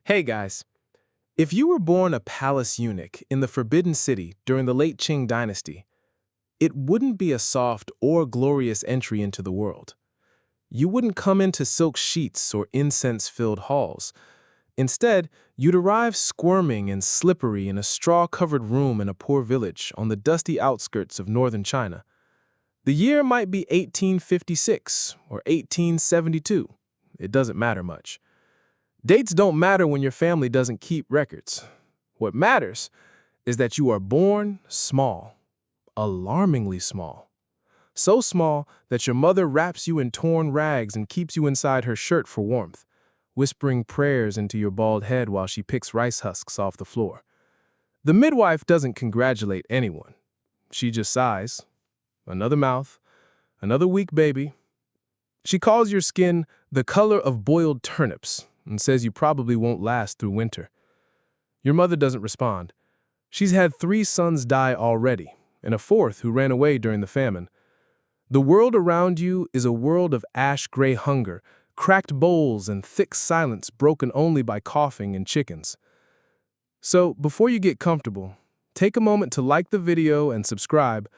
Hey guys, if you were born a palace eunuch in the Forbidden City during the late Qing Dynasty, it wouldn't be a soft or glorious entry into the world. You wouldn't come into silk sheets or incense-filled halls. Instead, you'd arrive squirming and slippery in a straw-covered room in a poor village on the dusty outskirts of northern China. The year might be 1856 or 1872. It doesn't matter much. Dates don't matter when your family doesn't keep records. What matters is that you are born small, alarmingly small. So small that your mother wraps you in torn rags and keeps you inside her shirt for warmth, whispering prayers into your bald head while she picks rice husks off the floor. The midwife doesn't congratulate anyone. She just sighs. Another mouth, another weak baby. She calls your skin the color of boiled turnips and says you probably won't last through winter. Your mother doesn't respond. She's had 3 sons die already, and a 4th who ran away during the famine. The world around you is a world of ash-gray hunger, cracked bowls, and thick silence broken only by coughing and chickens. So, before you get comfortable, take a moment to like the video and subscribe,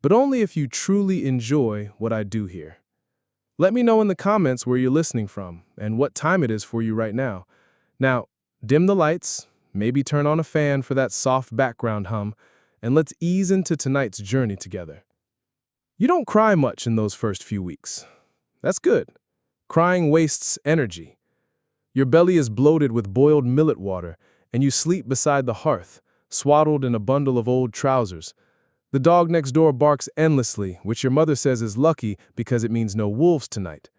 but only if you truly enjoy what I do here. Let me know in the comments where you're listening from and what time it is for you right now. Now, dim the lights, maybe turn on a fan for that soft background hum, and let's ease into tonight's journey together. You don't cry much in those first few weeks. That's good. Crying wastes energy. Your belly is bloated with boiled millet water, and you sleep beside the hearth, swaddled in a bundle of old trousers. The dog next door barks endlessly, which your mother says is lucky because it means no wolves tonight.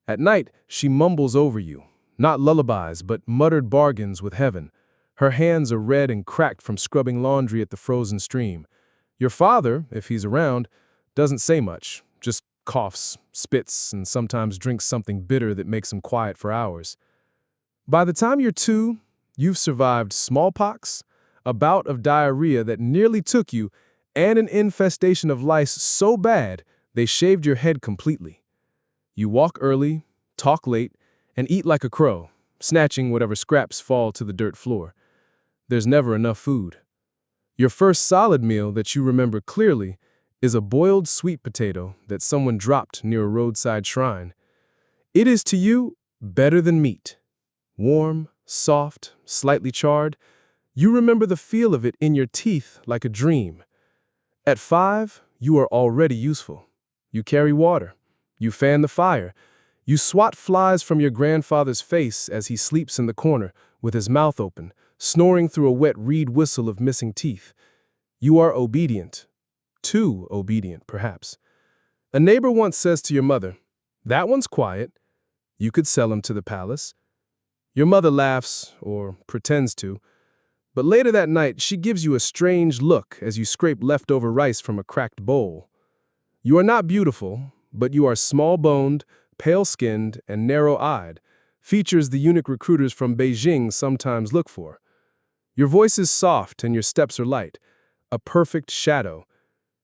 At night, she mumbles over you, not lullabies, but muttered bargains with heaven. Her hands are red and cracked from scrubbing laundry at the frozen stream. Your father, if he's around, doesn't say much, just coughs, spits, and sometimes drinks something bitter that makes him quiet for hours. By the time you're 2, you've survived smallpox, a bout of diarrhea that nearly took you, and an infestation of lice so bad they shaved your head completely. You walk early, talk late, and eat like a crow, snatching whatever scraps fall to the dirt floor. There's never enough food. Your first solid meal that you remember clearly is a boiled sweet potato that someone dropped near a roadside shrine. It is to you better than meat. Warm, soft, slightly charred, you remember the feel of it in your teeth like a dream. At 5, you are already useful. You carry water. You fan the fire. You swat flies from your grandfather's face as he sleeps in the corner with his mouth open, snoring through a wet reed whistle of missing teeth. You are obedient. Too obedient, perhaps. A neighbor once says to your mother, "That one's quiet. You could sell him to the palace." Your mother laughs, or pretends to. But later that night, she gives you a strange look as you scrape leftover rice from a cracked bowl. You are not beautiful, but you are small-boned, pale-skinned, and narrow-eyed, features the eunuch recruiters from Beijing sometimes look for. Your voice is soft and your steps are light, a perfect shadow.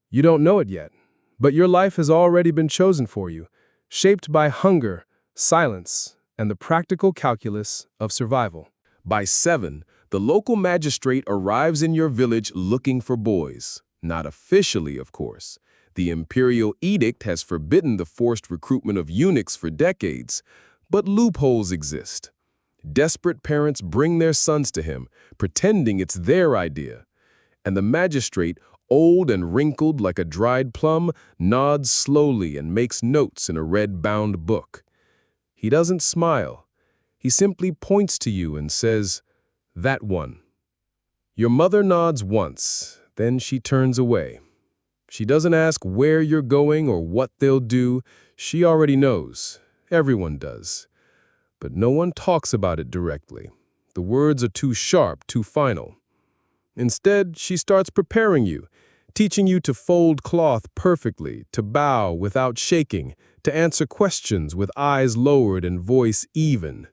You don't know it yet, but your life has already been chosen for you, shaped by hunger, silence, and the practical calculus of survival. By 7, the local magistrate arrives in your village looking for boys. Not officially, of course. The imperial edict has forbidden the forced recruitment of eunuchs for decades, but loopholes exist. Desperate parents bring their sons to him, pretending it's their idea. And the magistrate, old and wrinkled like a dried plum, nods slowly and makes notes in a red-bound book. He doesn't smile. He simply points to you and says, "That one." Your mother nods once, then she turns away. She doesn't ask where you're going or what they'll do. She already knows. Everyone does. But no one talks about it directly. The words are too sharp, too final. Instead, she starts preparing you, teaching you to fold cloth perfectly, to bow without shaking, to answer questions with eyes lowered and voice even.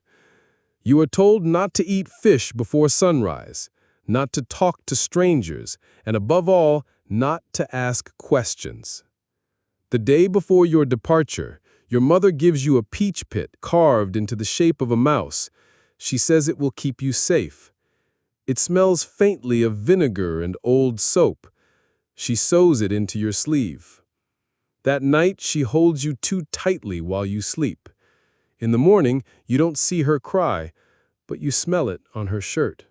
You are told not to eat fish before sunrise, not to talk to strangers, and above all, not to ask questions. The day before your departure, your mother gives you a peach pit carved into the shape of a mouse. She says it will keep you safe. It smells faintly of vinegar and old soap. She sews it into your sleeve. That night, she holds you too tightly while you sleep. In the morning, you don't see her cry, but you smell it on her shirt.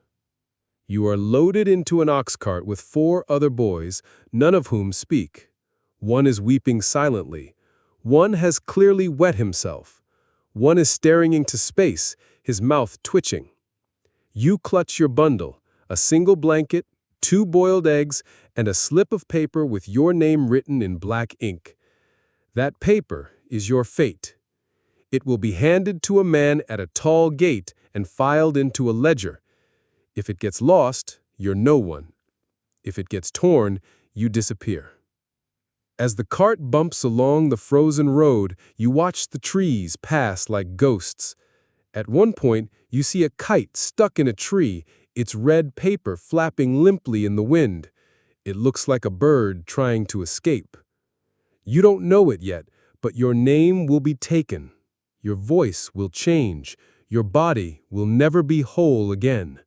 You are loaded into an ox cart with 4 other boys, none of whom speak. One is weeping silently. One has clearly wet himself. One is staring into space, his mouth twitching. You clutch your bundle, a single blanket, 2 boiled eggs, and a slip of paper with your name written in black ink. That paper is your fate. It will be handed to a man at a tall gate and filed into a ledger. If it gets lost, you're no one. If it gets torn, you disappear. As the cart bumps along the frozen road, you watch the trees pass like ghosts. At one point, you see a kite stuck in a tree, its red paper flapping limply in the wind. It looks like a bird trying to escape. You don't know it yet, but your name will be taken. Your voice will change. Your body will never be whole again.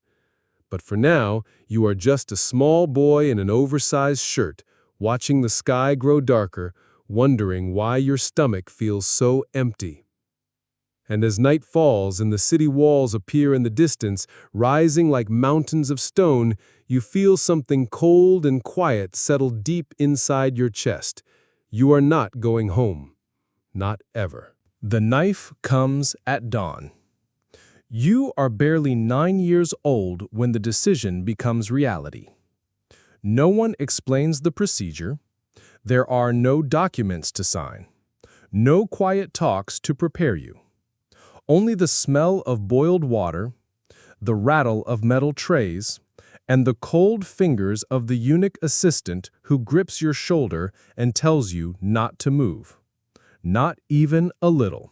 But for now, you are just a small boy in an oversized shirt, watching the sky grow darker, wondering why your stomach feels so empty. And as night falls and the city walls appear in the distance, rising like mountains of stone, you feel something cold and quiet settle deep inside your chest. You are not going home. Not ever. The knife comes at dawn. You are barely 9 years old when the decision becomes reality. No one explains the procedure. There are no documents to sign. No quiet talks to prepare you. Only the smell of boiled water, the rattle of metal trays, and the cold fingers of the eunuch assistant who grips your shoulder and tells you not to move. Not even a little.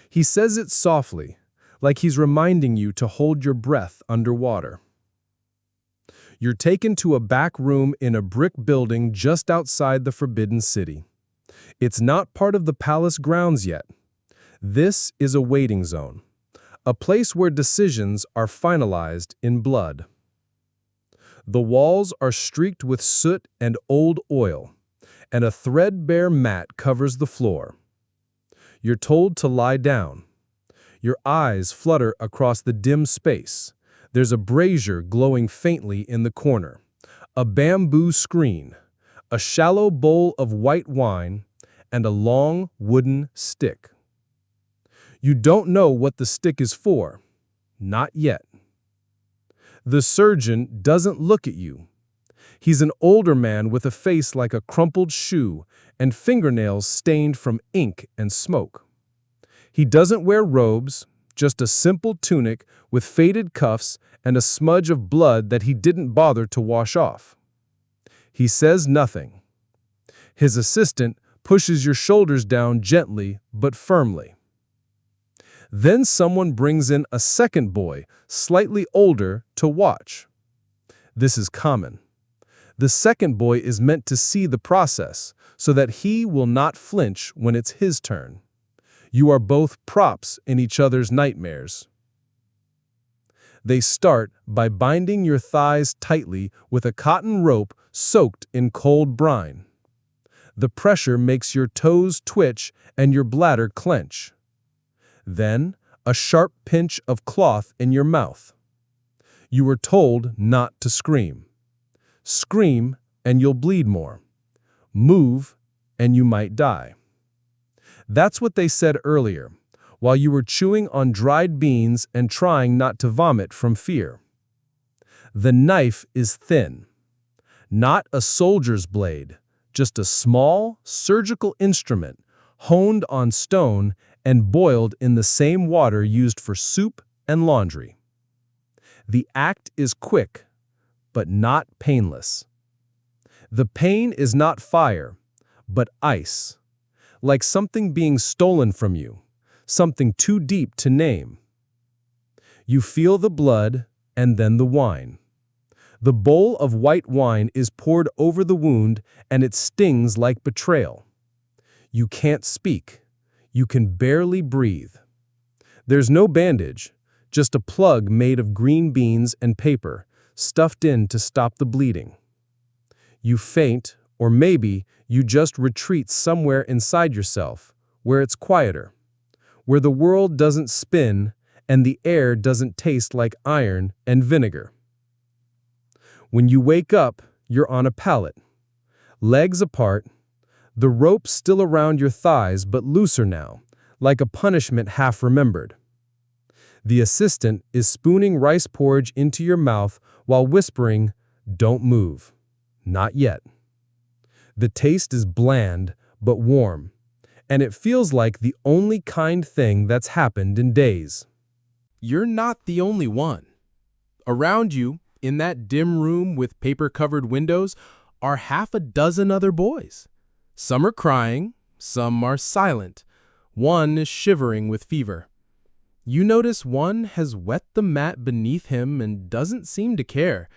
He says it softly, like he's reminding you to hold your breath underwater. You're taken to a back room in a brick building just outside the Forbidden City. It's not part of the palace grounds yet. This is a waiting zone, a place where decisions are finalized in blood. The walls are streaked with soot and old oil, and a threadbare mat covers the floor. You're told to lie down. Your eyes flutter across the dim space. There's a brazier glowing faintly in the corner, a bamboo screen, a shallow bowl of white wine, and a long wooden stick. You don't know what the stick is for. Not yet. The surgeon doesn't look at you. He's an older man with a face like a crumpled shoe and fingernails stained from ink and smoke. He doesn't wear robes, just a simple tunic with faded cuffs and a smudge of blood that he didn't bother to wash off. He says nothing. His assistant pushes your shoulders down gently but firmly. Then someone brings in a second boy, slightly older, to watch. This is common. The second boy is meant to see the process so that he will not flinch when it's his turn. You are both props in each other's nightmares. They start by binding your thighs tightly with a cotton rope soaked in cold brine. The pressure makes your toes twitch and your bladder clench. Then, a sharp pinch of cloth in your mouth. You are told not to scream. Scream, and you'll bleed more. Move, and you might die. That's what they said earlier, while you were chewing on dried beans and trying not to vomit from fear. The knife is thin. Not a soldier's blade, just a small, surgical instrument, honed on stone and boiled in the same water used for soup and laundry. The act is quick, but not painless. The pain is not fire, but ice, like something being stolen from you, something too deep to name. You feel the blood and then the wine. The bowl of white wine is poured over the wound and it stings like betrayal. You can't speak. You can barely breathe. There's no bandage, just a plug made of green beans and paper, stuffed in to stop the bleeding. You faint, or maybe you just retreat somewhere inside yourself, where it's quieter, where the world doesn't spin and the air doesn't taste like iron and vinegar. When you wake up, you're on a pallet, legs apart, the rope still around your thighs but looser now, like a punishment half remembered. The assistant is spooning rice porridge into your mouth while whispering, "Don't move. Not yet." The taste is bland but warm, and it feels like the only kind thing that's happened in days. You're not the only one. Around you, in that dim room with paper-covered windows, are half a dozen other boys. Some are crying, some are silent. One is shivering with fever. You notice one has wet the mat beneath him and doesn't seem to care.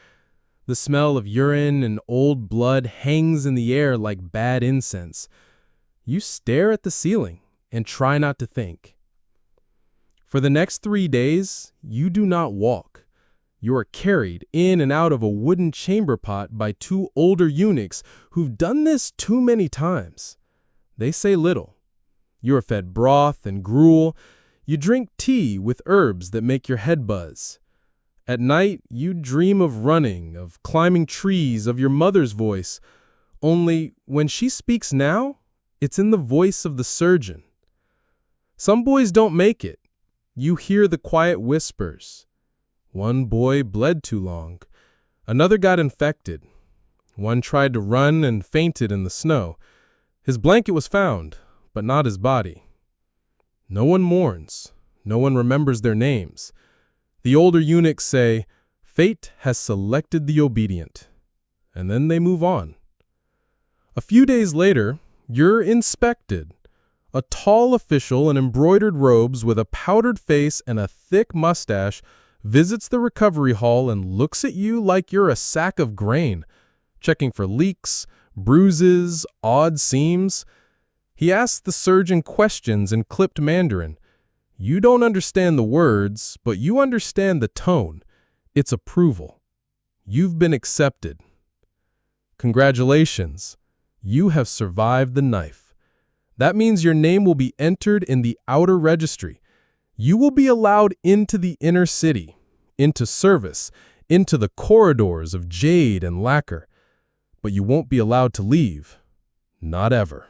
The smell of urine and old blood hangs in the air like bad incense. You stare at the ceiling and try not to think. For the next 3 days, you do not walk. You are carried in and out of a wooden chamber pot by 2 older eunuchs who've done this too many times. They say little. You are fed broth and gruel. You drink tea with herbs that make your head buzz. At night, you dream of running, of climbing trees, of your mother's voice. Only when she speaks now, it's in the voice of the surgeon. Some boys don't make it. You hear the quiet whispers. One boy bled too long. Another got infected. One tried to run and fainted in the snow. His blanket was found, but not his body. No one mourns. No one remembers their names. The older eunuchs say, "Fate has selected the obedient," and then they move on. A few days later, you're inspected. A tall official in embroidered robes with a powdered face and a thick mustache visits the recovery hall and looks at you like you're a sack of grain, checking for leaks, bruises, odd seams. He asks the surgeon questions in clipped Mandarin. You don't understand the words, but you understand the tone. It's approval. You've been accepted. Congratulations. You have survived the knife. That means your name will be entered in the outer registry. You will be allowed into the inner city, into service, into the corridors of jade and lacquer. But you won't be allowed to leave. Not ever.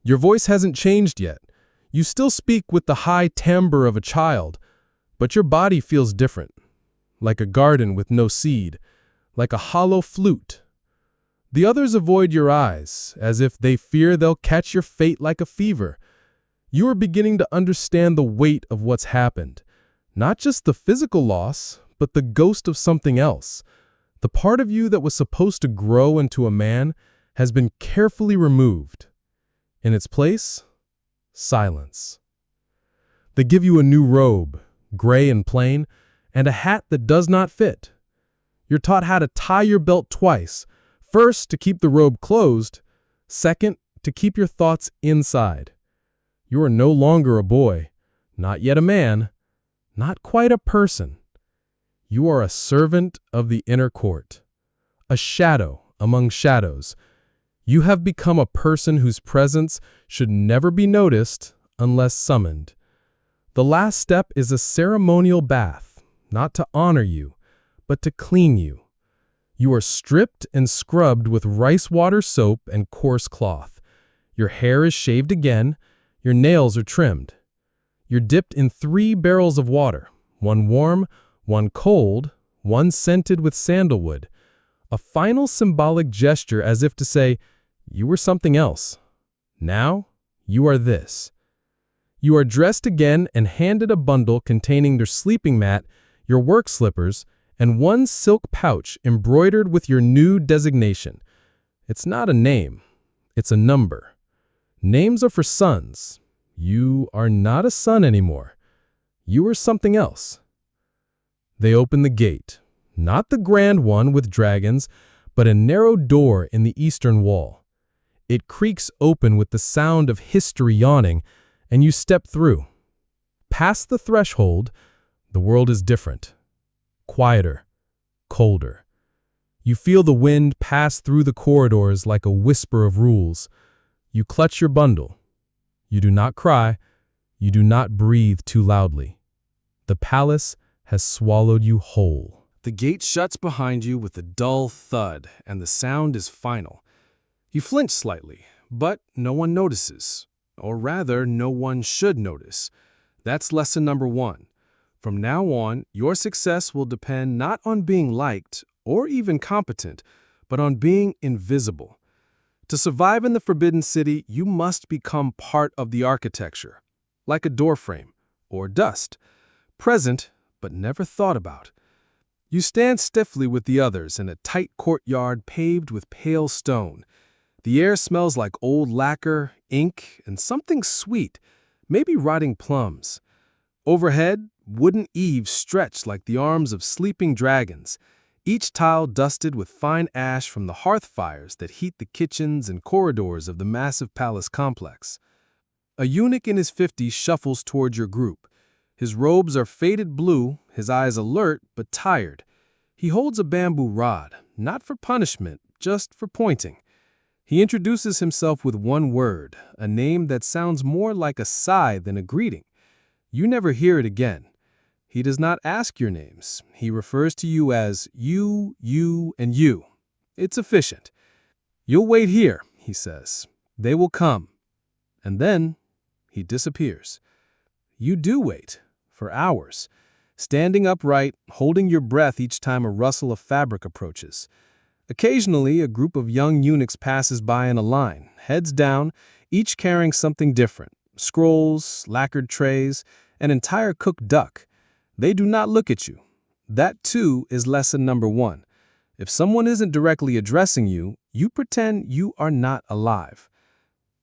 Your voice hasn't changed yet. You still speak with the high timbre of a child, but your body feels different, like a garden with no seed, like a hollow flute. The others avoid your eyes, as if they fear they'll catch your fate like a fever. You are beginning to understand the weight of what's happened. Not just the physical loss, but the ghost of something else. The part of you that was supposed to grow into a man has been carefully removed. In its place, silence. They give you a new robe, gray and plain, and a hat that does not fit. You're taught how to tie your belt twice. First, to keep the robe closed. Second, to keep your thoughts inside. You are no longer a boy, not yet a man, not quite a person. You are a servant of the inner court, a shadow among shadows. You have become a person whose presence should never be noticed unless summoned. The last step is a ceremonial bath, not to honor you, but to clean you. You are stripped and scrubbed with rice water soap and coarse cloth. Your hair is shaved again. Your nails are trimmed. You're dipped in 3 barrels of water, one warm, one cold, one scented with sandalwood. A final symbolic gesture as if to say, you were something else. Now, you are this. You are dressed again and handed a bundle containing your sleeping mat, your work slippers, and one silk pouch embroidered with your new designation. It's not a name, it's a number. Names are for sons. You are not a son anymore. You are something else. They open the gate, not the grand one with dragons, but a narrow door in the eastern wall. It creaks open with the sound of history yawning, and you step through. Past the threshold, The world is different, quieter, colder. You feel the wind pass through the corridors like a whisper of rules. You clutch your bundle. You do not cry. You do not breathe too loudly. The palace has swallowed you whole. The gate shuts behind you with a dull thud, and the sound is final. You flinch slightly, but no one notices. Or rather, no one should notice. That's lesson number 1. From now on, your success will depend not on being liked or even competent, but on being invisible. To survive in the Forbidden City, you must become part of the architecture, like a doorframe or dust, present but never thought about. You stand stiffly with the others in a tight courtyard paved with pale stone. The air smells like old lacquer, ink, and something sweet, maybe rotting plums. Overhead, wooden eaves stretch like the arms of sleeping dragons, each tile dusted with fine ash from the hearth fires that heat the kitchens and corridors of the massive palace complex. A eunuch in his 50s shuffles toward your group. His robes are faded blue, his eyes alert but tired. He holds a bamboo rod, not for punishment, just for pointing. He introduces himself with one word, a name that sounds more like a sigh than a greeting. You never hear it again. He does not ask your names. He refers to you as you, and you. It's efficient. You'll wait here, he says. They will come. And then he disappears. You do wait, for hours, standing upright, holding your breath each time a rustle of fabric approaches. Occasionally, a group of young eunuchs passes by in a line, heads down, each carrying something different: scrolls, lacquered trays, an entire cooked duck. They do not look at you. That, too, is lesson number 1. If someone isn't directly addressing you, you pretend you are not alive.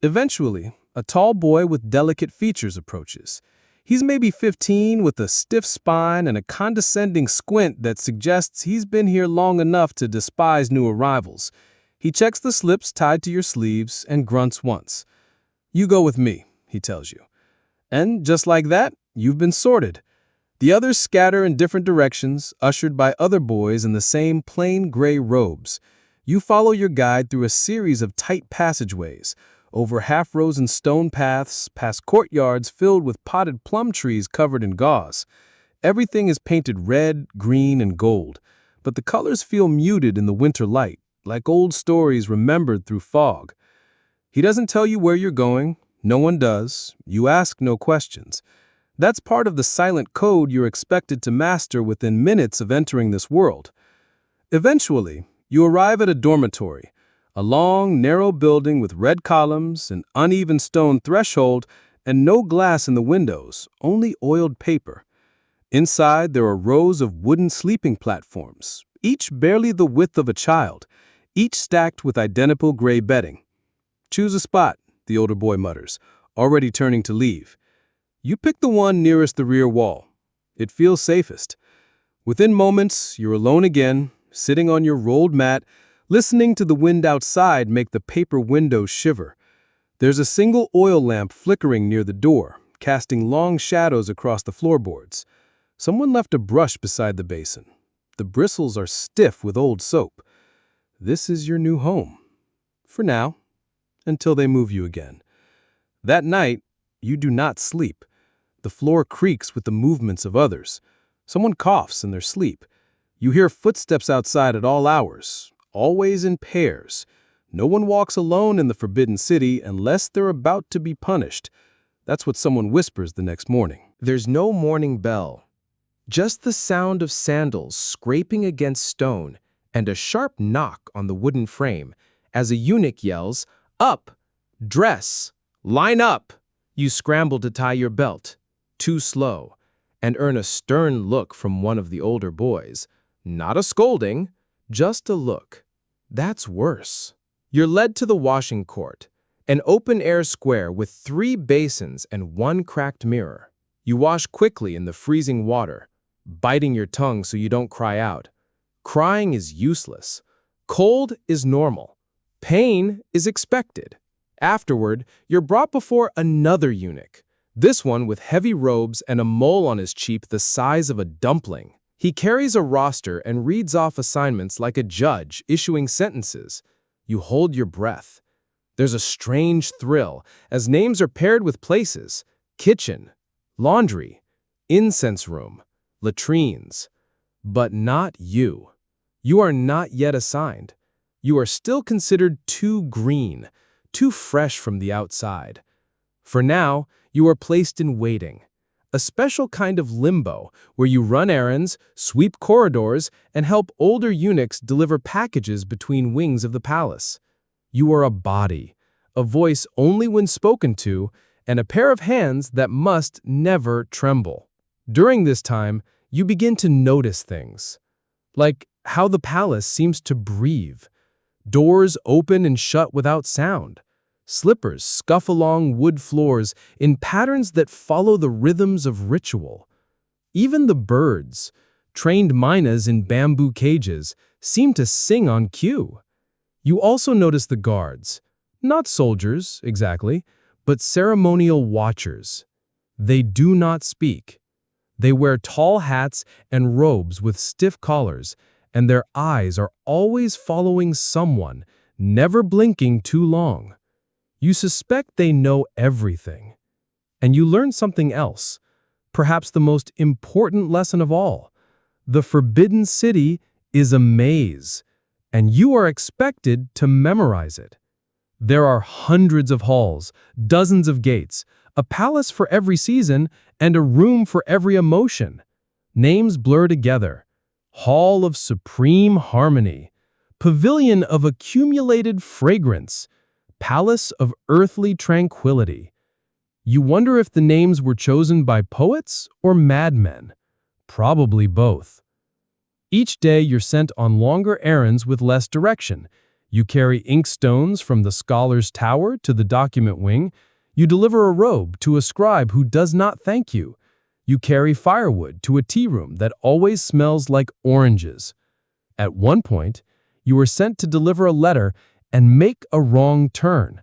Eventually, a tall boy with delicate features approaches. He's maybe 15 with a stiff spine and a condescending squint that suggests he's been here long enough to despise new arrivals. He checks the slips tied to your sleeves and grunts once. You go with me, he tells you. And just like that, you've been sorted. The others scatter in different directions, ushered by other boys in the same plain gray robes. You follow your guide through a series of tight passageways, over half-frozen stone paths, past courtyards filled with potted plum trees covered in gauze. Everything is painted red, green, and gold, but the colors feel muted in the winter light, like old stories remembered through fog. He doesn't tell you where you're going. No one does. You ask no questions. That's part of the silent code you're expected to master within minutes of entering this world. Eventually, you arrive at a dormitory, a long, narrow building with red columns, an uneven stone threshold, and no glass in the windows, only oiled paper. Inside, there are rows of wooden sleeping platforms, each barely the width of a child, each stacked with identical gray bedding. Choose a spot, the older boy mutters, already turning to leave. You pick the one nearest the rear wall. It feels safest. Within moments, you're alone again, sitting on your rolled mat, listening to the wind outside make the paper windows shiver. There's a single oil lamp flickering near the door, casting long shadows across the floorboards. Someone left a brush beside the basin. The bristles are stiff with old soap. This is your new home. For now, until they move you again. That night, you do not sleep. The floor creaks with the movements of others. Someone coughs in their sleep. You hear footsteps outside at all hours, always in pairs. No one walks alone in the Forbidden City unless they're about to be punished. That's what someone whispers the next morning. There's no morning bell. Just the sound of sandals scraping against stone and a sharp knock on the wooden frame as a eunuch yells, "Up! Dress! Line up!" You scramble to tie your belt, too slow, and earn a stern look from one of the older boys. Not a scolding, just a look. That's worse. You're led to the washing court, an open-air square with 3 basins and 1 cracked mirror. You wash quickly in the freezing water, biting your tongue so you don't cry out. Crying is useless. Cold is normal. Pain is expected. Afterward, you're brought before another eunuch. This one with heavy robes and a mole on his cheek the size of a dumpling. He carries a roster and reads off assignments like a judge issuing sentences. You hold your breath. There's a strange thrill as names are paired with places: kitchen, laundry, incense room, latrines. But not you. You are not yet assigned. You are still considered too green, too fresh from the outside. For now, you are placed in waiting, a special kind of limbo where you run errands, sweep corridors, and help older eunuchs deliver packages between wings of the palace. You are a body, a voice only when spoken to, and a pair of hands that must never tremble. During this time, you begin to notice things, like how the palace seems to breathe. Doors open and shut without sound. Slippers scuff along wood floors in patterns that follow the rhythms of ritual. Even the birds, trained mynas in bamboo cages, seem to sing on cue. You also notice the guards, not soldiers exactly, but ceremonial watchers. They do not speak. They wear tall hats and robes with stiff collars, and their eyes are always following someone, never blinking too long. You suspect they know everything. And you learn something else, perhaps the most important lesson of all. The Forbidden City is a maze, and you are expected to memorize it. There are hundreds of halls, dozens of gates, a palace for every season, and a room for every emotion. Names blur together. Hall of Supreme Harmony, Pavilion of Accumulated Fragrance, Palace of Earthly Tranquility. You wonder if the names were chosen by poets or madmen. Probably both. Each day you're sent on longer errands with less direction. You carry inkstones from the scholar's tower to the document wing. You deliver a robe to a scribe who does not thank you. You carry firewood to a tea room that always smells like oranges. At one point, you were sent to deliver a letter and make a wrong turn,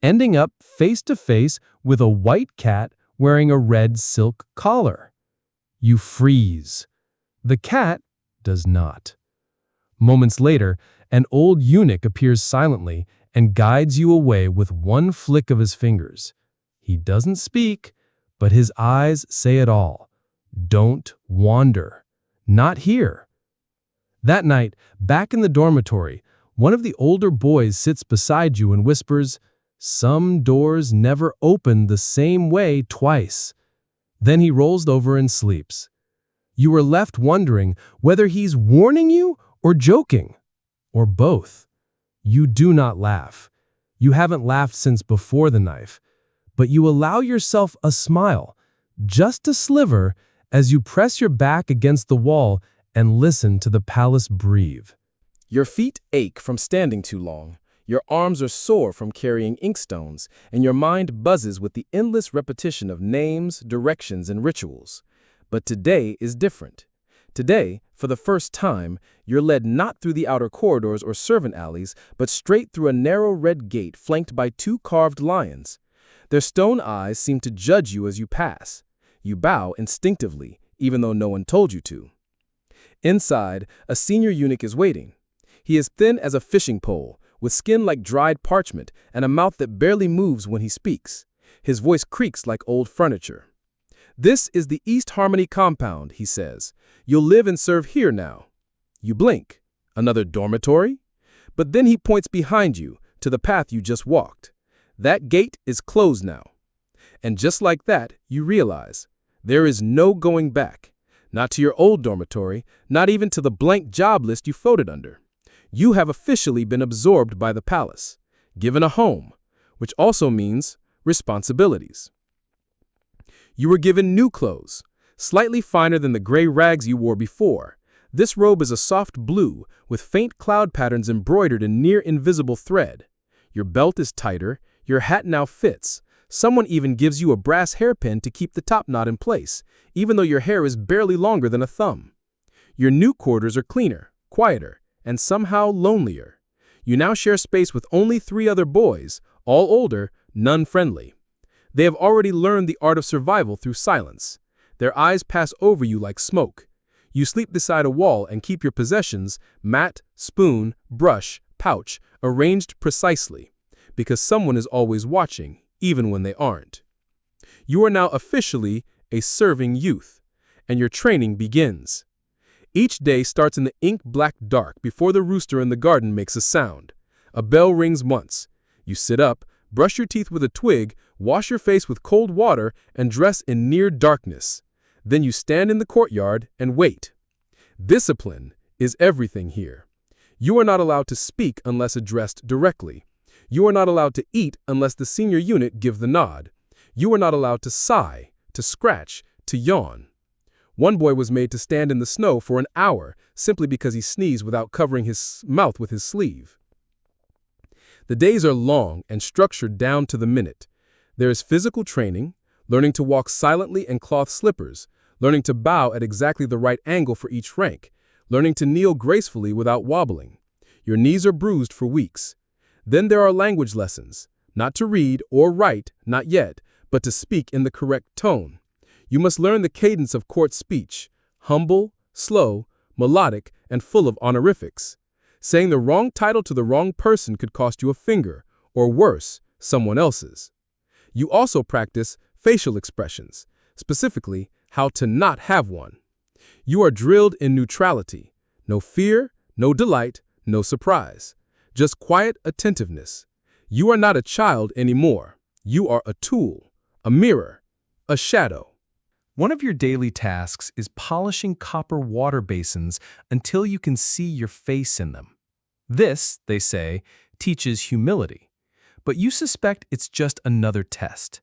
ending up face to face with a white cat wearing a red silk collar. You freeze. The cat does not. Moments later, an old eunuch appears silently and guides you away with one flick of his fingers. He doesn't speak, but his eyes say it all. Don't wander. Not here. That night, back in the dormitory, one of the older boys sits beside you and whispers, "Some doors never open the same way twice." Then he rolls over and sleeps. You are left wondering whether he's warning you or joking, or both. You do not laugh. You haven't laughed since before the knife, but you allow yourself a smile, just a sliver, as you press your back against the wall and listen to the palace breathe. Your feet ache from standing too long, your arms are sore from carrying inkstones, and your mind buzzes with the endless repetition of names, directions, and rituals. But today is different. Today, for the first time, you're led not through the outer corridors or servant alleys, but straight through a narrow red gate flanked by two carved lions. Their stone eyes seem to judge you as you pass. You bow instinctively, even though no one told you to. Inside, a senior eunuch is waiting. He is thin as a fishing pole, with skin like dried parchment and a mouth that barely moves when he speaks. His voice creaks like old furniture. "This is the East Harmony compound," he says. "You'll live and serve here now." You blink. Another dormitory? But then he points behind you, to the path you just walked. That gate is closed now. And just like that, you realize, there is no going back. Not to your old dormitory, not even to the blank job list you floated under. You have officially been absorbed by the palace, given a home, which also means responsibilities. You were given new clothes, slightly finer than the gray rags you wore before. This robe is a soft blue with faint cloud patterns embroidered in near-invisible thread. Your belt is tighter, your hat now fits. Someone even gives you a brass hairpin to keep the top knot in place, even though your hair is barely longer than a thumb. Your new quarters are cleaner, quieter, and somehow lonelier. You now share space with only 3 other boys, all older, none friendly. They have already learned the art of survival through silence. Their eyes pass over you like smoke. You sleep beside a wall and keep your possessions, mat, spoon, brush, pouch, arranged precisely, because someone is always watching, even when they aren't. You are now officially a serving youth, and your training begins. Each day starts in the ink-black dark before the rooster in the garden makes a sound. A bell rings once. You sit up, brush your teeth with a twig, wash your face with cold water, and dress in near darkness. Then you stand in the courtyard and wait. Discipline is everything here. You are not allowed to speak unless addressed directly. You are not allowed to eat unless the senior eunuch give the nod. You are not allowed to sigh, to scratch, to yawn. One boy was made to stand in the snow for an hour simply because he sneezed without covering his mouth with his sleeve. The days are long and structured down to the minute. There is physical training, learning to walk silently in cloth slippers, learning to bow at exactly the right angle for each rank, learning to kneel gracefully without wobbling. Your knees are bruised for weeks. Then there are language lessons, not to read or write, not yet, but to speak in the correct tone. You must learn the cadence of court speech, humble, slow, melodic, and full of honorifics. Saying the wrong title to the wrong person could cost you a finger, or worse, someone else's. You also practice facial expressions, specifically how to not have one. You are drilled in neutrality. No fear, no delight, no surprise. Just quiet attentiveness. You are not a child anymore. You are a tool, a mirror, a shadow. One of your daily tasks is polishing copper water basins until you can see your face in them. This, they say, teaches humility. But you suspect it's just another test.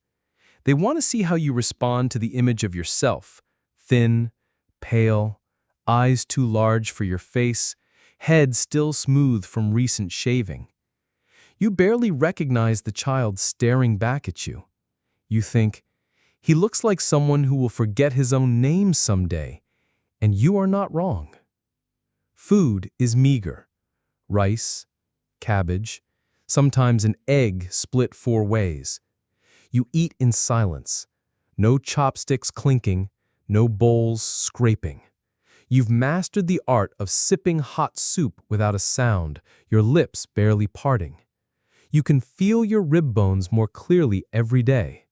They want to see how you respond to the image of yourself. Thin, pale, eyes too large for your face, head still smooth from recent shaving. You barely recognize the child staring back at you. You think, he looks like someone who will forget his own name someday, and you are not wrong. Food is meager. Rice, cabbage, sometimes an egg split 4 ways. You eat in silence. No chopsticks clinking, no bowls scraping. You've mastered the art of sipping hot soup without a sound, your lips barely parting. You can feel your rib bones more clearly every day.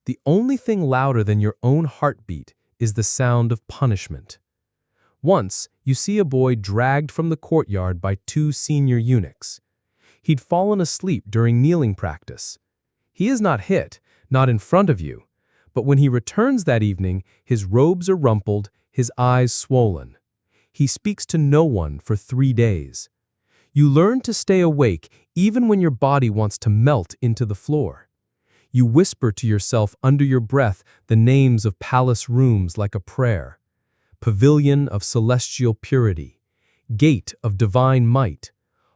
The only thing louder than your own heartbeat is the sound of punishment. Once, you see a boy dragged from the courtyard by 2 senior eunuchs. He'd fallen asleep during kneeling practice. He is not hit, not in front of you, but when he returns that evening, his robes are rumpled, his eyes swollen. He speaks to no one for 3 days. You learn to stay awake even when your body wants to melt into the floor. You whisper to yourself under your breath the names of palace rooms like a prayer. Pavilion of celestial purity, gate of divine might,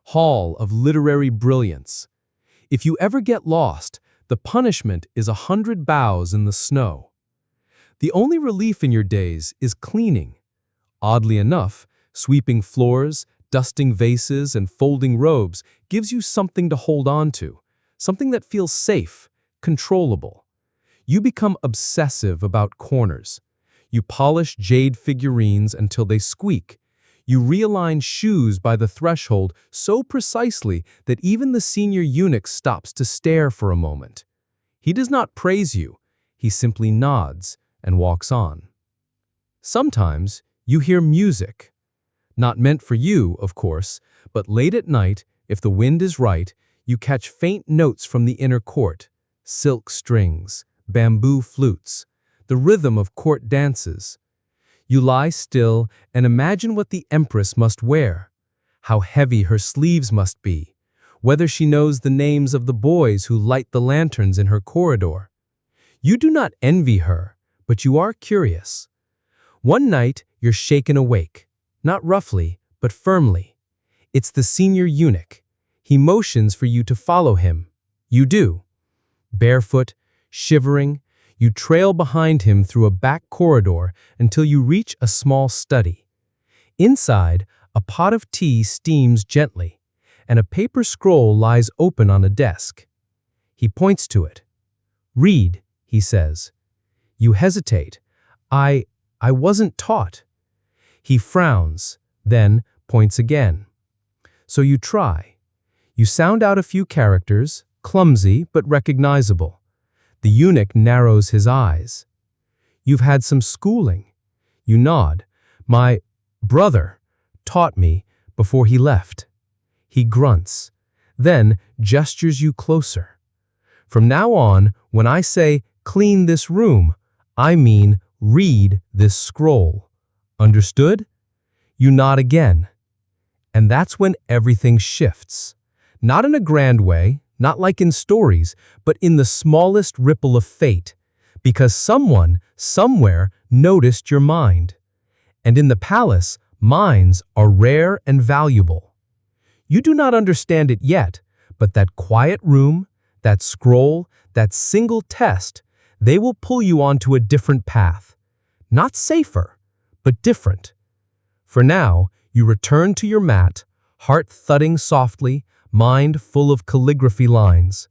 hall of literary brilliance. If you ever get lost, the punishment is 100 bows in the snow. The only relief in your days is cleaning. Oddly enough, sweeping floors, dusting vases, and folding robes gives you something to hold on to, something that feels safe, controllable. You become obsessive about corners. You polish jade figurines until they squeak. You realign shoes by the threshold so precisely that even the senior eunuch stops to stare for a moment. He does not praise you. He simply nods and walks on. Sometimes you hear music. Not meant for you, of course, but late at night, if the wind is right, you catch faint notes from the inner court. Silk strings, bamboo flutes, the rhythm of court dances. You lie still and imagine what the empress must wear, how heavy her sleeves must be, whether she knows the names of the boys who light the lanterns in her corridor. You do not envy her, but you are curious. One night, you're shaken awake, not roughly, but firmly. It's the senior eunuch. He motions for you to follow him. You do. Barefoot, shivering, you trail behind him through a back corridor until you reach a small study. Inside, a pot of tea steams gently, and a paper scroll lies open on a desk. He points to it. Read, he says. You hesitate. I wasn't taught. He frowns, then points again. So you try. You sound out a few characters, clumsy but recognizable. The eunuch narrows his eyes. You've had some schooling. You nod. My brother taught me before he left. He grunts, then gestures you closer. From now on, when I say clean this room, I mean read this scroll. Understood? You nod again. And that's when everything shifts. Not in a grand way, not like in stories, but in the smallest ripple of fate, because someone, somewhere, noticed your mind. And in the palace, minds are rare and valuable. You do not understand it yet, but that quiet room, that scroll, that single test, they will pull you onto a different path. Not safer, but different. For now, you return to your mat, heart thudding softly, mind full of calligraphy lines.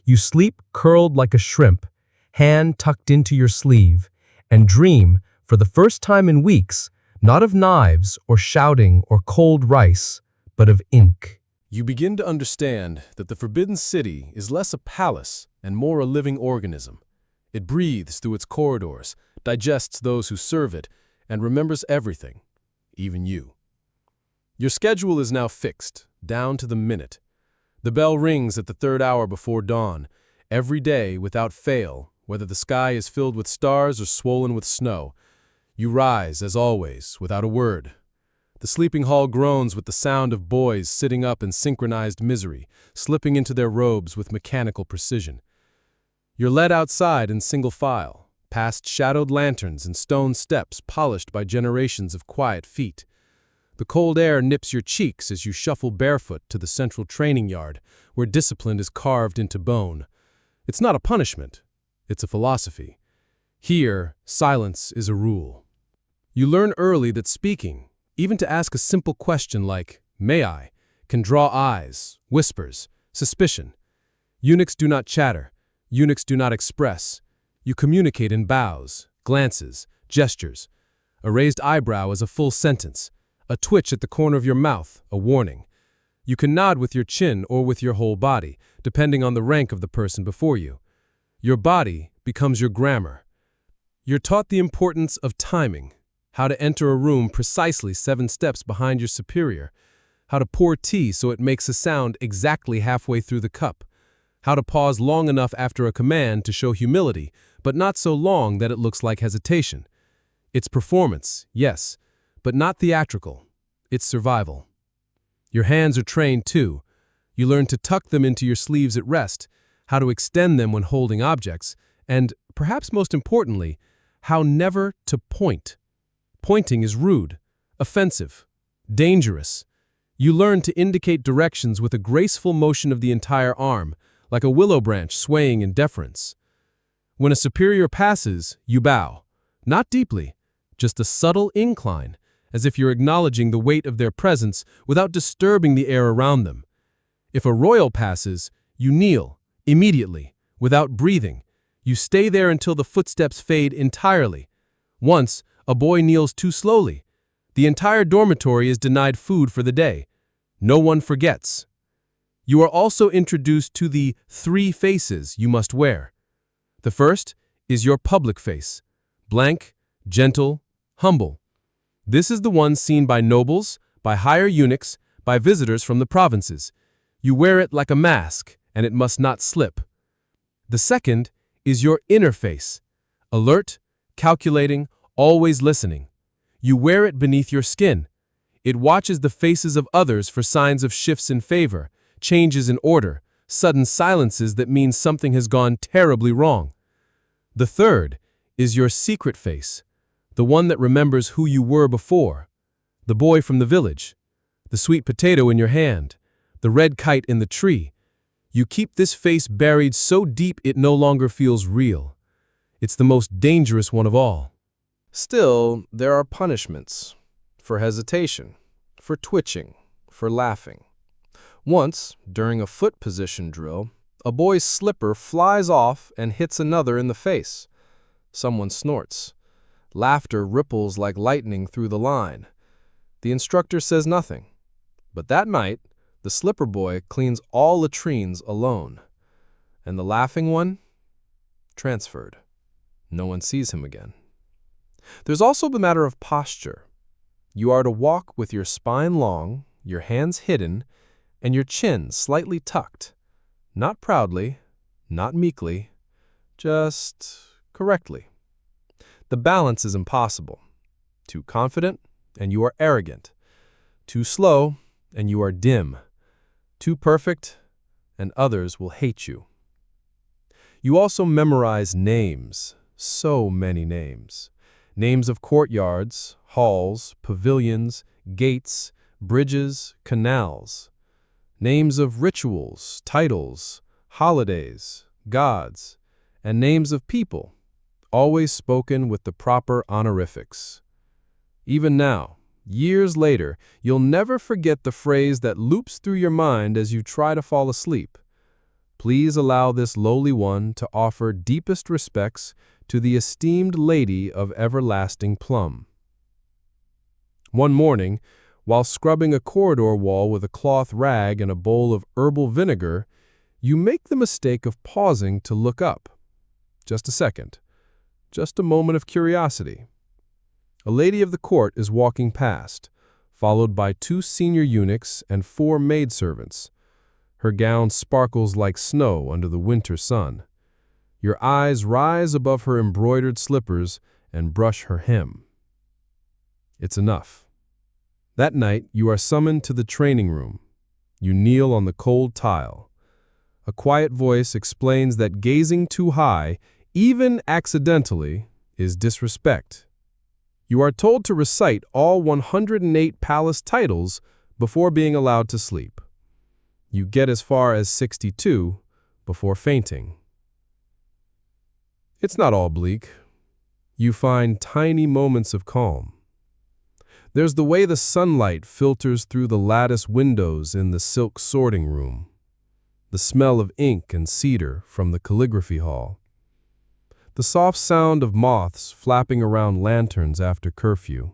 You sleep curled like a shrimp, hand tucked into your sleeve, and dream, for the first time in weeks, not of knives or shouting or cold rice, but of ink. You begin to understand that the Forbidden City is less a palace and more a living organism. It breathes through its corridors, digests those who serve it, and remembers everything, even you. Your schedule is now fixed, down to the minute. The bell rings at the 3rd hour before dawn, every day without fail, whether the sky is filled with stars or swollen with snow. You rise, as always, without a word. The sleeping hall groans with the sound of boys sitting up in synchronized misery, slipping into their robes with mechanical precision. You're led outside in single file, past shadowed lanterns and stone steps polished by generations of quiet feet. The cold air nips your cheeks as you shuffle barefoot to the central training yard, where discipline is carved into bone. It's not a punishment, it's a philosophy. Here, silence is a rule. You learn early that speaking, even to ask a simple question like, "May I?" can draw eyes, whispers, suspicion. Eunuchs do not chatter. Eunuchs do not express. You communicate in bows, glances, gestures. A raised eyebrow is a full sentence. A twitch at the corner of your mouth, a warning. You can nod with your chin or with your whole body, depending on the rank of the person before you. Your body becomes your grammar. You're taught the importance of timing, how to enter a room precisely 7 steps behind your superior, how to pour tea so it makes a sound exactly halfway through the cup, how to pause long enough after a command to show humility, but not so long that it looks like hesitation. It's performance, yes, but not theatrical. It's survival. Your hands are trained too. You learn to tuck them into your sleeves at rest, how to extend them when holding objects, and, perhaps most importantly, how never to point. Pointing is rude, offensive, dangerous. You learn to indicate directions with a graceful motion of the entire arm, like a willow branch swaying in deference. When a superior passes, you bow. Not deeply, just a subtle incline, as if you're acknowledging the weight of their presence without disturbing the air around them. If a royal passes, you kneel, immediately, without breathing. You stay there until the footsteps fade entirely. Once, a boy kneels too slowly. The entire dormitory is denied food for the day. No one forgets. You are also introduced to the 3 faces you must wear. The first is your public face, blank, gentle, humble. This is the one seen by nobles, by higher eunuchs, by visitors from the provinces. You wear it like a mask, and it must not slip. The second is your inner face, alert, calculating, always listening. You wear it beneath your skin. It watches the faces of others for signs of shifts in favor, changes in order, sudden silences that mean something has gone terribly wrong. The third is your secret face, the one that remembers who you were before, the boy from the village, the sweet potato in your hand, the red kite in the tree. You keep this face buried so deep it no longer feels real. It's the most dangerous one of all. Still, there are punishments. For hesitation, for twitching, for laughing. Once, during a foot position drill, A boy's slipper flies off and hits another in the face. Someone snorts. Laughter ripples like lightning through the line. The instructor says nothing. But that night, the slipper boy cleans all latrines alone. And the laughing one? Transferred. No one sees him again. There's also the matter of posture. You are to walk with your spine long, your hands hidden, and your chin slightly tucked. Not proudly, not meekly, just correctly. The balance is impossible. Too confident, and you are arrogant. Too slow, and you are dim. Too perfect, and others will hate you. You also memorize names, so many names. Names of courtyards, halls, pavilions, gates, bridges, canals. Names of rituals, titles, holidays, gods, and names of people, always spoken with the proper honorifics. Even now, years later, you'll never forget the phrase that loops through your mind as you try to fall asleep. Please allow this lowly one to offer deepest respects to the esteemed lady of everlasting plum. One morning, while scrubbing a corridor wall with a cloth rag and a bowl of herbal vinegar, you make the mistake of pausing to look up. Just a second. Just a moment of curiosity. A lady of the court is walking past, followed by 2 senior eunuchs and 4 maidservants. Her gown sparkles like snow under the winter sun. Your eyes rise above her embroidered slippers and brush her hem. It's enough. That night, you are summoned to the training room. You kneel on the cold tile. A quiet voice explains that gazing too high, even accidentally, is disrespect. You are told to recite all 108 palace titles before being allowed to sleep. You get as far as 62 before fainting. It's not all bleak. You find tiny moments of calm. There's the way the sunlight filters through the lattice windows in the silk sorting room, the smell of ink and cedar from the calligraphy hall, the soft sound of moths flapping around lanterns after curfew.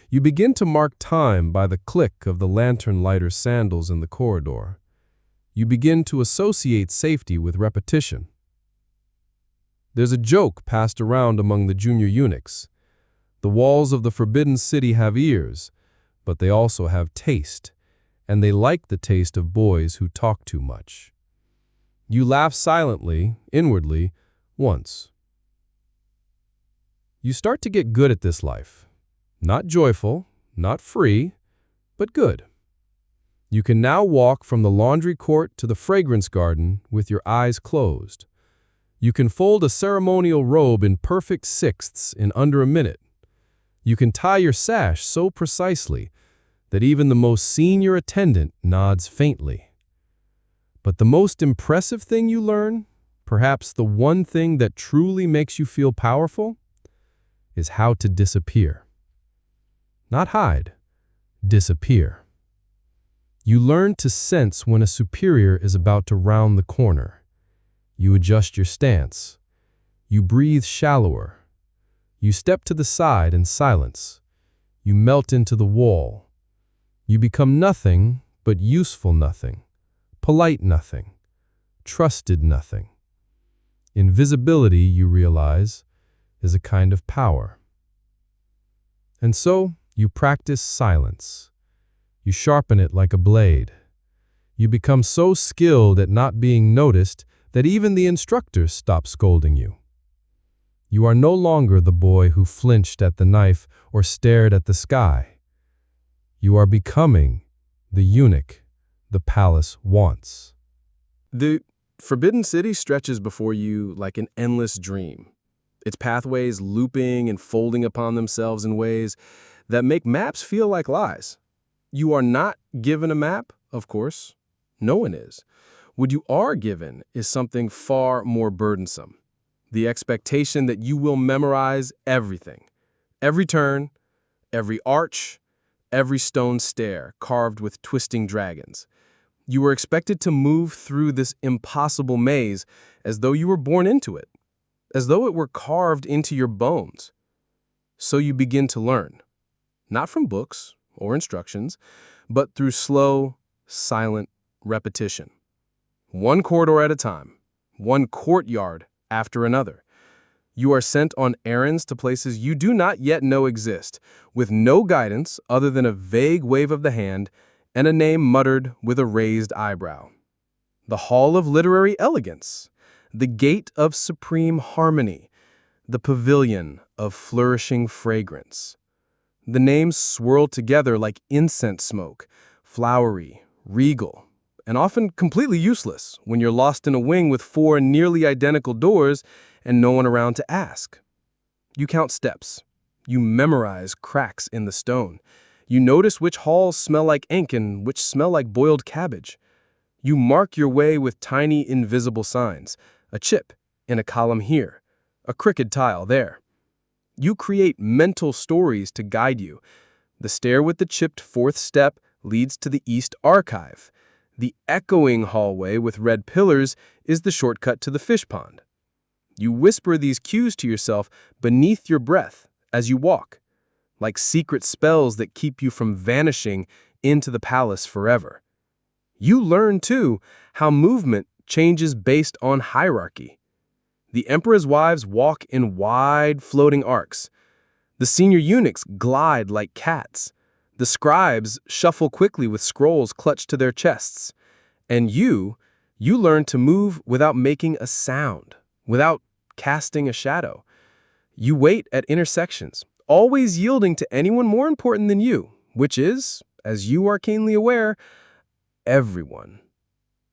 You begin to mark time by the click of the lantern lighter's sandals in the corridor. You begin to associate safety with repetition. There's a joke passed around among the junior eunuchs. The walls of the Forbidden City have ears, but they also have taste, and they like the taste of boys who talk too much. You laugh silently, inwardly, once. You start to get good at this life. Not joyful, not free, but good. You can now walk from the laundry court to the fragrance garden with your eyes closed. You can fold a ceremonial robe in perfect sixths in under a minute. You can tie your sash so precisely that even the most senior attendant nods faintly. But the most impressive thing you learn, perhaps the one thing that truly makes you feel powerful, is how to disappear. Not hide, disappear. You learn to sense when a superior is about to round the corner. You adjust your stance. You breathe shallower. You step to the side in silence. You melt into the wall. You become nothing but useful nothing, polite nothing, trusted nothing. Invisibility, you realize, is a kind of power. And so, you practice silence. You sharpen it like a blade. You become so skilled at not being noticed that even the instructors stop scolding you. You are no longer the boy who flinched at the knife or stared at the sky. You are becoming the eunuch the palace wants. The Forbidden City stretches before you like an endless dream, its pathways looping and folding upon themselves in ways that make maps feel like lies. You are not given a map, of course. No one is. What you are given is something far more burdensome. The expectation that you will memorize everything. Every turn, every arch, every stone stair carved with twisting dragons. You were expected to move through this impossible maze as though you were born into it, as though it were carved into your bones. So you begin to learn, not from books or instructions, but through slow, silent repetition. One corridor at a time, one courtyard after another. You are sent on errands to places you do not yet know exist, with no guidance other than a vague wave of the hand and a name muttered with a raised eyebrow. The Hall of Literary Elegance, the Gate of Supreme Harmony, the Pavilion of Flourishing Fragrance. The names swirl together like incense smoke, flowery, regal, and often completely useless when you're lost in a wing with 4 nearly identical doors and no one around to ask. You count steps. You memorize cracks in the stone. You notice which halls smell like ink and which smell like boiled cabbage. You mark your way with tiny invisible signs, a chip in a column here, a crooked tile there. You create mental stories to guide you. The stair with the chipped 4th step leads to the East Archive. The echoing hallway with red pillars is the shortcut to the fish pond. You whisper these cues to yourself beneath your breath as you walk, like secret spells that keep you from vanishing into the palace forever. You learn, too, how movement changes based on hierarchy. The emperor's wives walk in wide, floating arcs. The senior eunuchs glide like cats. The scribes shuffle quickly with scrolls clutched to their chests. And you learn to move without making a sound, without casting a shadow. You wait at intersections, always yielding to anyone more important than you, which is, as you are keenly aware, everyone.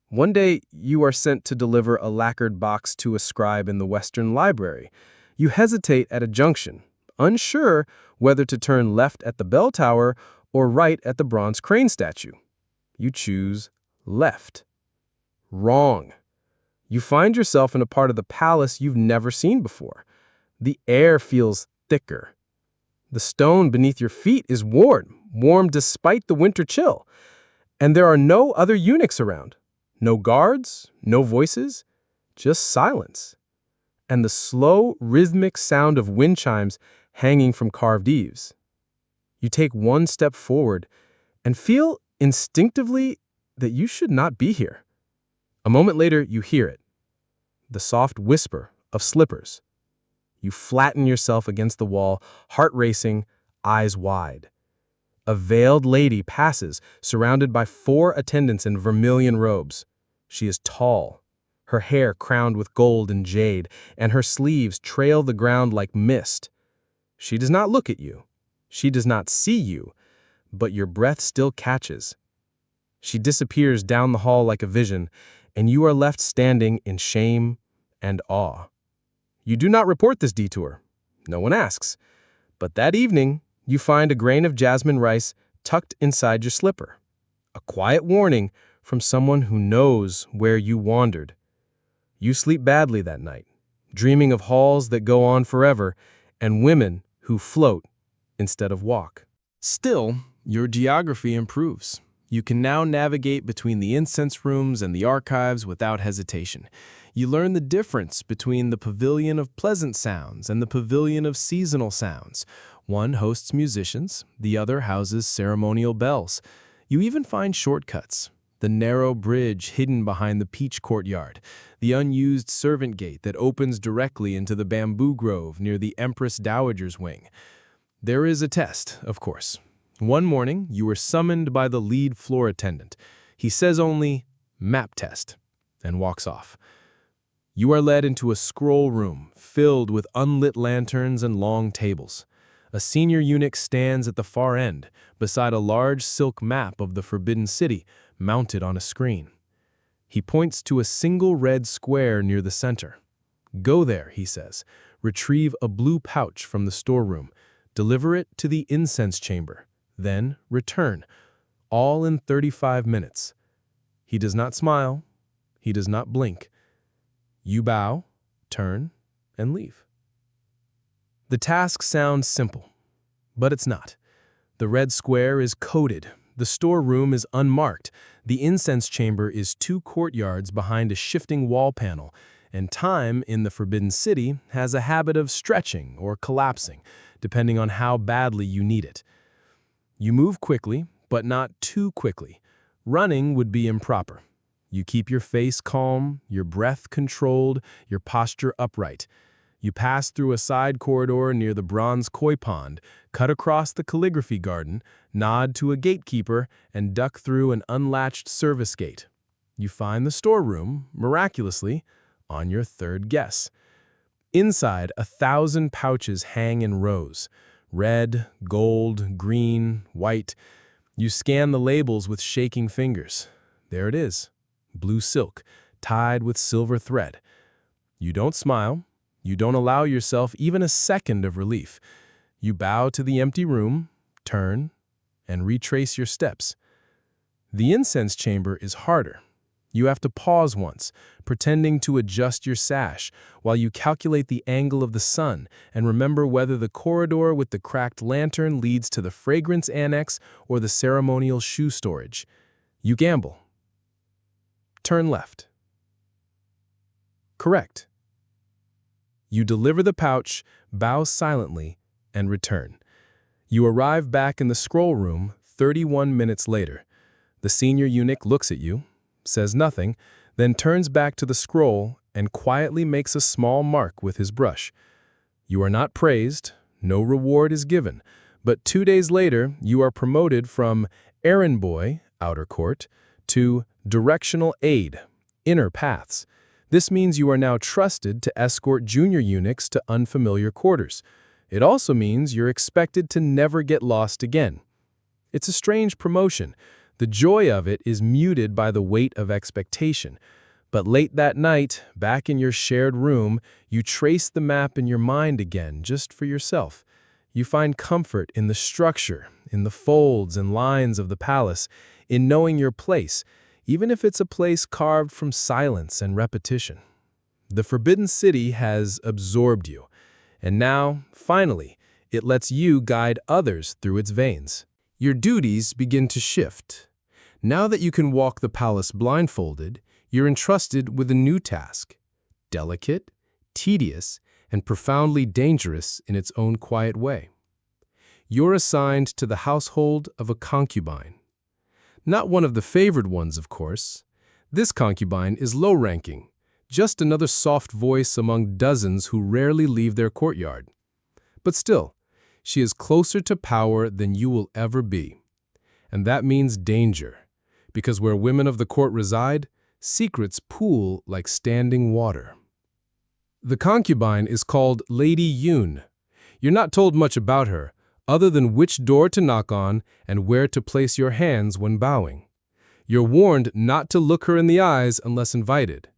One day, you are sent to deliver a lacquered box to a scribe in the Western Library. You hesitate at a junction, unsure whether to turn left at the bell tower or right at the bronze crane statue. You choose left. Wrong. You find yourself in a part of the palace you've never seen before. The air feels thicker. The stone beneath your feet is warm despite the winter chill. And there are no other eunuchs around. No guards, no voices, just silence. And the slow, rhythmic sound of wind chimes hanging from carved eaves. You take one step forward and feel instinctively that you should not be here. A moment later, you hear it. The soft whisper of slippers. You flatten yourself against the wall, heart racing, eyes wide. A veiled lady passes, surrounded by 4 attendants in vermilion robes. She is tall, her hair crowned with gold and jade, and her sleeves trail the ground like mist. She does not look at you. She does not see you, but your breath still catches. She disappears down the hall like a vision, and you are left standing in shame and awe. You do not report this detour. No one asks. But that evening, you find a grain of jasmine rice tucked inside your slipper. A quiet warning from someone who knows where you wandered. You sleep badly that night, dreaming of halls that go on forever and women who float instead of walk. Still, your geography improves. You can now navigate between the incense rooms and the archives without hesitation. You learn the difference between the pavilion of pleasant sounds and the pavilion of seasonal sounds. One hosts musicians, the other houses ceremonial bells. You even find shortcuts. The narrow bridge hidden behind the peach courtyard, the unused servant gate that opens directly into the bamboo grove near the Empress Dowager's wing. There is a test, of course. One morning, you are summoned by the lead floor attendant. He says only, "Map test," and walks off. You are led into a scroll room filled with unlit lanterns and long tables. A senior eunuch stands at the far end, beside a large silk map of the Forbidden City mounted on a screen. He points to a single red square near the center. "Go there," he says. "Retrieve a blue pouch from the storeroom. Deliver it to the incense chamber. Then return, all in 35 minutes. He does not smile. He does not blink. You bow, turn, and leave. The task sounds simple, but it's not. The red square is coded, The storeroom is unmarked. The incense chamber is 2 courtyards behind a shifting wall panel, and time in the Forbidden City has a habit of stretching or collapsing, depending on how badly you need it. You move quickly, but not too quickly. Running would be improper. You keep your face calm, your breath controlled, your posture upright. You pass through a side corridor near the bronze koi pond, cut across the calligraphy garden, nod to a gatekeeper, and duck through an unlatched service gate. You find the storeroom, miraculously, on your third guess. Inside, 1,000 pouches hang in rows. Red, gold, green, white. You scan the labels with shaking fingers. There it is. Blue silk, tied with silver thread. You don't smile. You don't allow yourself even a second of relief. You bow to the empty room, turn, and retrace your steps. The incense chamber is harder. You have to pause once, pretending to adjust your sash, while you calculate the angle of the sun and remember whether the corridor with the cracked lantern leads to the fragrance annex or the ceremonial shoe storage. You gamble. Turn left. Correct. You deliver the pouch, bow silently, and return. You arrive back in the scroll room 31 minutes later. The senior eunuch looks at you, says nothing, then turns back to the scroll and quietly makes a small mark with his brush. You are not praised, no reward is given, but 2 days later you are promoted from errand boy, outer court, to directional aid, inner paths. This means you are now trusted to escort junior eunuchs to unfamiliar quarters. It also means you're expected to never get lost again. It's a strange promotion. The joy of it is muted by the weight of expectation. But late that night, back in your shared room, you trace the map in your mind again, just for yourself. You find comfort in the structure, in the folds and lines of the palace, in knowing your place, even if it's a place carved from silence and repetition. The Forbidden City has absorbed you, and now, finally, it lets you guide others through its veins. Your duties begin to shift. Now that you can walk the palace blindfolded, you're entrusted with a new task, delicate, tedious, and profoundly dangerous in its own quiet way. You're assigned to the household of a concubine. Not one of the favored ones, of course. This concubine is low-ranking, just another soft voice among dozens who rarely leave their courtyard. But still, she is closer to power than you will ever be. And that means danger, because where women of the court reside, secrets pool like standing water. The concubine is called Lady Yun. You're not told much about her, other than which door to knock on and where to place your hands when bowing. You're warned not to look her in the eyes unless invited,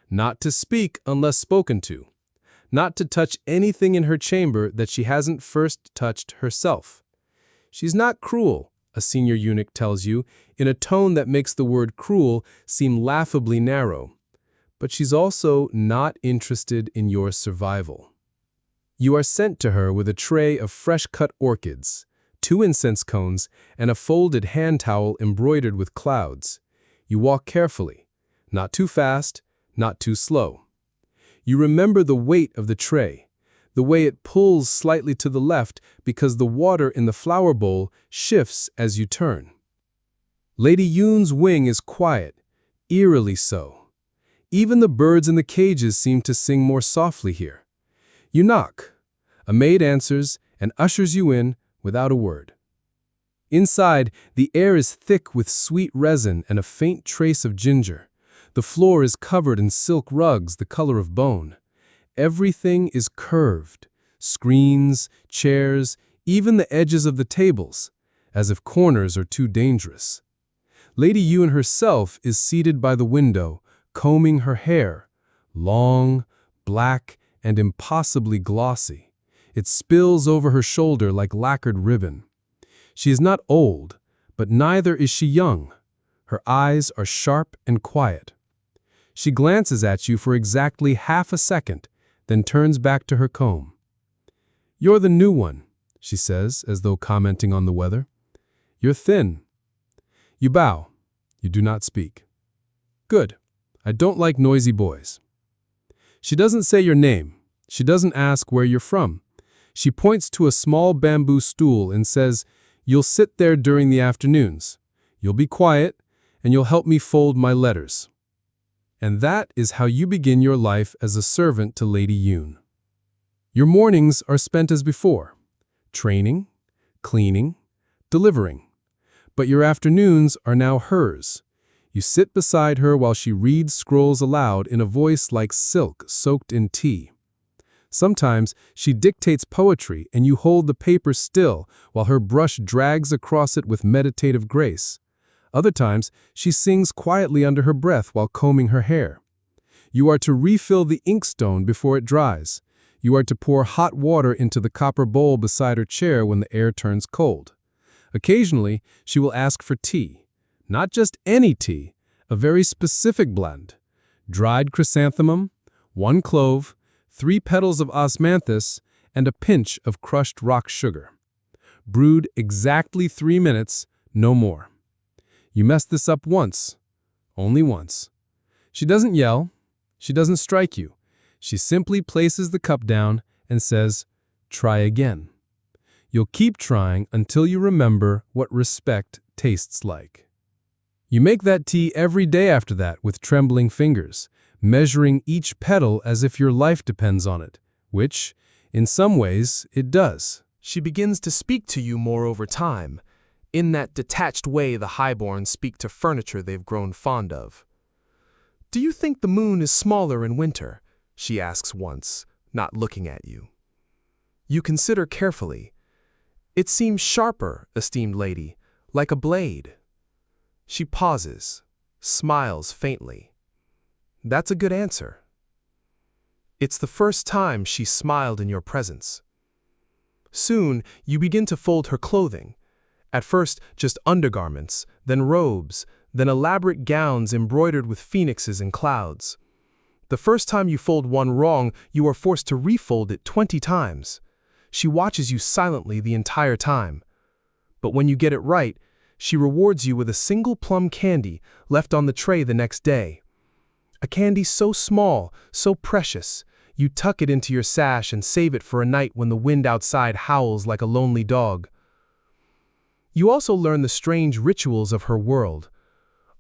not to speak unless spoken to, not to touch anything in her chamber that she hasn't first touched herself. She's not cruel, a senior eunuch tells you, in a tone that makes the word cruel seem laughably narrow. But she's also not interested in your survival. You are sent to her with a tray of fresh-cut orchids, 2 incense cones, and a folded hand towel embroidered with clouds. You walk carefully, not too fast, not too slow. You remember the weight of the tray, the way it pulls slightly to the left because the water in the flower bowl shifts as you turn. Lady Yun's wing is quiet, eerily so. Even the birds in the cages seem to sing more softly here. You knock. A maid answers and ushers you in without a word. Inside, the air is thick with sweet resin and a faint trace of ginger. The floor is covered in silk rugs the color of bone. Everything is curved. Screens, chairs, even the edges of the tables, as if corners are too dangerous. Lady Yun herself is seated by the window, combing her hair, long, black, and impossibly glossy. It spills over her shoulder like lacquered ribbon. She is not old, but neither is she young. Her eyes are sharp and quiet. She glances at you for exactly half a second, then turns back to her comb. "You're the new one," she says, as though commenting on the weather. "You're thin." You bow. You do not speak. Good. I don't like noisy boys. She doesn't say your name. She doesn't ask where you're from. She points to a small bamboo stool and says, "You'll sit there during the afternoons. You'll be quiet, and you'll help me fold my letters." And that is how you begin your life as a servant to Lady Yun. Your mornings are spent as before, training, cleaning, delivering. But your afternoons are now hers. You sit beside her while she reads scrolls aloud in a voice like silk soaked in tea. Sometimes she dictates poetry and you hold the paper still while her brush drags across it with meditative grace. Other times she sings quietly under her breath while combing her hair. You are to refill the inkstone before it dries. You are to pour hot water into the copper bowl beside her chair when the air turns cold. Occasionally, she will ask for tea. Not just any tea, a very specific blend. Dried chrysanthemum, 1 clove, 3 petals of osmanthus, and a pinch of crushed rock sugar. Brewed exactly 3 minutes, no more. You mess this up once, only once. She doesn't yell, she doesn't strike you. She simply places the cup down and says, "Try again." You'll keep trying until you remember what respect tastes like. You make that tea every day after that with trembling fingers, measuring each petal as if your life depends on it, which, in some ways, it does. She begins to speak to you more over time, in that detached way the highborn speak to furniture they've grown fond of. "Do you think the moon is smaller in winter?" she asks once, not looking at you. You consider carefully. "It seems sharper, esteemed lady, like a blade." She pauses, smiles faintly. That's a good answer. It's the first time she smiled in your presence. Soon, you begin to fold her clothing. At first, just undergarments, then robes, then elaborate gowns embroidered with phoenixes and clouds. The first time you fold one wrong, you are forced to refold it 20 times. She watches you silently the entire time. But when you get it right, she rewards you with a single plum candy left on the tray the next day. A candy so small, so precious, you tuck it into your sash and save it for a night when the wind outside howls like a lonely dog. You also learn the strange rituals of her world.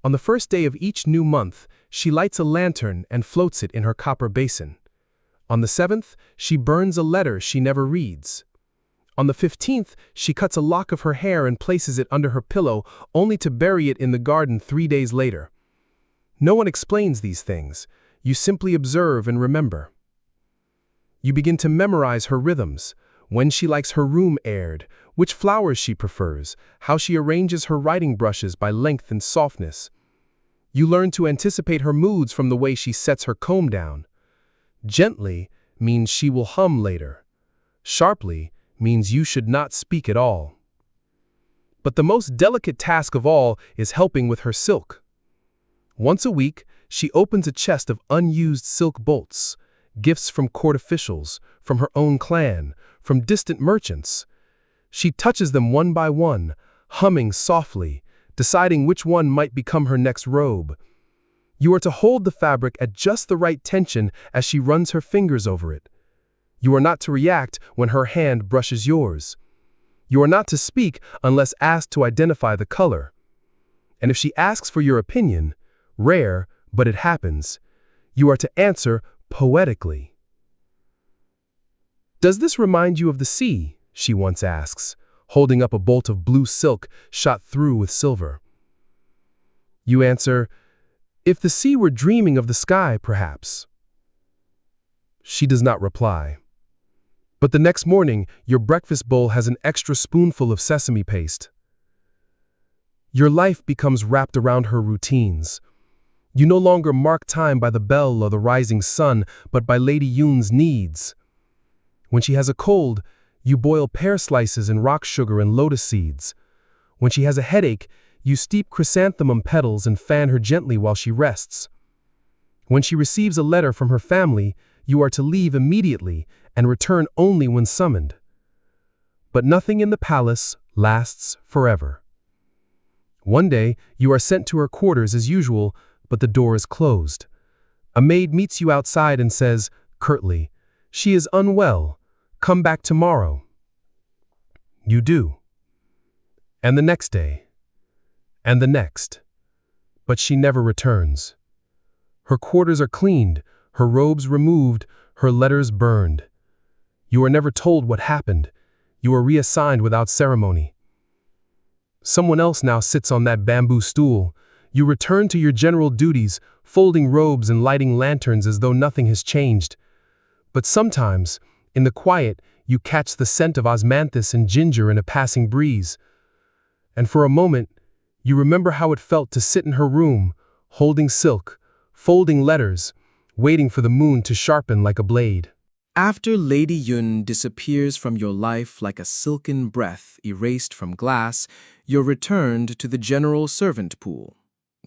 On the first day of each new month, she lights a lantern and floats it in her copper basin. On the 7th, she burns a letter she never reads. On the 15th, she cuts a lock of her hair and places it under her pillow, only to bury it in the garden 3 days later. No one explains these things. You simply observe and remember. You begin to memorize her rhythms, when she likes her room aired, which flowers she prefers, how she arranges her writing brushes by length and softness. You learn to anticipate her moods from the way she sets her comb down. Gently means she will hum later. Sharply means you should not speak at all. But the most delicate task of all is helping with her silk. Once a week, she opens a chest of unused silk bolts, gifts from court officials, from her own clan, from distant merchants. She touches them one by one, humming softly, deciding which one might become her next robe. You are to hold the fabric at just the right tension as she runs her fingers over it. You are not to react when her hand brushes yours. You are not to speak unless asked to identify the color. And if she asks for your opinion, rare, but it happens, you are to answer poetically. "Does this remind you of the sea?" she once asks, holding up a bolt of blue silk shot through with silver. You answer, "If the sea were dreaming of the sky, perhaps." She does not reply. But the next morning, your breakfast bowl has an extra spoonful of sesame paste. Your life becomes wrapped around her routines. You no longer mark time by the bell or the rising sun, but by Lady Yun's needs. When she has a cold, you boil pear slices in rock sugar and lotus seeds. When she has a headache, you steep chrysanthemum petals and fan her gently while she rests. When she receives a letter from her family, you are to leave immediately and return only when summoned. But nothing in the palace lasts forever. One day, you are sent to her quarters as usual, but the door is closed. A maid meets you outside and says, curtly, "She is unwell. Come back tomorrow." You do. And the next day. And the next. But she never returns. Her quarters are cleaned, her robes removed, her letters burned. You are never told what happened. You are reassigned without ceremony. Someone else now sits on that bamboo stool. You return to your general duties, folding robes and lighting lanterns as though nothing has changed. But sometimes, in the quiet, you catch the scent of osmanthus and ginger in a passing breeze. And for a moment, you remember how it felt to sit in her room, holding silk, folding letters, waiting for the moon to sharpen like a blade. After Lady Yun disappears from your life like a silken breath erased from glass, you're returned to the general servant pool.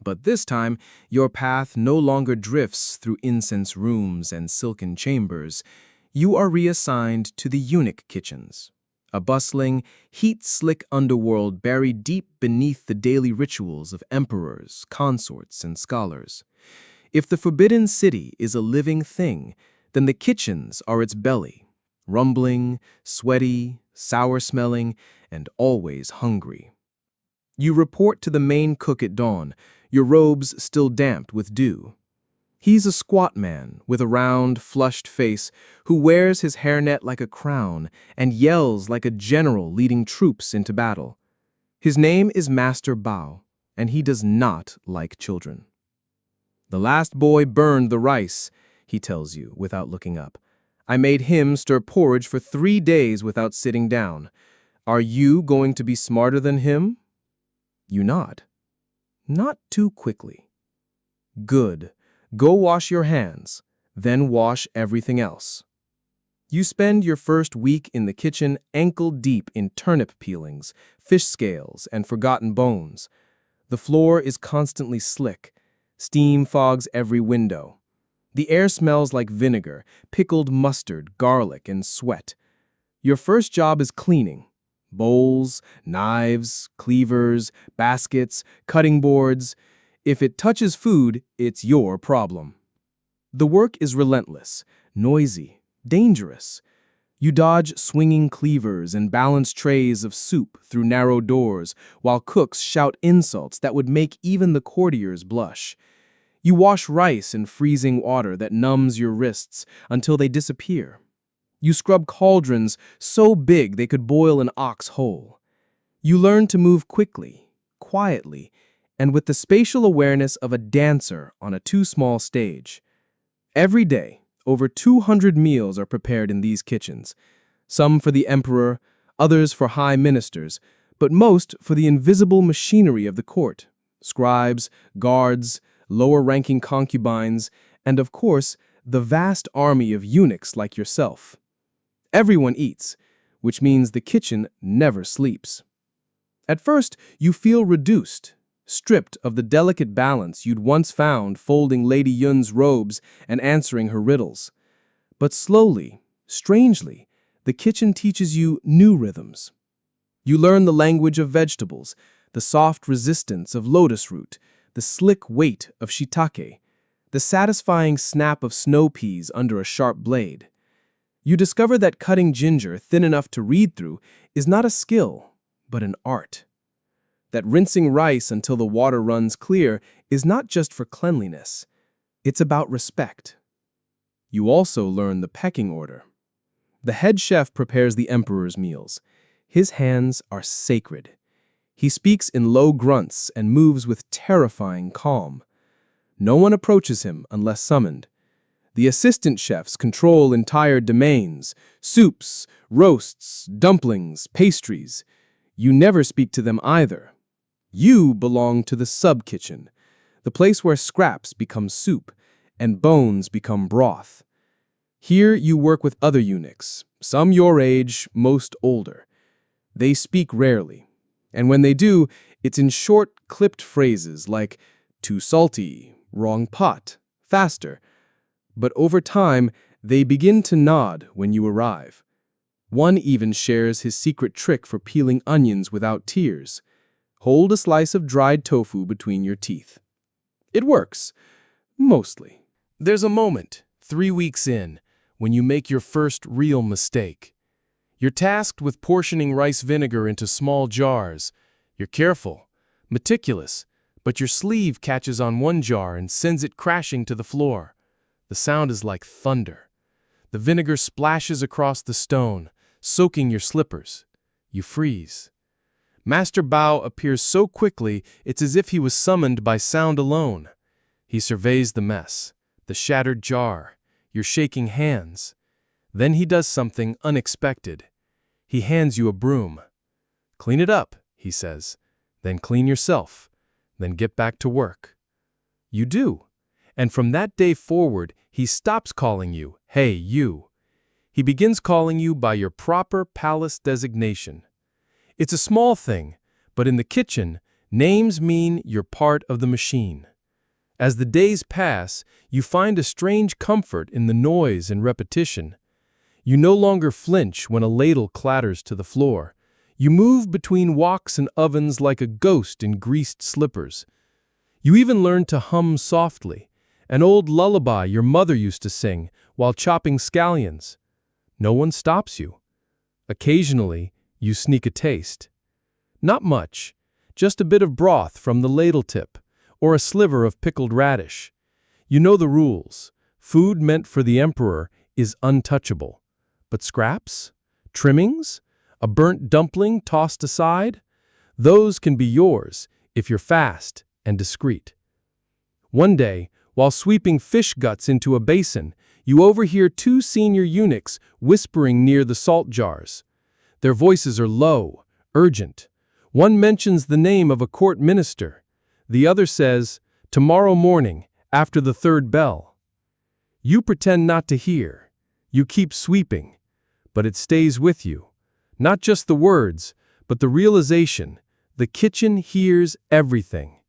But this time, your path no longer drifts through incense rooms and silken chambers. You are reassigned to the eunuch kitchens, a bustling, heat-slick underworld buried deep beneath the daily rituals of emperors, consorts, and scholars. If the Forbidden City is a living thing, then the kitchens are its belly, rumbling, sweaty, sour-smelling, and always hungry. You report to the main cook at dawn, your robes still damp with dew. He's a squat man with a round, flushed face who wears his hairnet like a crown and yells like a general leading troops into battle. His name is Master Bao, and he does not like children. "The last boy burned the rice," he tells you without looking up. "I made him stir porridge for 3 days without sitting down. Are you going to be smarter than him?" You nod. "Not too quickly." "Good. Go wash your hands, then wash everything else." You spend your first week in the kitchen ankle-deep in turnip peelings, fish scales, and forgotten bones. The floor is constantly slick. Steam fogs every window. The air smells like vinegar, pickled mustard, garlic, and sweat. Your first job is cleaning. Bowls, knives, cleavers, baskets, cutting boards. If it touches food, it's your problem. The work is relentless, noisy, dangerous. You dodge swinging cleavers and balance trays of soup through narrow doors, while cooks shout insults that would make even the courtiers blush. You wash rice in freezing water that numbs your wrists until they disappear. You scrub cauldrons so big they could boil an ox whole. You learn to move quickly, quietly, and with the spatial awareness of a dancer on a too-small stage. Every day, over 200 meals are prepared in these kitchens, some for the emperor, others for high ministers, but most for the invisible machinery of the court, scribes, guards, lower-ranking concubines, and of course, the vast army of eunuchs like yourself. Everyone eats, which means the kitchen never sleeps. At first, you feel reduced, stripped of the delicate balance you'd once found folding Lady Yun's robes and answering her riddles. But slowly, strangely, the kitchen teaches you new rhythms. You learn the language of vegetables, the soft resistance of lotus root, the slick weight of shiitake, the satisfying snap of snow peas under a sharp blade. You discover that cutting ginger thin enough to read through is not a skill, but an art. That rinsing rice until the water runs clear is not just for cleanliness. It's about respect. You also learn the pecking order. The head chef prepares the emperor's meals. His hands are sacred. He speaks in low grunts and moves with terrifying calm. No one approaches him unless summoned. The assistant chefs control entire domains, soups, roasts, dumplings, pastries. You never speak to them either. You belong to the sub-kitchen, the place where scraps become soup and bones become broth. Here you work with other eunuchs, some your age, most older. They speak rarely, and when they do, it's in short, clipped phrases like too salty, wrong pot, faster. But over time, they begin to nod when you arrive. One even shares his secret trick for peeling onions without tears. Hold a slice of dried tofu between your teeth. It works. Mostly. There's a moment, 3 weeks in, when you make your first real mistake. You're tasked with portioning rice vinegar into small jars. You're careful, meticulous, but your sleeve catches on one jar and sends it crashing to the floor. The sound is like thunder. The vinegar splashes across the stone, soaking your slippers. You freeze. Master Bao appears so quickly it's as if he was summoned by sound alone. He surveys the mess, the shattered jar, your shaking hands. Then he does something unexpected. He hands you a broom. "Clean it up," he says. "Then clean yourself. Then get back to work." You do. And from that day forward, he stops calling you, "Hey, you." He begins calling you by your proper palace designation. It's a small thing, but in the kitchen, names mean you're part of the machine. As the days pass, you find a strange comfort in the noise and repetition. You no longer flinch when a ladle clatters to the floor. You move between woks and ovens like a ghost in greased slippers. You even learn to hum softly, an old lullaby your mother used to sing while chopping scallions. No one stops you. Occasionally, you sneak a taste. Not much, just a bit of broth from the ladle tip, or a sliver of pickled radish. You know the rules. Food meant for the emperor is untouchable. But scraps? Trimmings? A burnt dumpling tossed aside? Those can be yours if you're fast and discreet. One day, while sweeping fish guts into a basin, you overhear 2 senior eunuchs whispering near the salt jars. Their voices are low, urgent. One mentions the name of a court minister. The other says, "Tomorrow morning, after the 3rd bell." You pretend not to hear. You keep sweeping. But it stays with you. Not just the words, but the realization. The kitchen hears everything.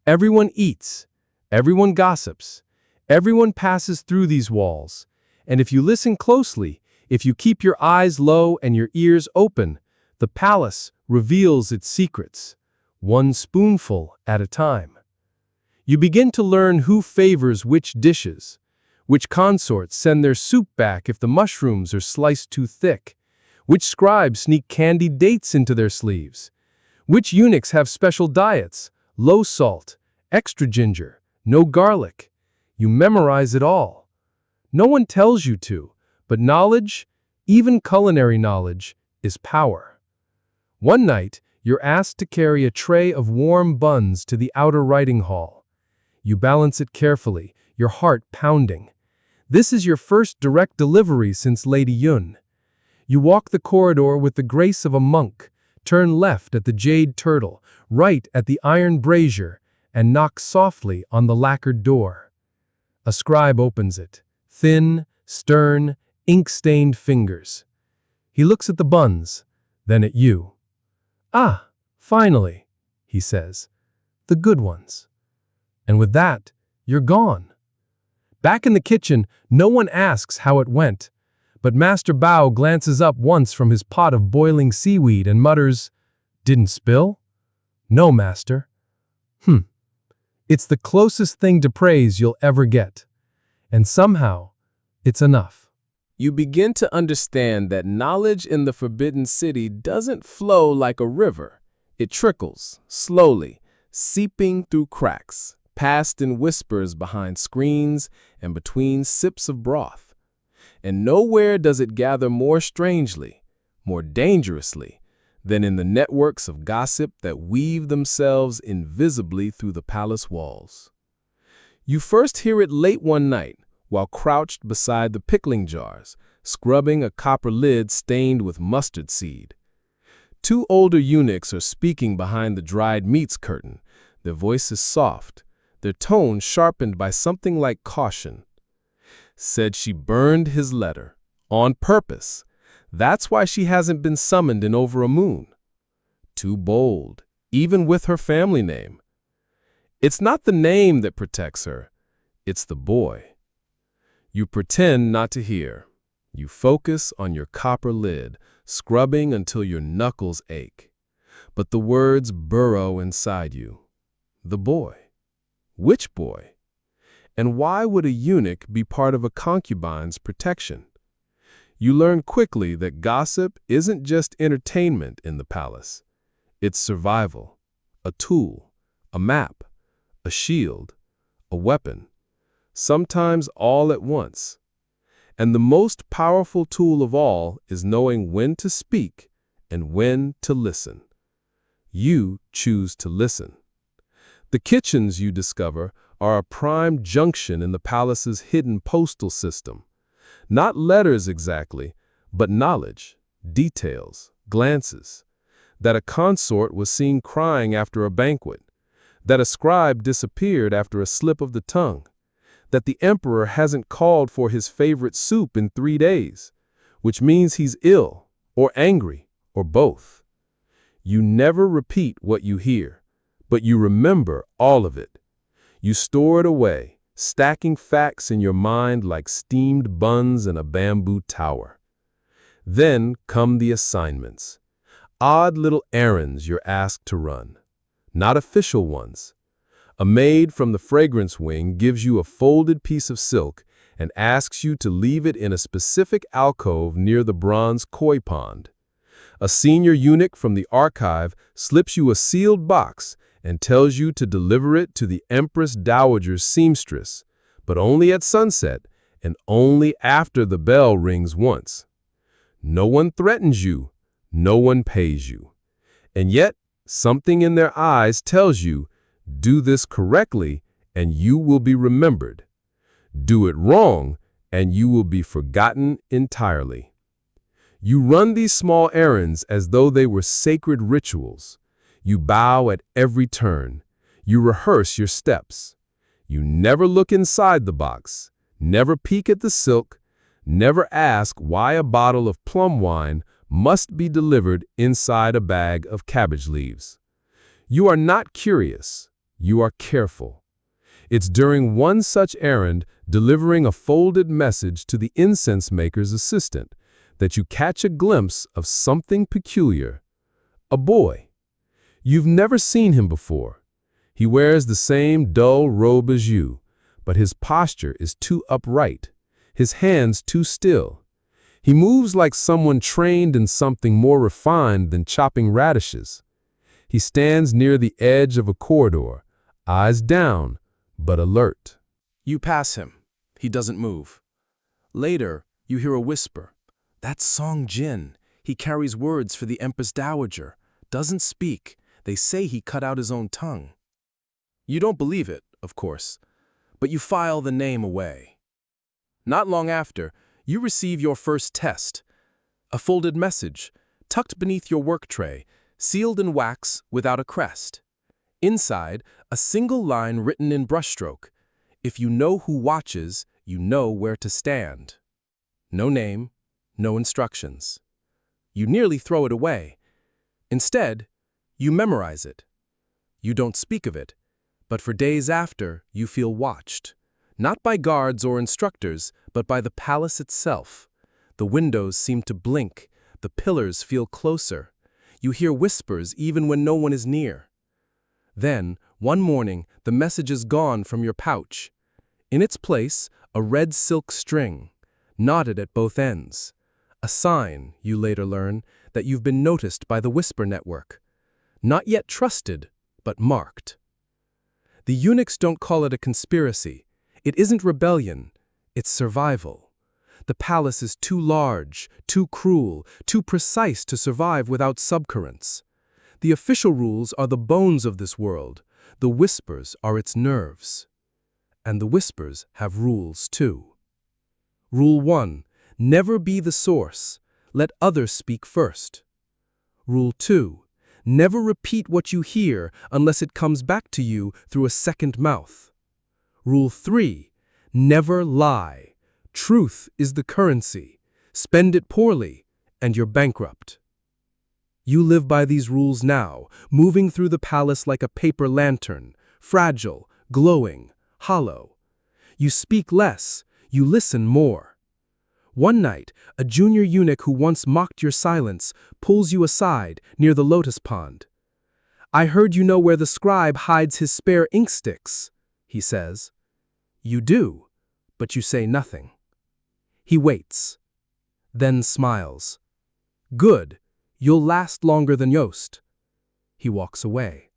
Everyone eats. Everyone gossips. Everyone passes through these walls. And if you listen closely, if you keep your eyes low and your ears open, the palace reveals its secrets, one spoonful at a time. You begin to learn who favors which dishes, which consorts send their soup back if the mushrooms are sliced too thick, which scribes sneak candied dates into their sleeves, which eunuchs have special diets, low salt, extra ginger, no garlic. You memorize it all. No one tells you to, but knowledge, even culinary knowledge, is power. One night, you're asked to carry a tray of warm buns to the outer writing hall. You balance it carefully, your heart pounding. This is your first direct delivery since Lady Yun. You walk the corridor with the grace of a monk, turn left at the jade turtle, right at the iron brazier, and knock softly on the lacquered door. A scribe opens it, thin, stern, ink-stained fingers. He looks at the buns, then at you. "Ah, finally," he says, "the good ones." And with that, you're gone. Back in the kitchen, no one asks how it went, but Master Bao glances up once from his pot of boiling seaweed and mutters, "Didn't spill?" "No, master." It's the closest thing to praise you'll ever get. And somehow, it's enough. You begin to understand that knowledge in the Forbidden City doesn't flow like a river. It trickles, slowly, seeping through cracks, past in whispers behind screens and between sips of broth. And nowhere does it gather more strangely, more dangerously, than in the networks of gossip that weave themselves invisibly through the palace walls. You first hear it late one night, while crouched beside the pickling jars, scrubbing a copper lid stained with mustard seed. 2 older eunuchs are speaking behind the dried meats curtain, their voices soft, their tone sharpened by something like caution. "Said she burned his letter, on purpose. That's why she hasn't been summoned in over a moon. Too bold, even with her family name. It's not the name that protects her, it's the boy." You pretend not to hear. You focus on your copper lid, scrubbing until your knuckles ache. but the words burrow inside you. The boy. Which boy? And why would a eunuch be part of a concubine's protection? You learn quickly that gossip isn't just entertainment in the palace. It's survival, a tool, a map, a shield, a weapon, sometimes all at once. And the most powerful tool of all is knowing when to speak and when to listen. You choose to listen. The kitchens, you discover, are a prime junction in the palace's hidden postal system. Not letters exactly, but knowledge, details, glances. That a consort was seen crying after a banquet. That a scribe disappeared after a slip of the tongue. That the emperor hasn't called for his favorite soup in 3 days, which means he's ill, or angry, or both. You never repeat what you hear, but you remember all of it. You store it away, stacking facts in your mind like steamed buns in a bamboo tower. Then come the assignments. Odd little errands you're asked to run. Not official ones. A maid from the fragrance wing gives you a folded piece of silk and asks you to leave it in a specific alcove near the bronze koi pond. A senior eunuch from the archive slips you a sealed box and tells you to deliver it to the Empress Dowager's seamstress, but only at sunset and only after the bell rings once. No one threatens you, no one pays you. And yet, something in their eyes tells you, do this correctly and you will be remembered. Do it wrong and you will be forgotten entirely. You run these small errands as though they were sacred rituals. You bow at every turn. You rehearse your steps. You never look inside the box, never peek at the silk, never ask why a bottle of plum wine must be delivered inside a bag of cabbage leaves. You are not curious. You are careful. It's during one such errand, delivering a folded message to the incense maker's assistant, that you catch a glimpse of something peculiar. A boy. You've never seen him before. He wears the same dull robe as you, but his posture is too upright, his hands too still. He moves like someone trained in something more refined than chopping radishes. He stands near the edge of a corridor, eyes down, but alert. You pass him. He doesn't move. Later, you hear a whisper. That's Song Jin. He carries words for the Empress Dowager. Doesn't speak. They say he cut out his own tongue. You don't believe it, of course, but you file the name away. Not long after, you receive your first test. A folded message, tucked beneath your work tray, sealed in wax without a crest. Inside, a single line written in brushstroke. If you know who watches, you know where to stand. No name, no instructions. You nearly throw it away. Instead, you memorize it. You don't speak of it, but for days after, you feel watched. Not by guards or instructors, but by the palace itself. The windows seem to blink. The pillars feel closer. You hear whispers even when no one is near. Then, one morning, the message is gone from your pouch. In its place, a red silk string, knotted at both ends. A sign, you later learn, that you've been noticed by the Whisper Network. Not yet trusted, but marked. The eunuchs don't call it a conspiracy. It isn't rebellion, it's survival. The palace is too large, too cruel, too precise to survive without subcurrents. The official rules are the bones of this world. The whispers are its nerves. And the whispers have rules too. Rule 1. Never be the source. Let others speak first. Rule 2. Never repeat what you hear unless it comes back to you through a second mouth. Rule 3. Never lie. Truth is the currency. Spend it poorly, and you're bankrupt. You live by these rules now, moving through the palace like a paper lantern, fragile, glowing, hollow. You speak less, you listen more. One night, a junior eunuch who once mocked your silence pulls you aside near the lotus pond. "I heard you know where the scribe hides his spare ink sticks," he says. You do, but you say nothing. He waits, then smiles. "Good, you'll last longer than Yost." He walks away.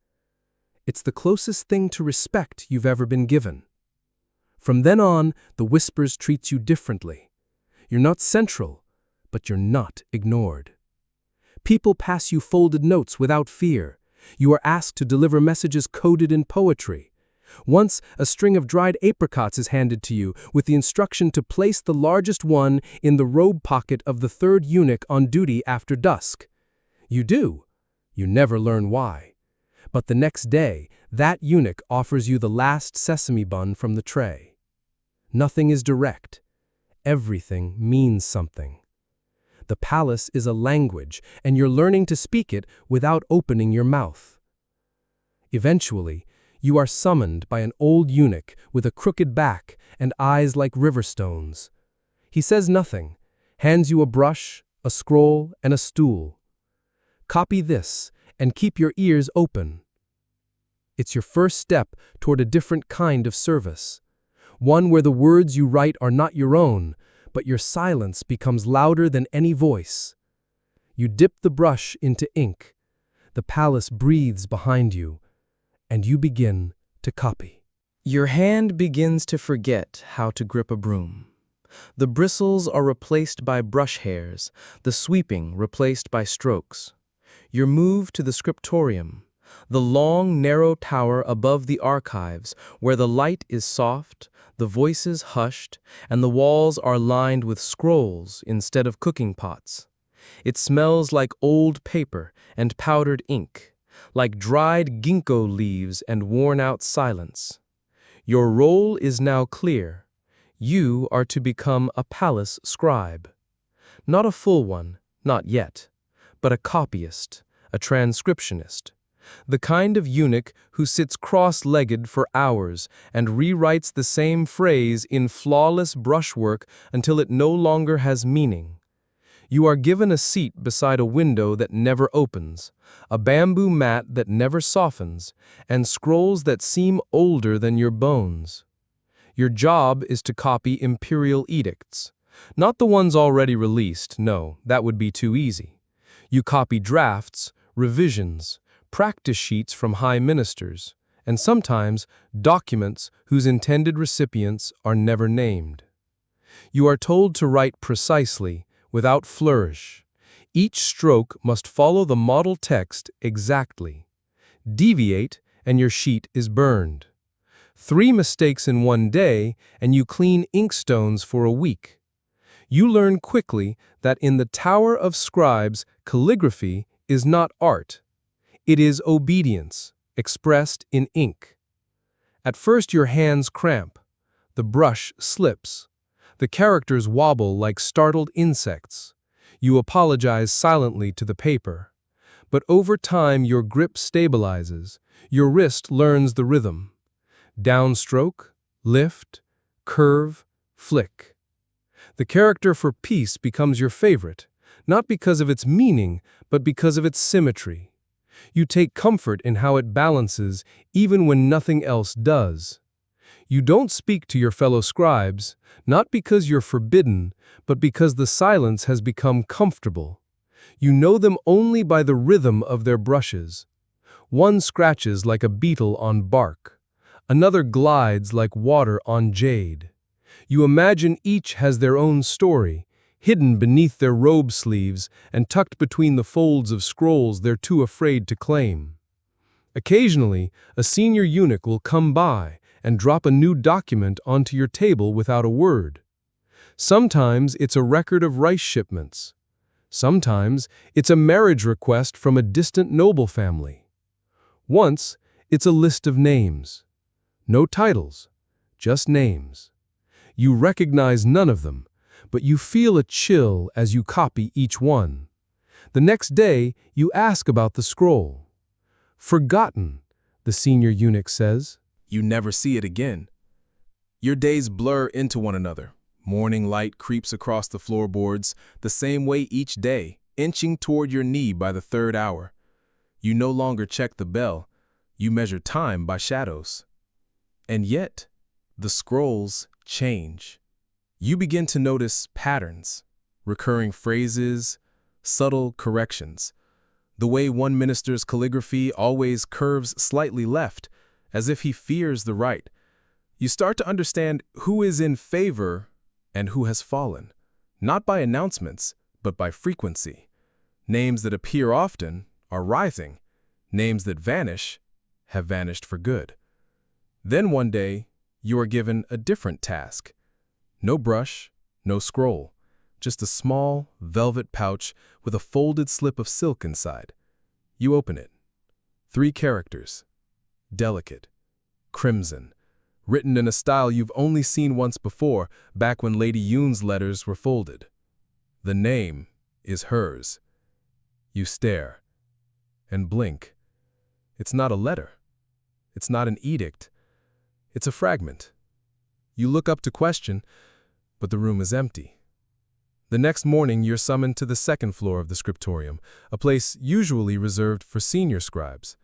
It's the closest thing to respect you've ever been given. From then on, the Whispers treats you differently. You're not central, but you're not ignored. People pass you folded notes without fear. You are asked to deliver messages coded in poetry. Once, a string of dried apricots is handed to you with the instruction to place the largest one in the robe pocket of the third eunuch on duty after dusk. You do. You never learn why. But the next day, that eunuch offers you the last sesame bun from the tray. Nothing is direct. Everything means something. The palace is a language, and you're learning to speak it without opening your mouth. Eventually, you are summoned by an old eunuch with a crooked back and eyes like river stones. He says nothing, hands you a brush, a scroll, and a stool. Copy this and keep your ears open. It's your first step toward a different kind of service. One where the words you write are not your own, but your silence becomes louder than any voice. You dip the brush into ink. The palace breathes behind you, and you begin to copy. Your hand begins to forget how to grip a broom. The bristles are replaced by brush hairs, the sweeping replaced by strokes. You're moved to the scriptorium, the long, narrow tower above the archives where the light is soft, the voices hushed, and the walls are lined with scrolls instead of cooking pots. It smells like old paper and powdered ink, like dried ginkgo leaves and worn-out silence. Your role is now clear. You are to become a palace scribe. Not a full one, not yet, but a copyist, a transcriptionist. The kind of eunuch who sits cross-legged for hours and rewrites the same phrase in flawless brushwork until it no longer has meaning. You are given a seat beside a window that never opens, a bamboo mat that never softens, and scrolls that seem older than your bones. Your job is to copy imperial edicts. Not the ones already released, no, that would be too easy. You copy drafts, revisions, practice sheets from high ministers, and sometimes documents whose intended recipients are never named. You are told to write precisely, without flourish. Each stroke must follow the model text exactly. Deviate, and your sheet is burned. 3 mistakes in one day, and you clean inkstones for a week. You learn quickly that in the Tower of Scribes, calligraphy is not art. It is obedience, expressed in ink. At first your hands cramp. The brush slips. The characters wobble like startled insects. You apologize silently to the paper. But over time your grip stabilizes. Your wrist learns the rhythm. Downstroke, lift, curve, flick. The character for peace becomes your favorite, not because of its meaning, but because of its symmetry. You take comfort in how it balances even when nothing else does. You don't speak to your fellow scribes, not because you're forbidden, but because the silence has become comfortable. You know them only by the rhythm of their brushes. One scratches like a beetle on bark. Another glides like water on jade. You imagine each has their own story, hidden beneath their robe sleeves and tucked between the folds of scrolls they're too afraid to claim. Occasionally, a senior eunuch will come by and drop a new document onto your table without a word. Sometimes it's a record of rice shipments. Sometimes it's a marriage request from a distant noble family. Once, it's a list of names. No titles, just names. You recognize none of them, but you feel a chill as you copy each one. The next day, you ask about the scroll. Forgotten, the senior eunuch says. You never see it again. Your days blur into one another, Morning light creeps across the floorboards, the same way each day, inching toward your knee by the third hour. You no longer check the bell, you measure time by shadows. And yet, the scrolls change. You begin to notice patterns, recurring phrases, subtle corrections. The way one minister's calligraphy always curves slightly left, as if he fears the right. You start to understand who is in favor and who has fallen, not by announcements, but by frequency. Names that appear often are rising. Names that vanish have vanished for good. Then one day, you are given a different task. No brush, no scroll, just a small, velvet pouch with a folded slip of silk inside. You open it. 3 characters. Delicate. Crimson. Written in a style you've only seen once before, back when Lady Yoon's letters were folded. The name is hers. You stare. And blink. It's not a letter. It's not an edict. It's a fragment. You look up to question, but the room is empty. The next morning, you're summoned to the 2nd floor of the scriptorium, a place usually reserved for senior scribes.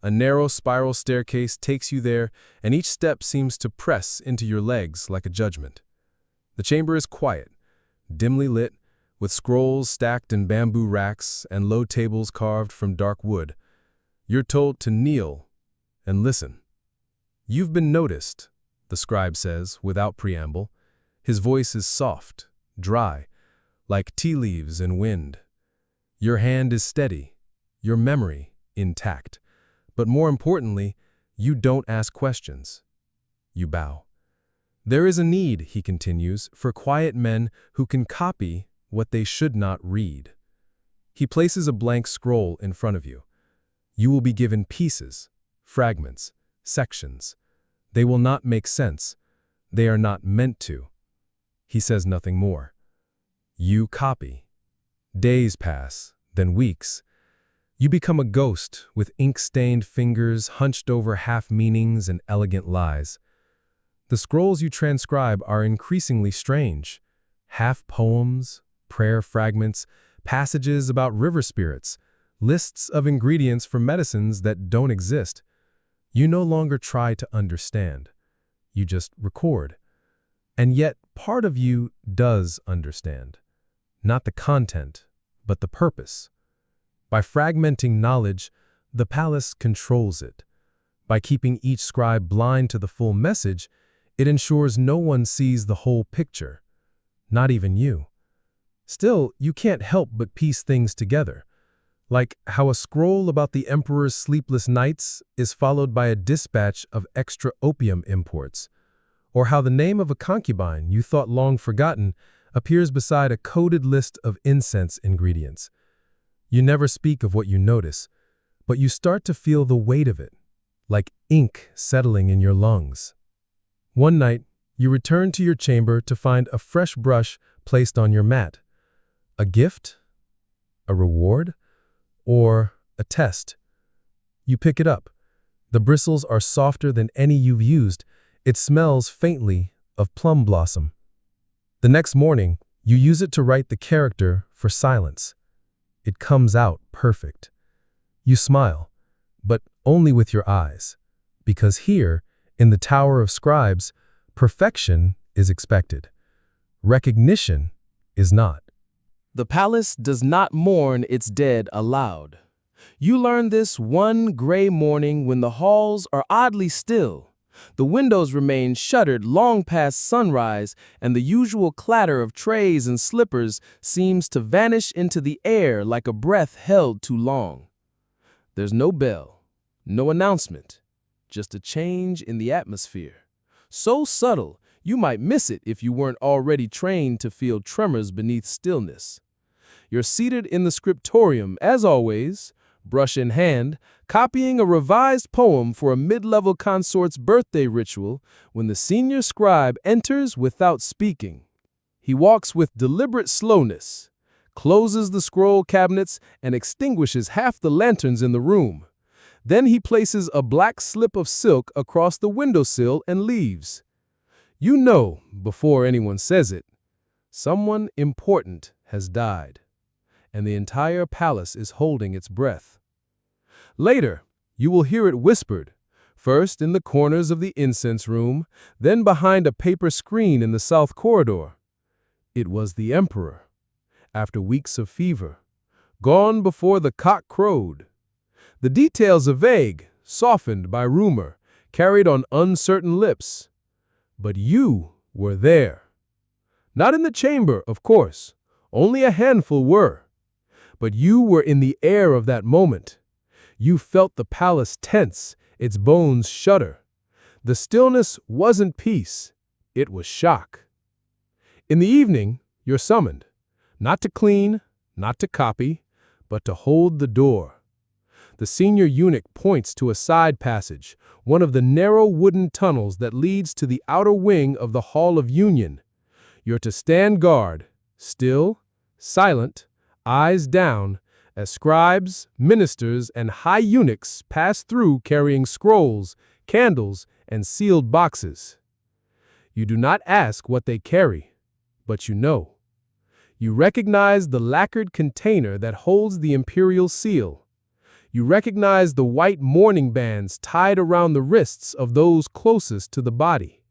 A narrow spiral staircase takes you there, and each step seems to press into your legs like a judgment. The chamber is quiet, dimly lit, with scrolls stacked in bamboo racks and low tables carved from dark wood. You're told to kneel and listen. You've been noticed, the scribe says without preamble. His voice is soft, dry, like tea leaves in wind. Your hand is steady, your memory intact. But more importantly, you don't ask questions. You bow. There is a need, he continues, for quiet men who can copy what they should not read. He places a blank scroll in front of you. You will be given pieces, fragments, sections. They will not make sense. They are not meant to. He says nothing more. You copy. Days pass, then weeks. You become a ghost with ink-stained fingers hunched over half-meanings and elegant lies. The scrolls you transcribe are increasingly strange. Half-poems, prayer fragments, passages about river spirits, lists of ingredients for medicines that don't exist. You no longer try to understand. You just record. And yet, part of you does understand. Not the content, but the purpose. By fragmenting knowledge, the palace controls it. By keeping each scribe blind to the full message, it ensures no one sees the whole picture, not even you. Still, you can't help but piece things together, like how a scroll about the emperor's sleepless nights is followed by a dispatch of extra opium imports, or how the name of a concubine you thought long forgotten appears beside a coded list of incense ingredients. You never speak of what you notice, but you start to feel the weight of it, like ink settling in your lungs. One night, you return to your chamber to find a fresh brush placed on your mat. A gift? A reward? Or a test? You pick it up. The bristles are softer than any you've used. It smells faintly of plum blossom. The next morning, you use it to write the character for silence. It comes out perfect. You smile, but only with your eyes, because here, in the Tower of Scribes, perfection is expected. Recognition is not. The palace does not mourn its dead aloud. You learn this one gray morning when the halls are oddly still. The windows remain shuttered long past sunrise, and the usual clatter of trays and slippers seems to vanish into the air like a breath held too long. There's no bell, no announcement, just a change in the atmosphere. So subtle, you might miss it if you weren't already trained to feel tremors beneath stillness. You're seated in the scriptorium, as always, brush in hand, copying a revised poem for a mid-level consort's birthday ritual when the senior scribe enters without speaking. He walks with deliberate slowness, closes the scroll cabinets, and extinguishes half the lanterns in the room. Then he places a black slip of silk across the windowsill and leaves. You know, before anyone says it, someone important has died, and the entire palace is holding its breath. Later, you will hear it whispered, first in the corners of the incense room, then behind a paper screen in the south corridor. It was the emperor, after weeks of fever, gone before the cock crowed. The details are vague, softened by rumor, carried on uncertain lips. But you were there. Not in the chamber, of course. Only a handful were. But you were in the air of that moment. You felt the palace tense, its bones shudder. The stillness wasn't peace. It was shock. In the evening, you're summoned. Not to clean, not to copy, but to hold the door. The senior eunuch points to a side passage, one of the narrow wooden tunnels that leads to the outer wing of the Hall of Union. You're to stand guard, still, silent, eyes down, as scribes, ministers, and high eunuchs pass through carrying scrolls, candles, and sealed boxes. You do not ask what they carry, but you know. You recognize the lacquered container that holds the imperial seal. You recognize the white mourning bands tied around the wrists of those closest to the body.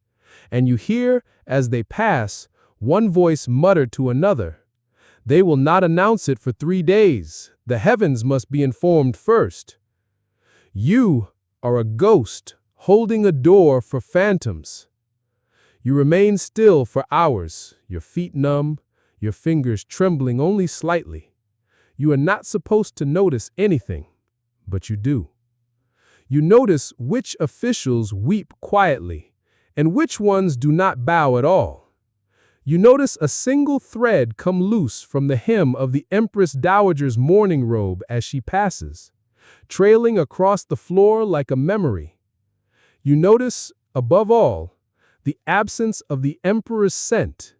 And you hear, as they pass, one voice mutter to another, "They will not announce it for 3 days. The heavens must be informed first." You are a ghost holding a door for phantoms. You remain still for hours, your feet numb, your fingers trembling only slightly. You are not supposed to notice anything, but you do. You notice which officials weep quietly and which ones do not bow at all. You notice a single thread come loose from the hem of the Empress Dowager's mourning robe as she passes, trailing across the floor like a memory. You notice, above all, the absence of the Emperor's scent,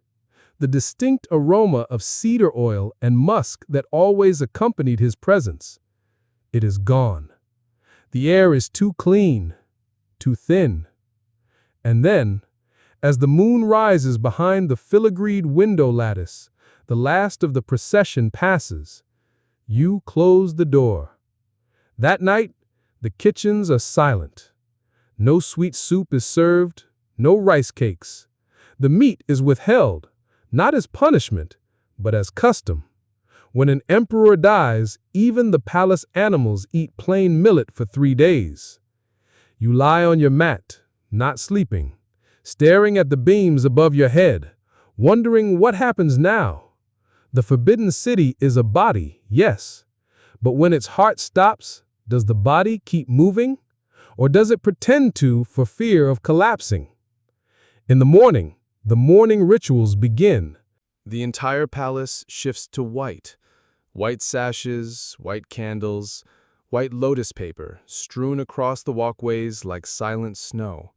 the distinct aroma of cedar oil and musk that always accompanied his presence. It is gone. The air is too clean, too thin. And then, as the moon rises behind the filigreed window lattice, the last of the procession passes. You close the door. That night, the kitchens are silent. No sweet soup is served, no rice cakes. The meat is withheld, not as punishment, but as custom. When an emperor dies, even the palace animals eat plain millet for 3 days. You lie on your mat, not sleeping, staring at the beams above your head, wondering what happens now. The Forbidden City is a body, yes, but when its heart stops, does the body keep moving? Or does it pretend to for fear of collapsing? In the morning rituals begin. The entire palace shifts to white. White sashes, white candles, white lotus paper strewn across the walkways like silent snow.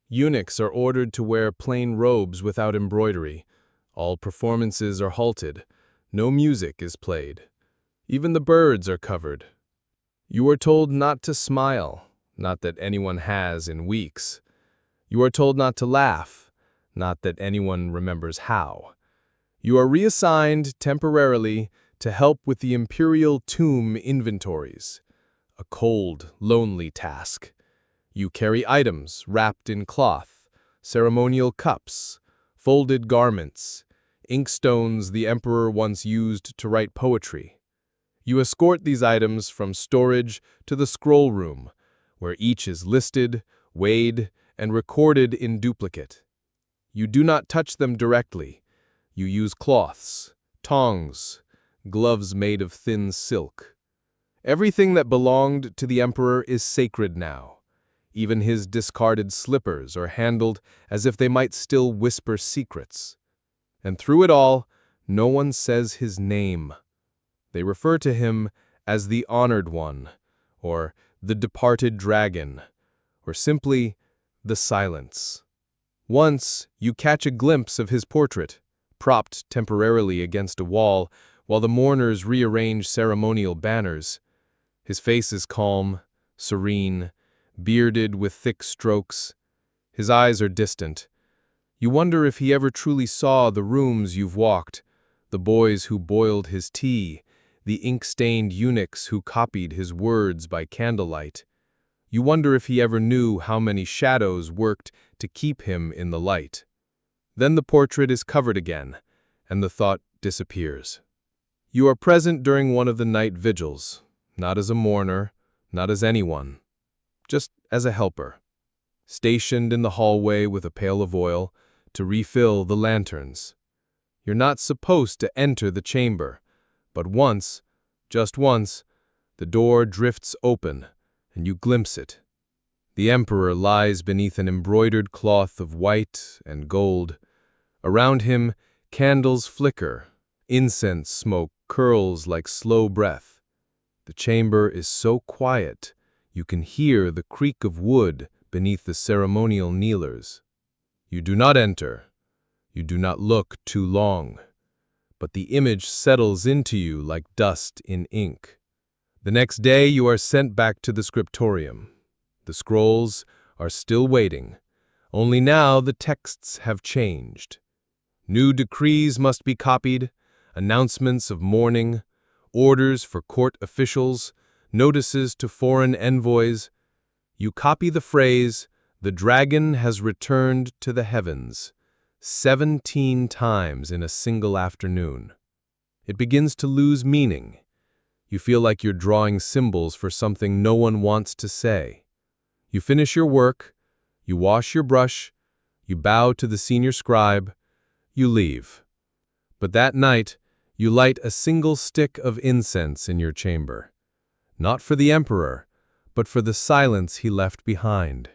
Eunuchs are ordered to wear plain robes without embroidery. All performances are halted. No music is played. Even the birds are covered. You are told not to smile, not that anyone has in weeks. You are told not to laugh, not that anyone remembers how. You are reassigned temporarily to help with the imperial tomb inventories. A cold, lonely task. You carry items wrapped in cloth, ceremonial cups, folded garments, inkstones the emperor once used to write poetry. You escort these items from storage to the scroll room, where each is listed, weighed, and recorded in duplicate. You do not touch them directly. You use cloths, tongs, gloves made of thin silk. Everything that belonged to the emperor is sacred now. Even his discarded slippers are handled as if they might still whisper secrets. And through it all, no one says his name. They refer to him as the Honored One, or the Departed Dragon, or simply the Silence. Once, you catch a glimpse of his portrait, propped temporarily against a wall while the mourners rearrange ceremonial banners. His face is calm, serene, bearded with thick strokes. His eyes are distant. You wonder if he ever truly saw the rooms you've walked, the boys who boiled his tea, the ink-stained eunuchs who copied his words by candlelight. You wonder if he ever knew how many shadows worked to keep him in the light. Then the portrait is covered again, and the thought disappears. You are present during one of the night vigils, not as a mourner, not as anyone, just as a helper, stationed in the hallway with a pail of oil to refill the lanterns. You're not supposed to enter the chamber, but once, just once, the door drifts open, and you glimpse it. The emperor lies beneath an embroidered cloth of white and gold. Around him, candles flicker, incense smoke curls like slow breath. The chamber is so quiet, you can hear the creak of wood beneath the ceremonial kneelers. You do not enter. You do not look too long. But the image settles into you like dust in ink. The next day you are sent back to the scriptorium. The scrolls are still waiting, only now the texts have changed. New decrees must be copied, announcements of mourning, orders for court officials, notices to foreign envoys. You copy the phrase, "The dragon has returned to the heavens," 17 times in a single afternoon. It begins to lose meaning. You feel like you're drawing symbols for something no one wants to say. You finish your work, you wash your brush, you bow to the senior scribe, you leave. But that night, you light a single stick of incense in your chamber. Not for the emperor, but for the silence he left behind.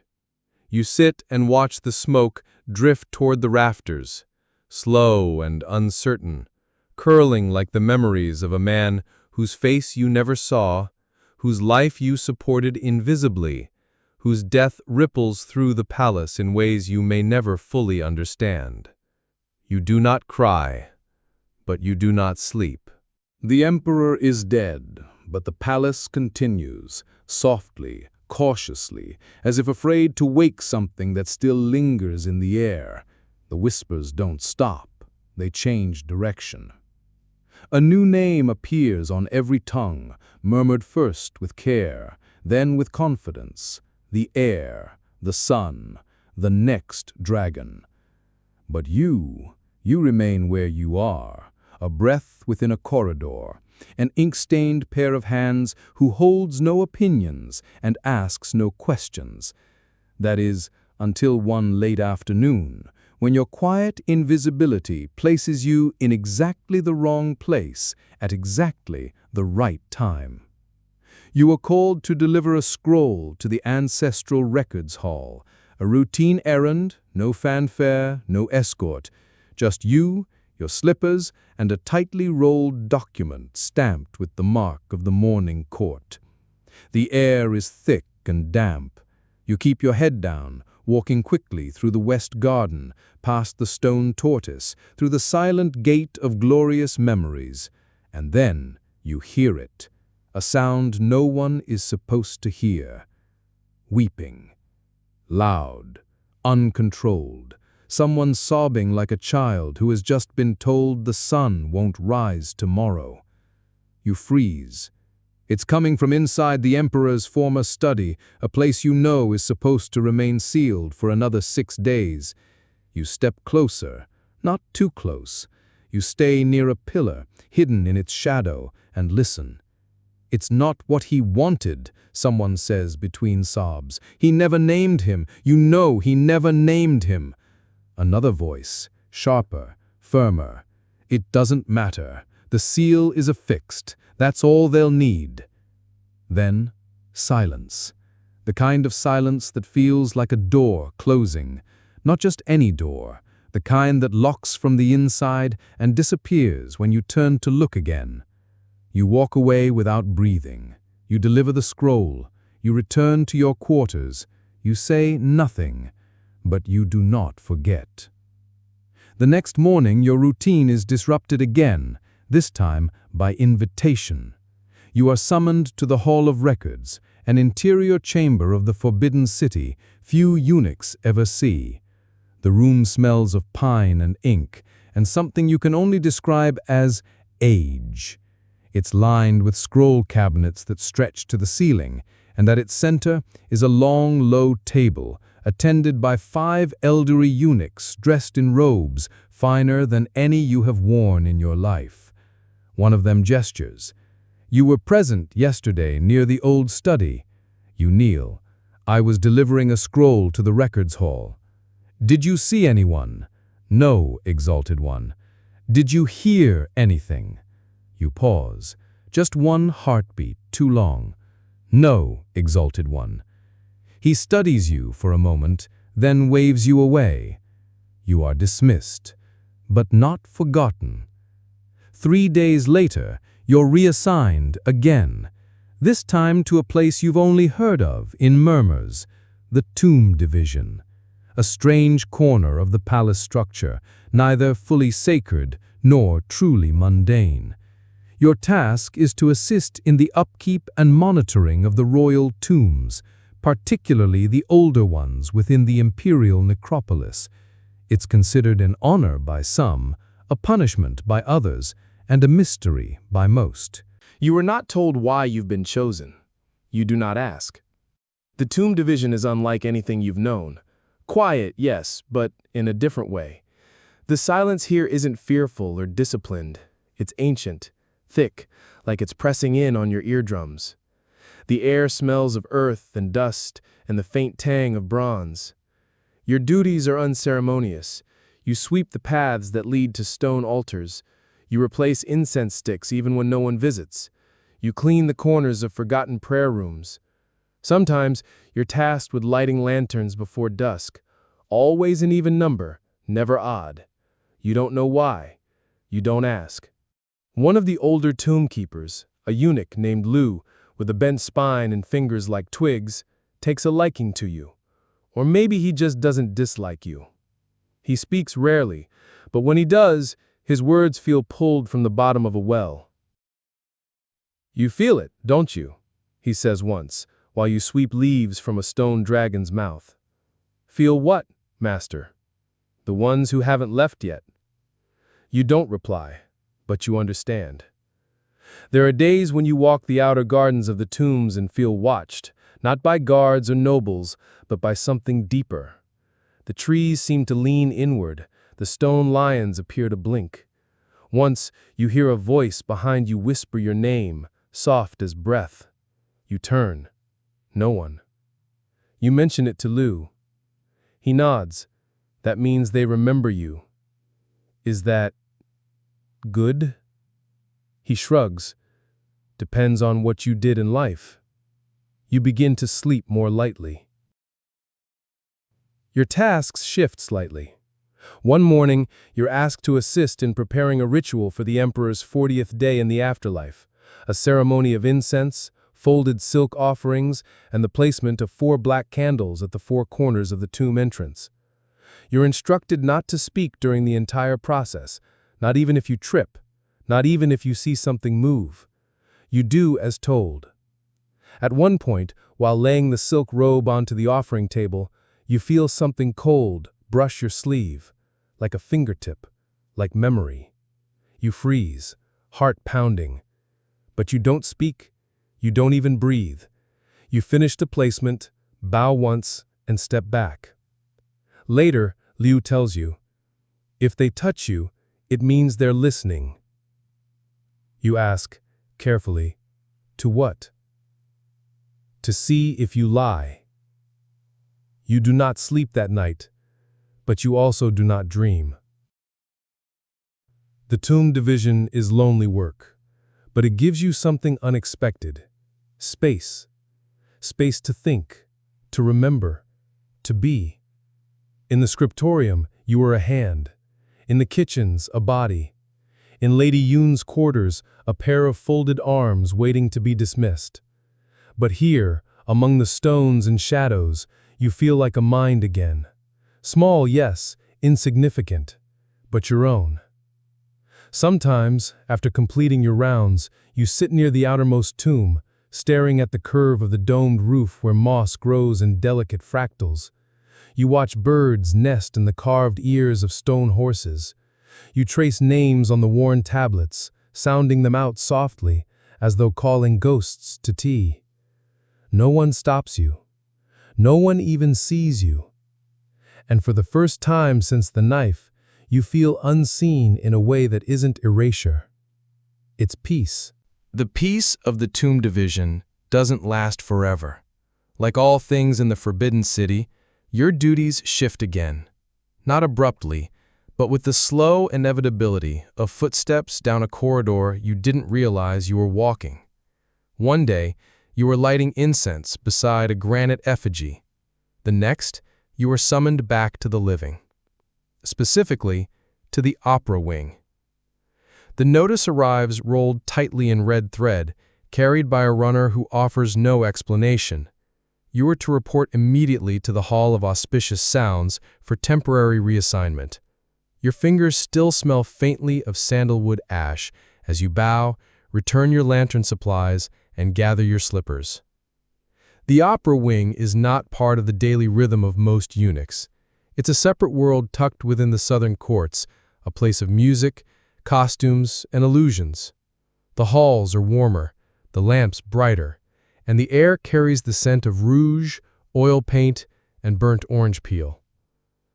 You sit and watch the smoke drift toward the rafters, slow and uncertain, curling like the memories of a man whose face you never saw, whose life you supported invisibly, whose death ripples through the palace in ways you may never fully understand. You do not cry, but you do not sleep. The emperor is dead, but the palace continues, softly, cautiously, as if afraid to wake something that still lingers in the air. The whispers don't stop, they change direction. A new name appears on every tongue, murmured first with care, then with confidence. The heir, the son, the next dragon. But you remain where you are, a breath within a corridor, an ink-stained pair of hands who holds no opinions and asks no questions. That is, until one late afternoon, when your quiet invisibility places you in exactly the wrong place at exactly the right time. You are called to deliver a scroll to the ancestral records hall, a routine errand, no fanfare, no escort, just you, your slippers, and a tightly rolled document stamped with the mark of the mourning court. The air is thick and damp. You keep your head down, walking quickly through the west garden, past the stone tortoise, through the silent gate of glorious memories, and then you hear it. A sound no one is supposed to hear. Weeping. Loud. Uncontrolled. Someone sobbing like a child who has just been told the sun won't rise tomorrow. You freeze. It's coming from inside the emperor's former study, a place you know is supposed to remain sealed for another 6 days. You step closer, not too close. You stay near a pillar, hidden in its shadow, and listen. It's not what he wanted, someone says between sobs. He never named him. You know he never named him. Another voice, sharper, firmer. It doesn't matter. The seal is affixed. That's all they'll need. Then, silence. The kind of silence that feels like a door closing. Not just any door. The kind that locks from the inside and disappears when you turn to look again. You walk away without breathing. You deliver the scroll. You return to your quarters. You say nothing, but you do not forget. The next morning, your routine is disrupted again, this time by invitation. You are summoned to the Hall of Records, an interior chamber of the Forbidden City few eunuchs ever see. The room smells of pine and ink, and something you can only describe as age. It's lined with scroll cabinets that stretch to the ceiling, and at its center is a long, low table, attended by 5 elderly eunuchs dressed in robes finer than any you have worn in your life. One of them gestures. "You were present yesterday near the old study." You kneel. "I was delivering a scroll to the records hall." "Did you see anyone?" "No, exalted one." "Did you hear anything?" You pause. Just one heartbeat, too long. "No, exalted one." He studies you for a moment, then waves you away. You are dismissed, but not forgotten. 3 days later, you're reassigned again, this time to a place you've only heard of in murmurs, the tomb division, a strange corner of the palace structure, neither fully sacred nor truly mundane. Your task is to assist in the upkeep and monitoring of the royal tombs, particularly the older ones within the imperial necropolis. It's considered an honor by some, a punishment by others, and a mystery by most. You are not told why you've been chosen. You do not ask. The tomb division is unlike anything you've known. Quiet, yes, but in a different way. The silence here isn't fearful or disciplined. It's ancient, thick, like it's pressing in on your eardrums. The air smells of earth and dust and the faint tang of bronze. Your duties are unceremonious. You sweep the paths that lead to stone altars. You replace incense sticks even when no one visits. You clean the corners of forgotten prayer rooms. Sometimes you're tasked with lighting lanterns before dusk, always an even number, never odd. You don't know why. You don't ask. One of the older tomb keepers, a eunuch named Lu, with a bent spine and fingers like twigs, takes a liking to you. Or maybe he just doesn't dislike you. He speaks rarely, but when he does, his words feel pulled from the bottom of a well. "You feel it, don't you?" he says once, while you sweep leaves from a stone dragon's mouth. "Feel what, master?" "The ones who haven't left yet." You don't reply, but you understand. There are days when you walk the outer gardens of the tombs and feel watched, not by guards or nobles, but by something deeper. The trees seem to lean inward, the stone lions appear to blink. Once, you hear a voice behind you whisper your name, soft as breath. You turn. No one. You mention it to Lu. He nods. That means they remember you. Is that good? He shrugs. Depends on what you did in life. You begin to sleep more lightly. Your tasks shift slightly. One morning, you're asked to assist in preparing a ritual for the emperor's 40th day in the afterlife, a ceremony of incense, folded silk offerings, and the placement of 4 black candles at the 4 corners of the tomb entrance. You're instructed not to speak during the entire process, not even if you trip, not even if you see something move. You do as told. At one point, while laying the silk robe onto the offering table, you feel something cold brush your sleeve, like a fingertip, like memory. You freeze, heart pounding. But you don't speak, you don't even breathe. You finish the placement, bow once, and step back. Later, Liu tells you, if they touch you, it means they're listening. You ask, carefully, to what? To see if you lie. You do not sleep that night, but you also do not dream. The tomb division is lonely work, but it gives you something unexpected. Space. Space to think, to remember, to be. In the scriptorium, you are a hand. In the kitchens, a body. In Lady Yun's quarters, a pair of folded arms waiting to be dismissed. But here, among the stones and shadows, you feel like a mind again. Small, yes, insignificant, but your own. Sometimes, after completing your rounds, you sit near the outermost tomb, staring at the curve of the domed roof where moss grows in delicate fractals. You watch birds nest in the carved ears of stone horses. You trace names on the worn tablets, sounding them out softly, as though calling ghosts to tea. No one stops you. No one even sees you. And for the first time since the knife, you feel unseen in a way that isn't erasure. It's peace. The peace of the tomb division doesn't last forever. Like all things in the Forbidden City, your duties shift again. Not abruptly, but with the slow inevitability of footsteps down a corridor you didn't realize you were walking. One day, you were lighting incense beside a granite effigy. The next, you were summoned back to the living. Specifically, to the opera wing. The notice arrives rolled tightly in red thread, carried by a runner who offers no explanation. You are to report immediately to the Hall of Auspicious Sounds for temporary reassignment. Your fingers still smell faintly of sandalwood ash as you bow, return your lantern supplies, and gather your slippers. The opera wing is not part of the daily rhythm of most eunuchs. It's a separate world tucked within the southern courts, a place of music, costumes, and illusions. The halls are warmer, the lamps brighter, and the air carries the scent of rouge, oil paint, and burnt orange peel.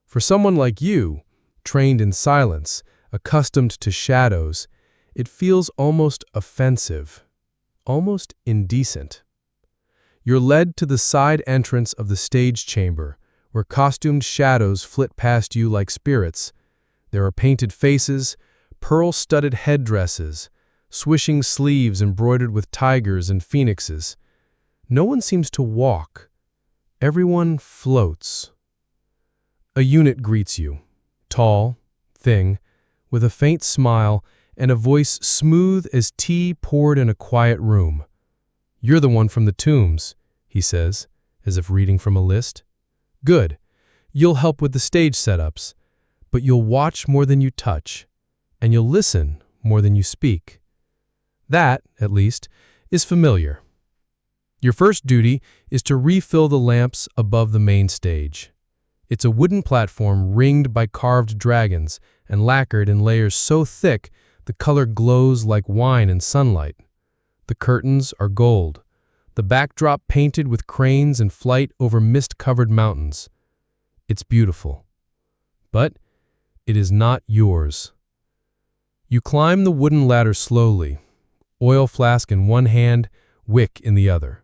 For someone like you, trained in silence, accustomed to shadows, it feels almost offensive, almost indecent. You're led to the side entrance of the stage chamber, where costumed shadows flit past you like spirits. There are painted faces, pearl-studded headdresses, swishing sleeves embroidered with tigers and phoenixes. No one seems to walk. Everyone floats. A eunuch greets you, tall, thin, with a faint smile and a voice smooth as tea poured in a quiet room. "You're the one from the tombs," he says, as if reading from a list. "Good. You'll help with the stage setups, but you'll watch more than you touch, and you'll listen more than you speak." That, at least, is familiar. Your first duty is to refill the lamps above the main stage. It's a wooden platform ringed by carved dragons and lacquered in layers so thick the color glows like wine in sunlight. The curtains are gold, the backdrop painted with cranes in flight over mist-covered mountains. It's beautiful. But it is not yours. You climb the wooden ladder slowly, oil flask in one hand, wick in the other.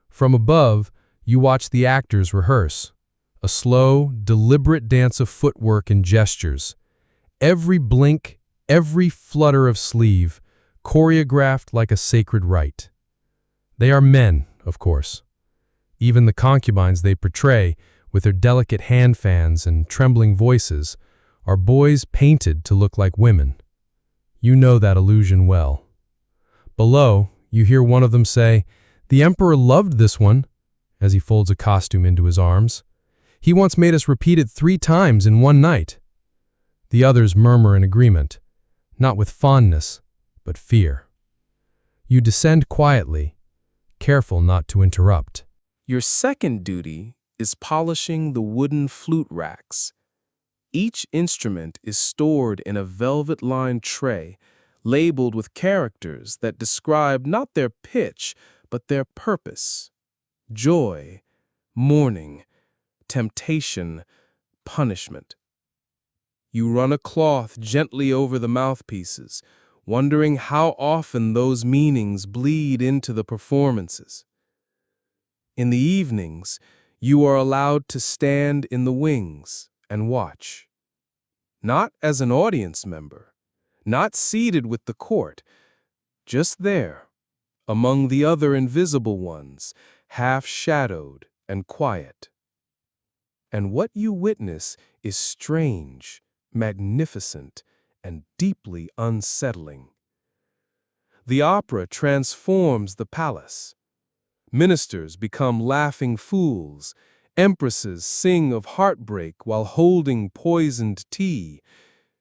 From above, you watch the actors rehearse, a slow, deliberate dance of footwork and gestures. Every blink, every flutter of sleeve, choreographed like a sacred rite. They are men, of course. Even the concubines they portray, with their delicate hand fans and trembling voices, are boys painted to look like women. You know that illusion well. Below, you hear one of them say, "The Emperor loved this one," as he folds a costume into his arms. "He once made us repeat it 3 times in one night." The others murmur in agreement, not with fondness, but fear. You descend quietly, careful not to interrupt. Your second duty is polishing the wooden flute racks. Each instrument is stored in a velvet-lined tray, labeled with characters that describe not their pitch, but their purpose: joy, mourning, temptation, punishment. You run a cloth gently over the mouthpieces, wondering how often those meanings bleed into the performances. In the evenings, you are allowed to stand in the wings and watch. Not as an audience member, not seated with the court, just there, among the other invisible ones, half-shadowed and quiet. And what you witness is strange, magnificent, and deeply unsettling. The opera transforms the palace. Ministers become laughing fools. Empresses sing of heartbreak while holding poisoned tea.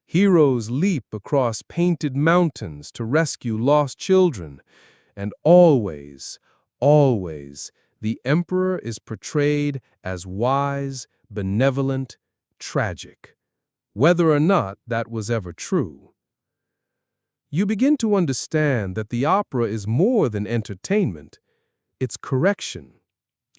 Heroes leap across painted mountains to rescue lost children. And always, always, the emperor is portrayed as wise, benevolent, tragic, whether or not that was ever true. You begin to understand that the opera is more than entertainment. It's correction.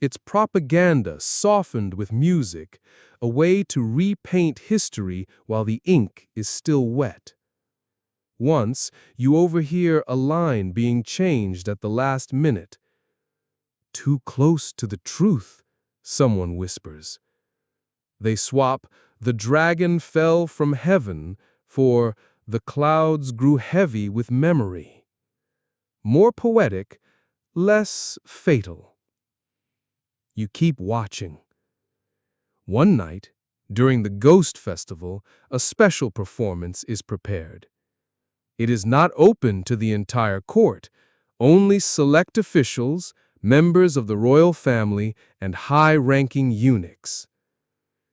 It's propaganda softened with music, a way to repaint history while the ink is still wet. Once, you overhear a line being changed at the last minute. "Too close to the truth," someone whispers. They swap "the dragon fell from heaven" for "the clouds grew heavy with memory." More poetic, less fatal. You keep watching. One night, during the Ghost Festival, a special performance is prepared. It is not open to the entire court. Only select officials, members of the royal family, and high-ranking eunuchs.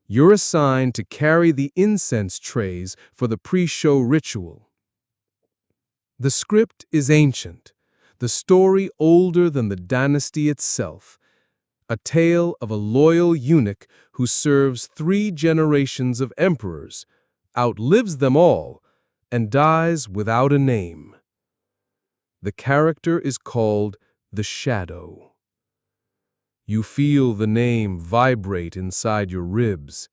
You're assigned to carry the incense trays for the pre-show ritual. The script is ancient, the story older than the dynasty itself, a tale of a loyal eunuch who serves 3 generations of emperors, outlives them all, and dies without a name. The character is called the Shadow. You feel the name vibrate inside your ribs.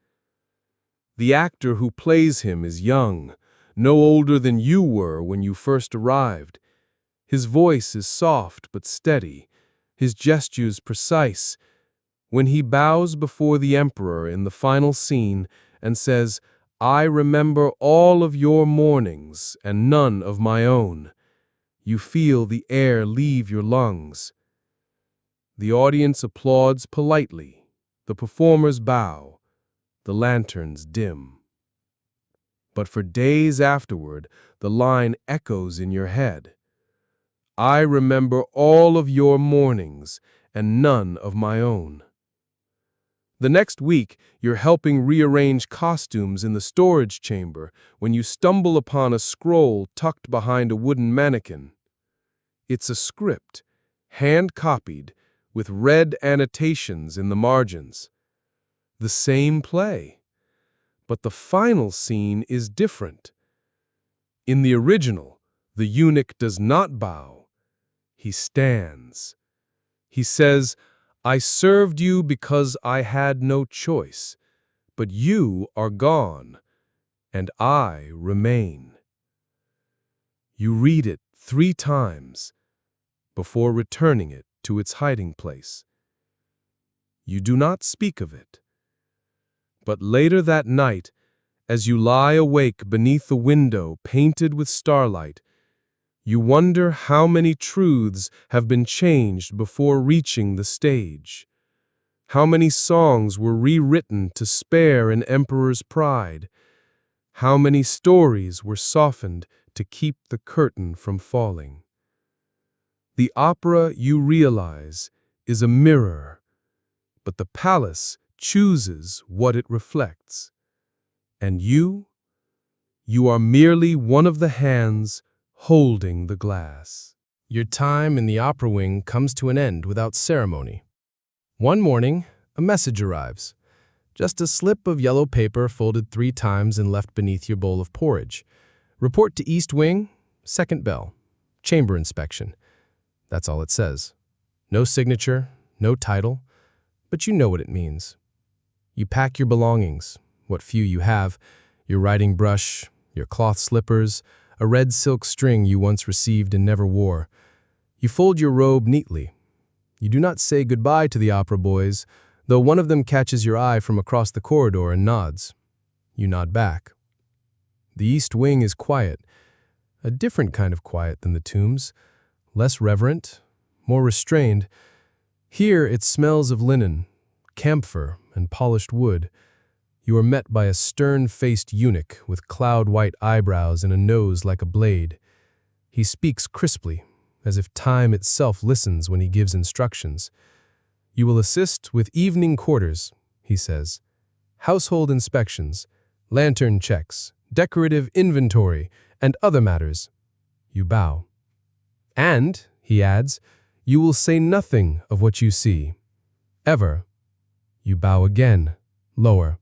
The actor who plays him is young, no older than you were when you first arrived. His voice is soft but steady, his gestures precise. When he bows before the emperor in the final scene and says, "I remember all of your mornings and none of my own," you feel the air leave your lungs. The audience applauds politely, the performers bow, the lanterns dim. But for days afterward, the line echoes in your head. "I remember all of your mornings and none of my own." The next week, you're helping rearrange costumes in the storage chamber when you stumble upon a scroll tucked behind a wooden mannequin. It's a script, hand-copied, with red annotations in the margins. The same play, but the final scene is different. In the original, the eunuch does not bow. He stands. He says, "I served you because I had no choice, but you are gone, and I remain." You read it 3 times before returning it to its hiding place. You do not speak of it. But later that night, as you lie awake beneath the window painted with starlight, you wonder how many truths have been changed before reaching the stage. How many songs were rewritten to spare an emperor's pride. How many stories were softened to keep the curtain from falling. The opera, you realize, is a mirror, but the palace chooses what it reflects. And you are merely one of the hands holding the glass. Your time in the opera wing comes to an end without ceremony. One morning, a message arrives. Just a slip of yellow paper folded 3 times and left beneath your bowl of porridge. Report to East Wing, second bell. Chamber inspection. That's all it says. No signature, no title, but you know what it means. You pack your belongings, what few you have, your writing brush, your cloth slippers, a red silk string you once received and never wore. You fold your robe neatly. You do not say goodbye to the opera boys, though one of them catches your eye from across the corridor and nods. You nod back. The East Wing is quiet, a different kind of quiet than the tombs, less reverent, more restrained. Here it smells of linen, camphor, and polished wood. You are met by a stern-faced eunuch with cloud-white eyebrows and a nose like a blade. He speaks crisply, as if time itself listens when he gives instructions. "You will assist with evening quarters," he says. "Household inspections, lantern checks, decorative inventory, and other matters." You bow. "And," he adds, "you will say nothing of what you see. ever. You bow again, lower.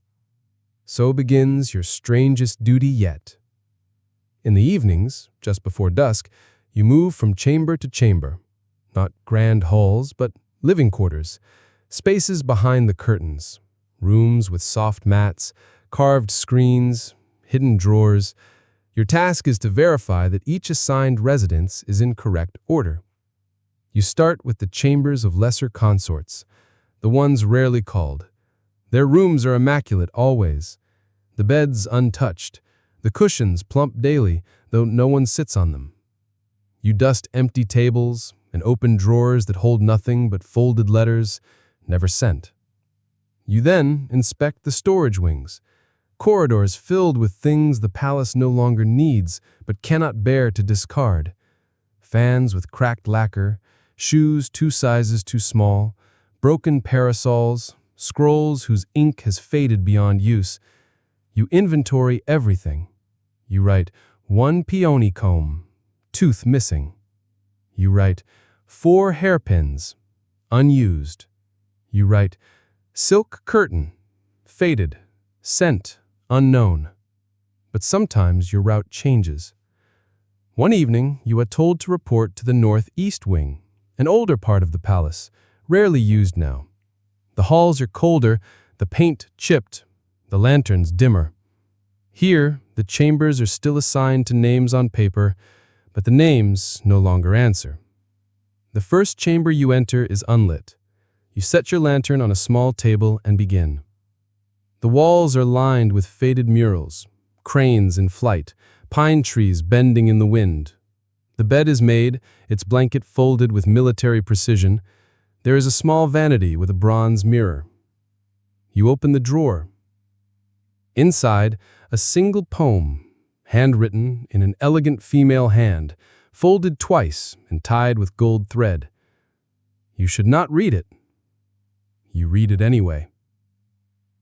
So begins your strangest duty yet. In the evenings, just before dusk, you move from chamber to chamber. Not grand halls, but living quarters. Spaces behind the curtains. Rooms with soft mats, carved screens, hidden drawers. Your task is to verify that each assigned residence is in correct order. You start with the chambers of lesser consorts, the ones rarely called. Their rooms are immaculate always, the beds untouched, the cushions plump daily, though no one sits on them. You dust empty tables and open drawers that hold nothing but folded letters, never sent. You then inspect the storage wings, corridors filled with things the palace no longer needs but cannot bear to discard. Fans with cracked lacquer, shoes 2 sizes too small, broken parasols, scrolls whose ink has faded beyond use. You inventory everything. You write 1 peony comb, tooth missing. You write 4 hairpins, unused. You write silk curtain, faded, scent, unknown. But sometimes your route changes. One evening, you are told to report to the northeast wing, an older part of the palace, rarely used now. The halls are colder, the paint chipped, the lanterns dimmer. Here, the chambers are still assigned to names on paper, but the names no longer answer. The first chamber you enter is unlit. You set your lantern on a small table and begin. The walls are lined with faded murals, cranes in flight, pine trees bending in the wind. The bed is made, its blanket folded with military precision. There is a small vanity with a bronze mirror. You open the drawer. Inside, a single poem, handwritten in an elegant female hand, folded twice and tied with gold thread. You should not read it. You read it anyway.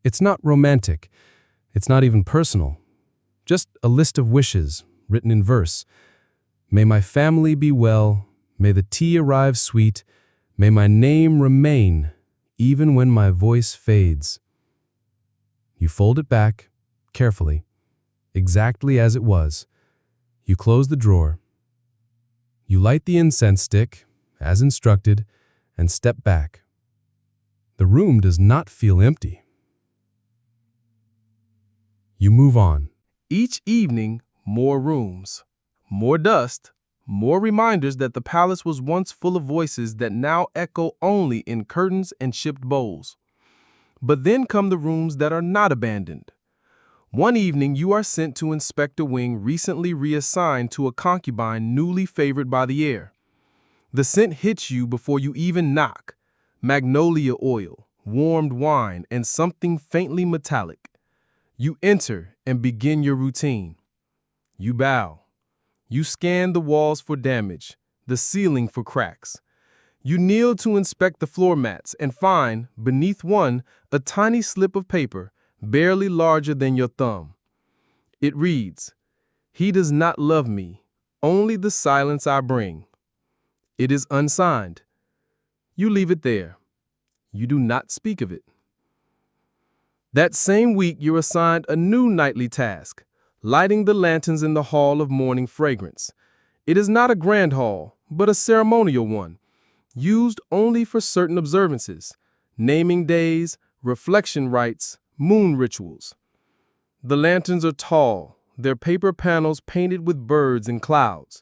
It's not romantic. It's not even personal. Just a list of wishes, written in verse. May my family be well. May the tea arrive sweet. May my name remain, even when my voice fades. You fold it back, carefully, exactly as it was. You close the drawer. You light the incense stick, as instructed, and step back. The room does not feel empty. You move on. Each evening, more rooms, more dust, more reminders that the palace was once full of voices that now echo only in curtains and chipped bowls. But then come the rooms that are not abandoned. One evening, you are sent to inspect a wing recently reassigned to a concubine newly favored by the heir. The scent hits you before you even knock. Magnolia oil, warmed wine, and something faintly metallic. You enter and begin your routine. You bow. You scan the walls for damage, the ceiling for cracks. You kneel to inspect the floor mats and find, beneath one, a tiny slip of paper, barely larger than your thumb. It reads, "He does not love me, only the silence I bring." It is unsigned. You leave it there. You do not speak of it. That same week, you're assigned a new nightly task, lighting the lanterns in the Hall of Morning Fragrance. It is not a grand hall, but a ceremonial one, used only for certain observances, naming days, reflection rites, moon rituals. The lanterns are tall, their paper panels painted with birds and clouds.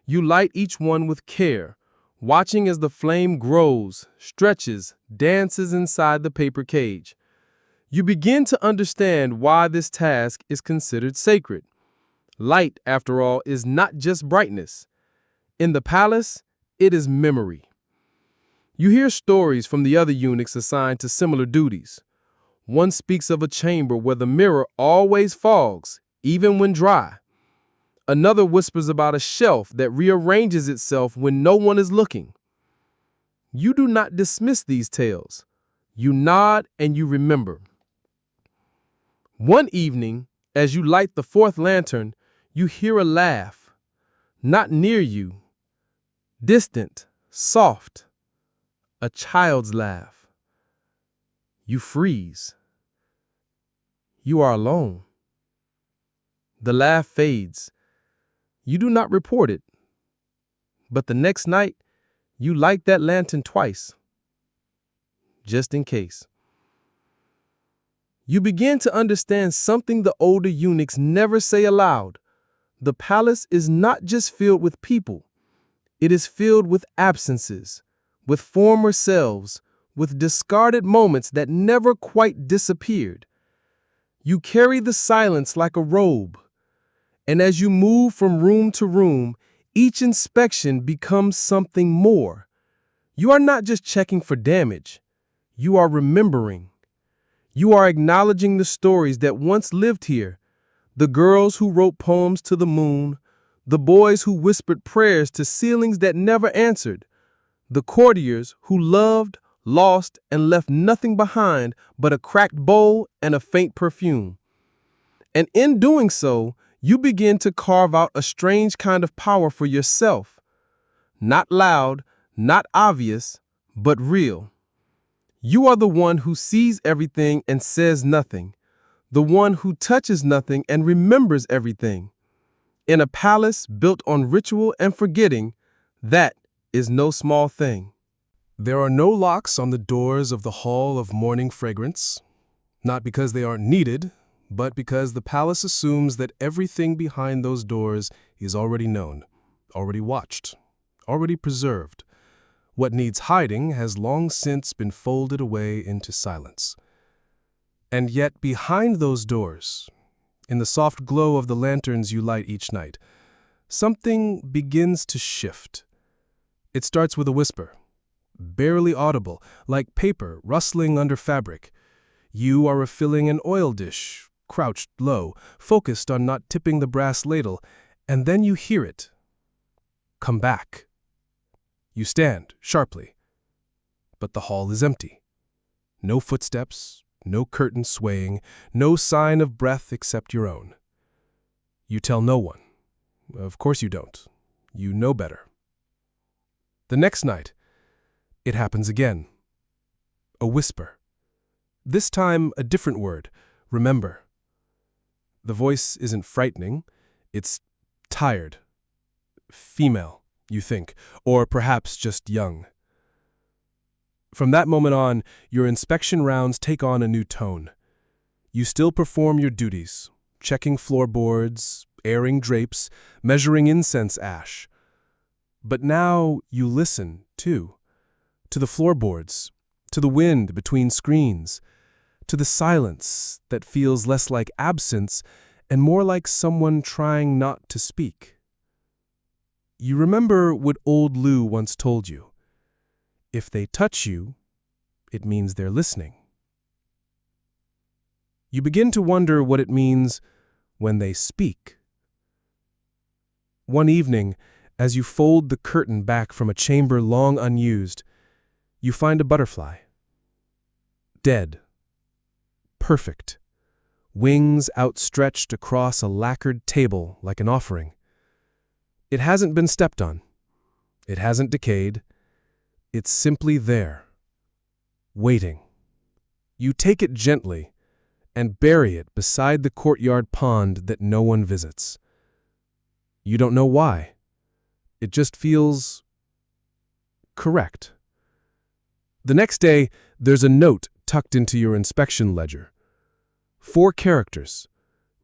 You light each one with care, watching as the flame grows, stretches, dances inside the paper cage. You begin to understand why this task is considered sacred. Light, after all, is not just brightness. In the palace, it is memory. You hear stories from the other eunuchs assigned to similar duties. One speaks of a chamber where the mirror always fogs, even when dry. Another whispers about a shelf that rearranges itself when no one is looking. You do not dismiss these tales. You nod and you remember. One evening, as you light the 4th lantern, you hear a laugh. Not near you. Distant, soft. A child's laugh. You freeze. You are alone. The laugh fades. You do not report it. But the next night, you light that lantern twice, just in case. You begin to understand something the older eunuchs never say aloud. The palace is not just filled with people. It is filled with absences, with former selves, with discarded moments that never quite disappeared. You carry the silence like a robe, and as you move from room to room, each inspection becomes something more. You are not just checking for damage. You are remembering. You are acknowledging the stories that once lived here, the girls who wrote poems to the moon, the boys who whispered prayers to ceilings that never answered, the courtiers who loved, lost, and left nothing behind but a cracked bowl and a faint perfume. And in doing so, you begin to carve out a strange kind of power for yourself. Not loud, not obvious, but real. You are the one who sees everything and says nothing, the one who touches nothing and remembers everything. In a palace built on ritual and forgetting, that is no small thing. There are no locks on the doors of the Hall of Morning Fragrance, not because they aren't needed, but because the palace assumes that everything behind those doors is already known, already watched, already preserved. What needs hiding has long since been folded away into silence. And yet behind those doors, in the soft glow of the lanterns you light each night, something begins to shift. It starts with a whisper, barely audible, like paper rustling under fabric. You are refilling an oil dish, crouched low, focused on not tipping the brass ladle, and then you hear it. Come back. You stand sharply, but the hall is empty. No footsteps, no curtain swaying, no sign of breath except your own. You tell no one. Of course you don't. You know better. The next night, it happens again. A whisper. This time, a different word. Remember. The voice isn't frightening. It's tired. Female, you think, or perhaps just young. From that moment on, your inspection rounds take on a new tone. You still perform your duties, checking floorboards, airing drapes, measuring incense ash. But now you listen, too, to the floorboards, to the wind between screens, to the silence that feels less like absence and more like someone trying not to speak. You remember what old Lou once told you. If they touch you, it means they're listening. You begin to wonder what it means when they speak. One evening, as you fold the curtain back from a chamber long unused, you find a butterfly. Dead. Perfect. Wings outstretched across a lacquered table like an offering. It hasn't been stepped on. It hasn't decayed. It's simply there, waiting. You take it gently and bury it beside the courtyard pond that no one visits. You don't know why. It just feels correct. The next day, there's a note tucked into your inspection ledger. 4 characters,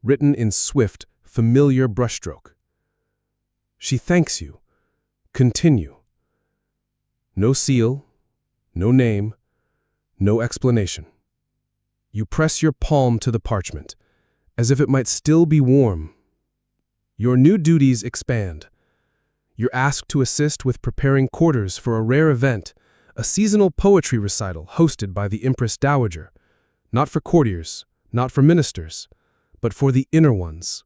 written in swift, familiar brushstroke. She thanks you. Continue. No seal, no name, no explanation. You press your palm to the parchment, as if it might still be warm. Your new duties expand. You're asked to assist with preparing quarters for a rare event, a seasonal poetry recital hosted by the Empress Dowager, not for courtiers, not for ministers, but for the inner ones,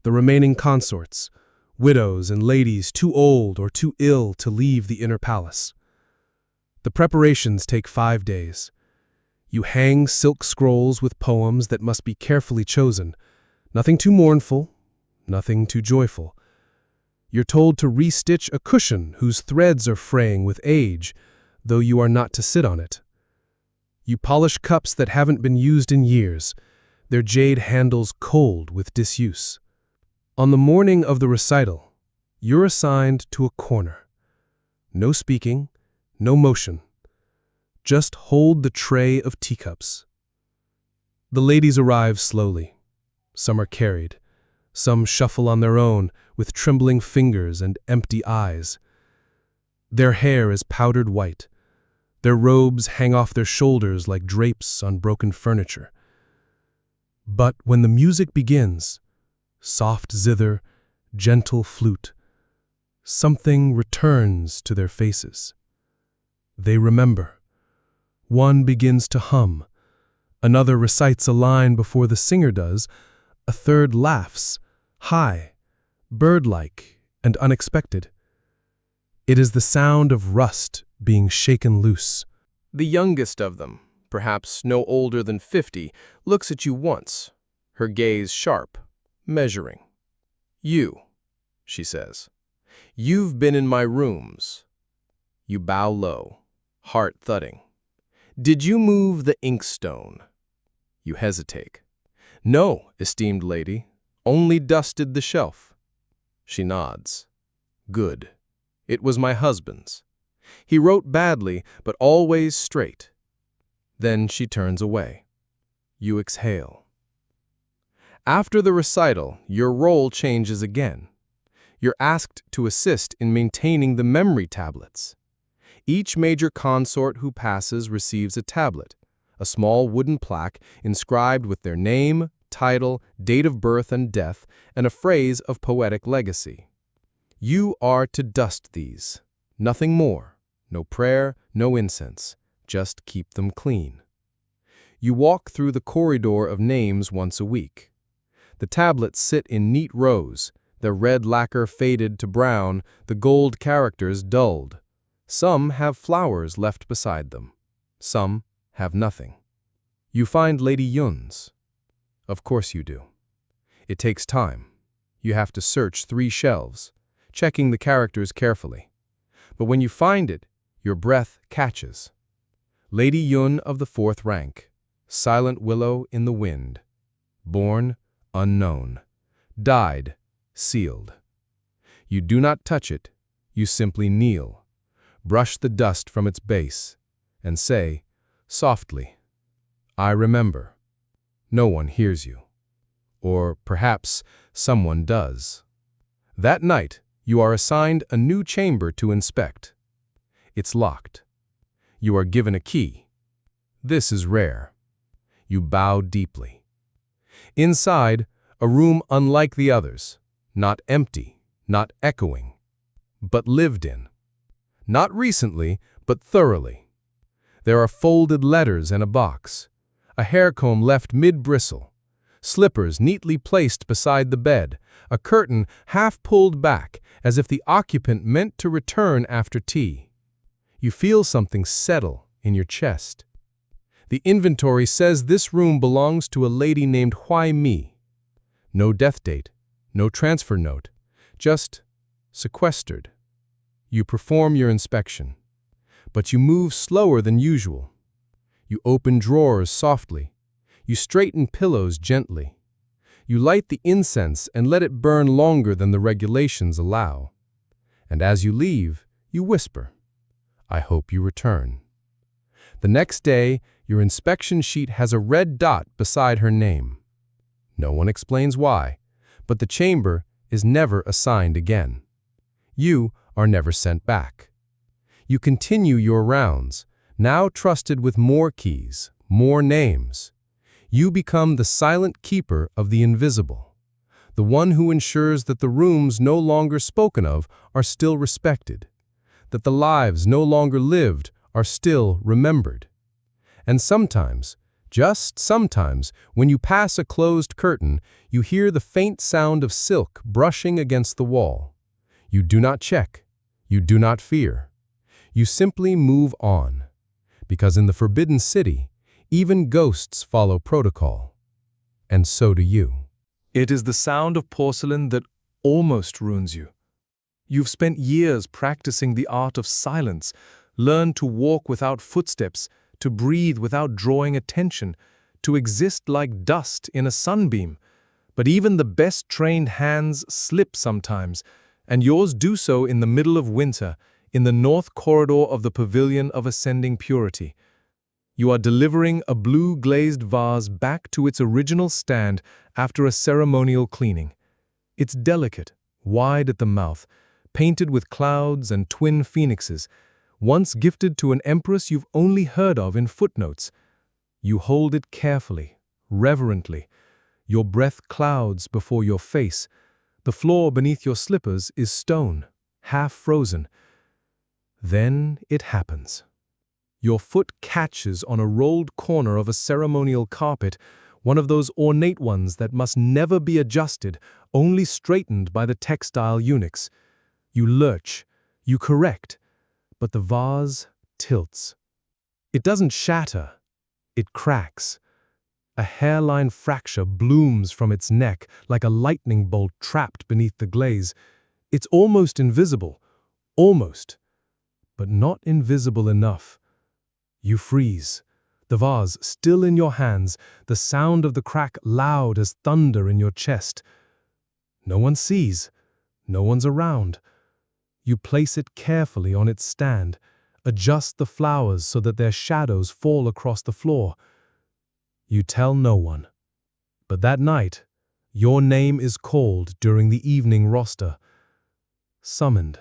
the remaining consorts, widows and ladies too old or too ill to leave the inner palace. The preparations take 5 days. You hang silk scrolls with poems that must be carefully chosen, nothing too mournful, nothing too joyful. You're told to restitch a cushion whose threads are fraying with age, though you are not to sit on it. You polish cups that haven't been used in years, their jade handles cold with disuse. On the morning of the recital, you're assigned to a corner. No speaking, no motion. Just hold the tray of teacups. The ladies arrive slowly. Some are carried. Some shuffle on their own with trembling fingers and empty eyes. Their hair is powdered white. Their robes hang off their shoulders like drapes on broken furniture. But when the music begins, soft zither, gentle flute, something returns to their faces. They remember. One begins to hum. Another recites a line before the singer does. A third laughs, high, bird-like, and unexpected. It is the sound of rust being shaken loose. The youngest of them, perhaps no older than 50, looks at you once, her gaze sharp, measuring. "You," she says. "You've been in my rooms." You bow low, heart thudding. "Did you move the inkstone?" You hesitate. "No, esteemed lady, only dusted the shelf." She nods. "Good. It was my husband's. He wrote badly, but always straight." Then she turns away. You exhale. After the recital, your role changes again. You're asked to assist in maintaining the memory tablets. Each major consort who passes receives a tablet, a small wooden plaque inscribed with their name, title, date of birth and death, and a phrase of poetic legacy. You are to dust these. Nothing more. No prayer, no incense. Just keep them clean. You walk through the corridor of names once a week. The tablets sit in neat rows, their red lacquer faded to brown, the gold characters dulled. Some have flowers left beside them. Some have nothing. You find Lady Yun's. Of course you do. It takes time. You have to search 3 shelves, checking the characters carefully. But when you find it, your breath catches. Lady Yun of the 4th rank, silent willow in the wind. Born, unknown. Died, sealed. You do not touch it, you simply kneel, brush the dust from its base, and say, softly, "I remember." No one hears you. Or perhaps someone does. That night, you are assigned a new chamber to inspect. It's locked. You are given a key. This is rare. You bow deeply. Inside, a room unlike the others, not empty, not echoing, but lived in. Not recently, but thoroughly. There are folded letters and a box, a hair comb left mid-bristle, slippers neatly placed beside the bed, a curtain half pulled back as if the occupant meant to return after tea. You feel something settle in your chest. The inventory says this room belongs to a lady named Huai Mi. No death date, no transfer note, just sequestered. You perform your inspection, but you move slower than usual. You open drawers softly. You straighten pillows gently. You light the incense and let it burn longer than the regulations allow. And as you leave, you whisper, "I hope you return." The next day, your inspection sheet has a red dot beside her name. No one explains why, but the chamber is never assigned again. You are never sent back. You continue your rounds, now trusted with more keys, more names. You become the silent keeper of the invisible, the one who ensures that the rooms no longer spoken of are still respected, that the lives no longer lived are still remembered. And sometimes, just sometimes, when you pass a closed curtain, you hear the faint sound of silk brushing against the wall. You do not check. You do not fear. You simply move on. Because in the Forbidden City, even ghosts follow protocol. And so do you. It is the sound of porcelain that almost ruins you. You've spent years practicing the art of silence, learned to walk without footsteps, to breathe without drawing attention, to exist like dust in a sunbeam. But even the best trained hands slip sometimes, and yours do so in the middle of winter, in the north corridor of the Pavilion of Ascending Purity. You are delivering a blue glazed vase back to its original stand after a ceremonial cleaning. It's delicate, wide at the mouth, painted with clouds and twin phoenixes, once gifted to an empress you've only heard of in footnotes. You hold it carefully, reverently. Your breath clouds before your face. The floor beneath your slippers is stone, half frozen. Then it happens. Your foot catches on a rolled corner of a ceremonial carpet, one of those ornate ones that must never be adjusted, only straightened by the textile eunuchs. You lurch, you correct, but the vase tilts. It doesn't shatter, it cracks. A hairline fracture blooms from its neck like a lightning bolt trapped beneath the glaze. It's almost invisible, almost, but not invisible enough. You freeze, the vase still in your hands, the sound of the crack loud as thunder in your chest. No one sees, no one's around. You place it carefully on its stand, adjust the flowers so that their shadows fall across the floor. You tell no one. But that night, your name is called during the evening roster. Summoned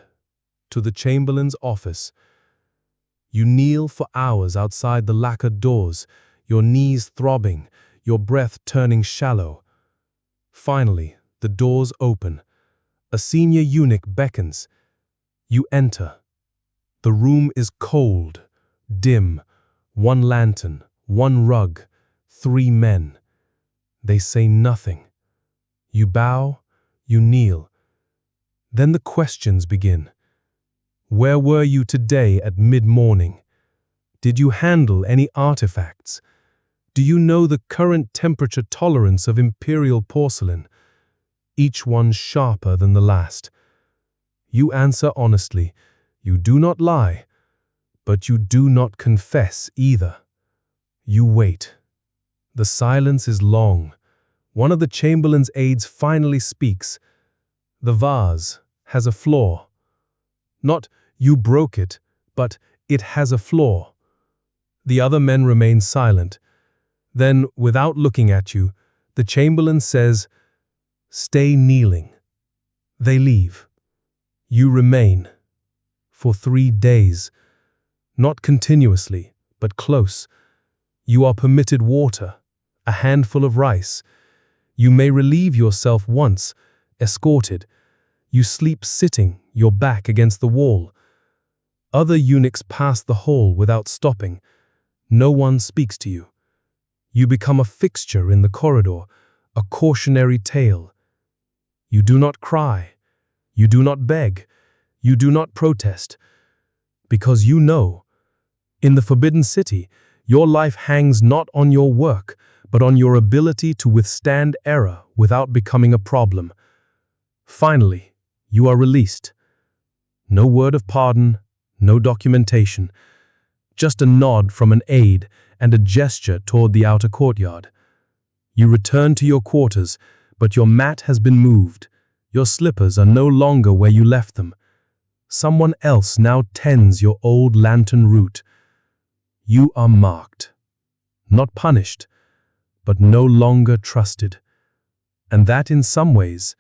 to the Chamberlain's office. You kneel for hours outside the lacquered doors, your knees throbbing, your breath turning shallow. Finally, the doors open. A senior eunuch beckons. You enter. The room is cold, dim, one lantern, one rug, 3 men. They say nothing. You bow, you kneel. Then the questions begin. Where were you today at mid-morning? Did you handle any artifacts? Do you know the current temperature tolerance of imperial porcelain? Each one sharper than the last. You answer honestly. You do not lie, but you do not confess either. You wait. The silence is long. One of the Chamberlain's aides finally speaks. The vase has a flaw. Not you broke it, but it has a flaw. The other men remain silent. Then, without looking at you, the Chamberlain says, "Stay kneeling." They leave. You remain. For 3 days. Not continuously, but close. You are permitted water, a handful of rice. You may relieve yourself once, escorted. You sleep sitting, your back against the wall. Other eunuchs pass the hall without stopping. No one speaks to you. You become a fixture in the corridor, a cautionary tale. You do not cry. You do not beg. You do not protest. Because you know, in the Forbidden City, your life hangs not on your work, but on your ability to withstand error without becoming a problem. Finally, you are released. No word of pardon, no documentation. Just a nod from an aide and a gesture toward the outer courtyard. You return to your quarters, but your mat has been moved. Your slippers are no longer where you left them. Someone else now tends your old lantern route. You are marked. Not punished, but no longer trusted. And that, in some ways,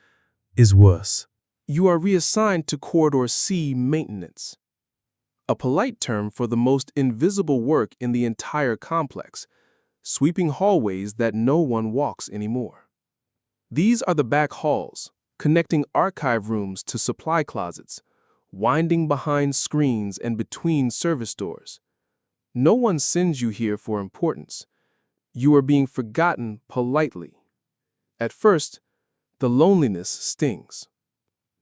is worse. You are reassigned to Corridor C maintenance, a polite term for the most invisible work in the entire complex, sweeping hallways that no one walks anymore. These are the back halls, connecting archive rooms to supply closets, winding behind screens and between service doors. No one sends you here for importance. You are being forgotten politely. At first, the loneliness stings.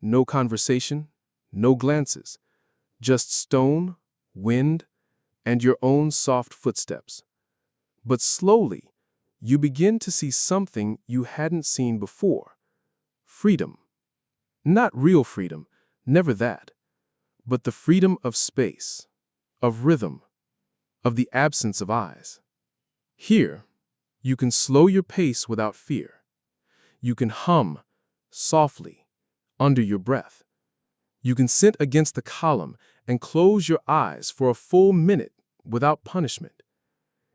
No conversation, no glances, just stone, wind, and your own soft footsteps. But slowly, you begin to see something you hadn't seen before. Freedom. Not real freedom, never that, but the freedom of space, of rhythm, of the absence of eyes. Here, you can slow your pace without fear. You can hum softly under your breath. You can sit against the column and close your eyes for a full minute without punishment.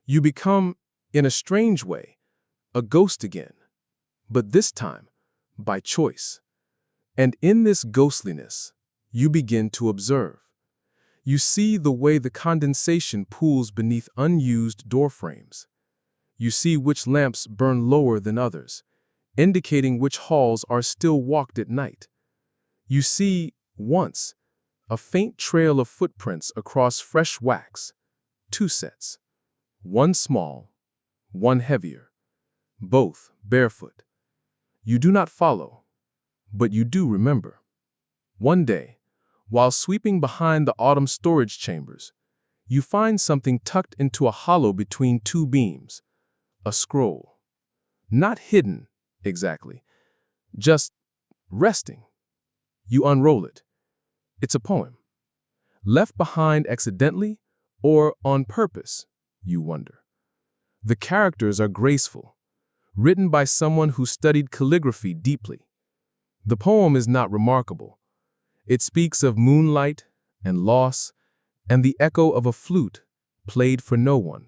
You become, in a strange way, a ghost again, but this time by choice. And in this ghostliness, you begin to observe. You see the way the condensation pools beneath unused door frames. You see which lamps burn lower than others, indicating which halls are still walked at night. You see, once, a faint trail of footprints across fresh wax, 2 sets, one small, one heavier, both barefoot. You do not follow, but you do remember. One day, while sweeping behind the autumn storage chambers, you find something tucked into a hollow between 2 beams, a scroll. Not hidden, exactly, just resting. You unroll it. It's a poem. Left behind accidentally or on purpose, you wonder. The characters are graceful, written by someone who studied calligraphy deeply. The poem is not remarkable. It speaks of moonlight and loss and the echo of a flute played for no one.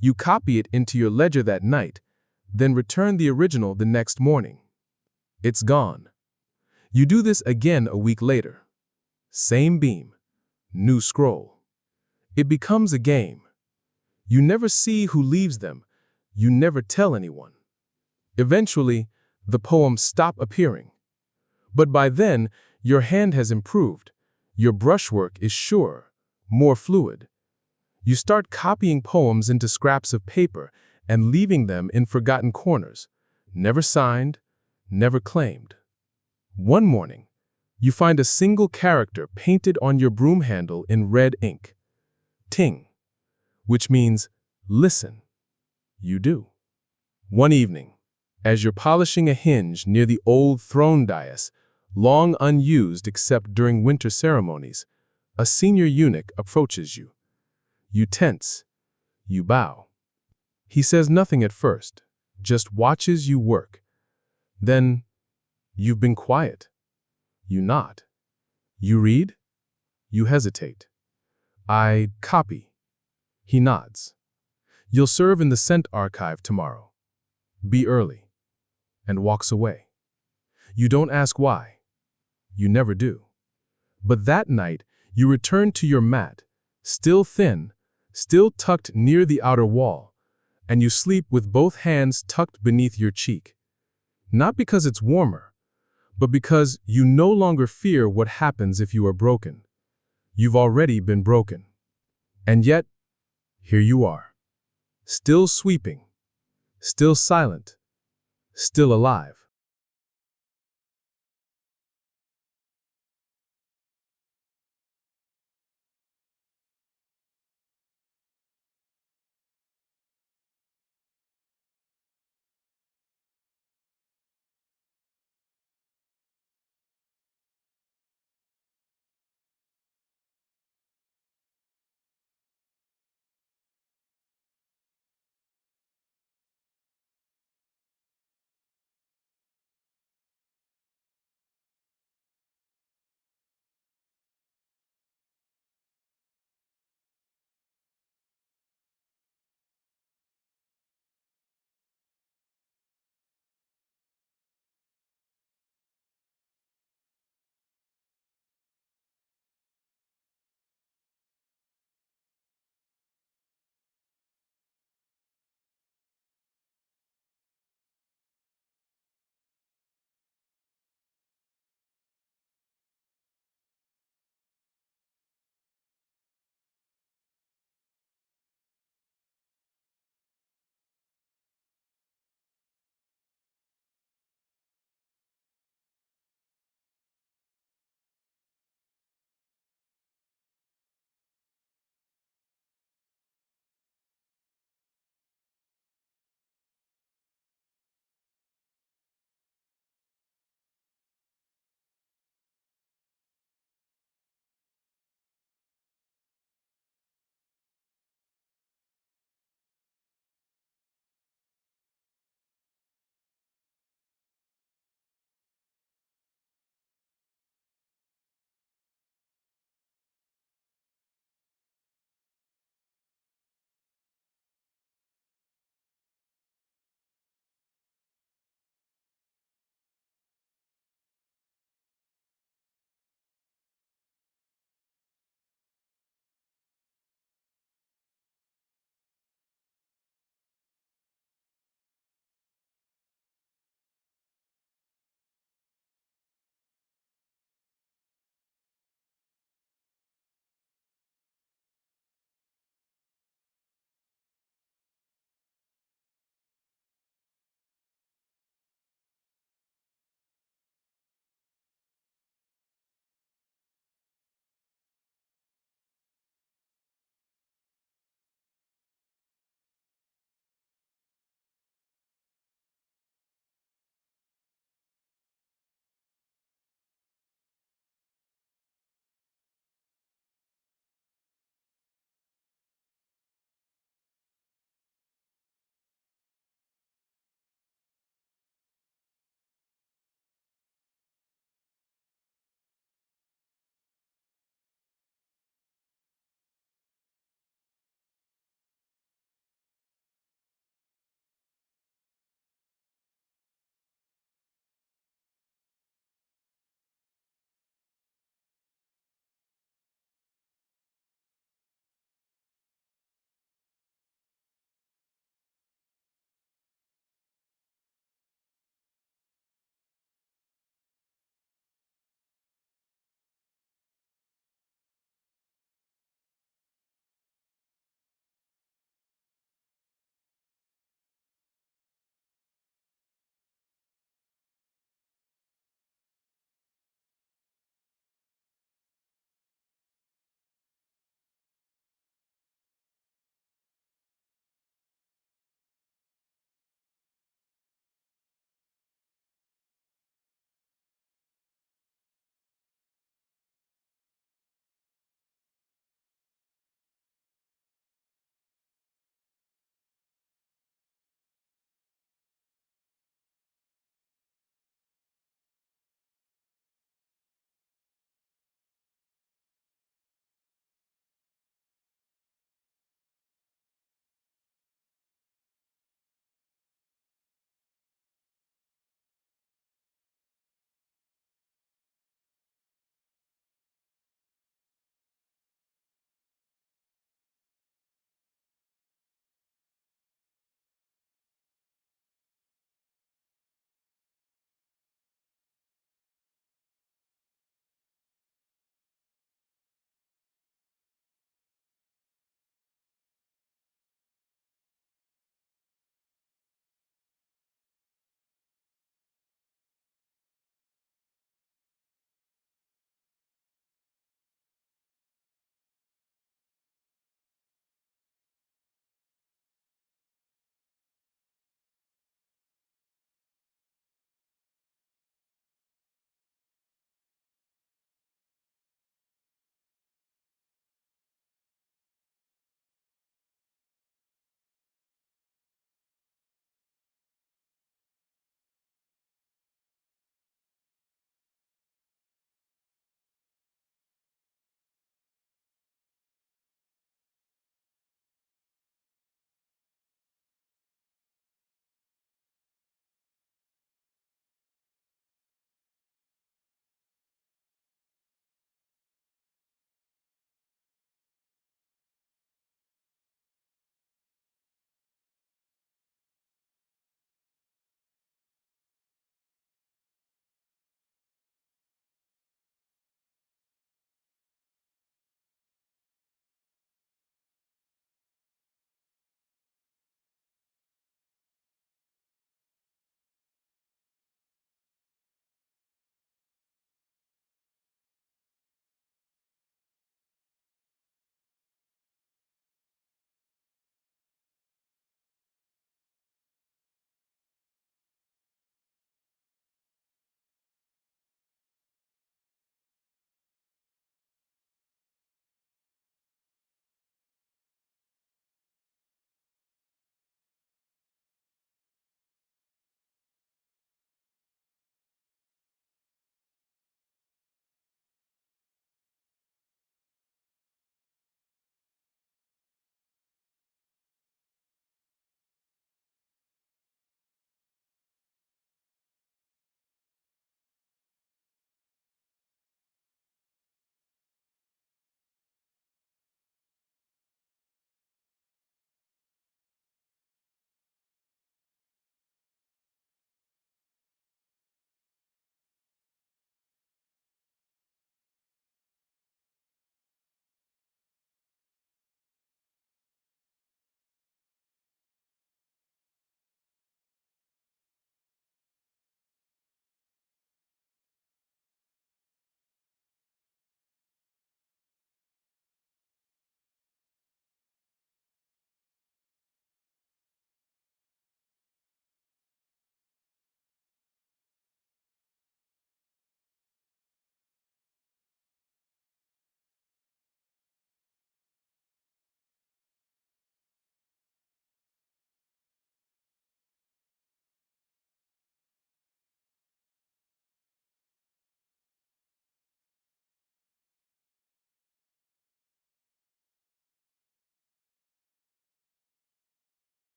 You copy it into your ledger that night, then return the original the next morning. It's gone. You do this again a week later. Same beam, new scroll. It becomes a game. You never see who leaves them. You never tell anyone. Eventually, the poems stop appearing. But by then, your hand has improved. Your brushwork is surer, more fluid. You start copying poems into scraps of paper and leaving them in forgotten corners, never signed, never claimed. One morning, you find a single character painted on your broom handle in red ink. Ting, which means listen. You do. One evening, as you're polishing a hinge near the old throne dais, long unused except during winter ceremonies, a senior eunuch approaches you. You tense. You bow. He says nothing at first, just watches you work. Then, you've been quiet. You nod. You read. You hesitate. I copy. He nods. You'll serve in the scent archive tomorrow. Be early. And walks away. You don't ask why. You never do. But that night, you return to your mat, still thin, still tucked near the outer wall, and you sleep with both hands tucked beneath your cheek. Not because it's warmer, but because you no longer fear what happens if you are broken. You've already been broken. And yet, here you are, still sweeping, still silent, still alive.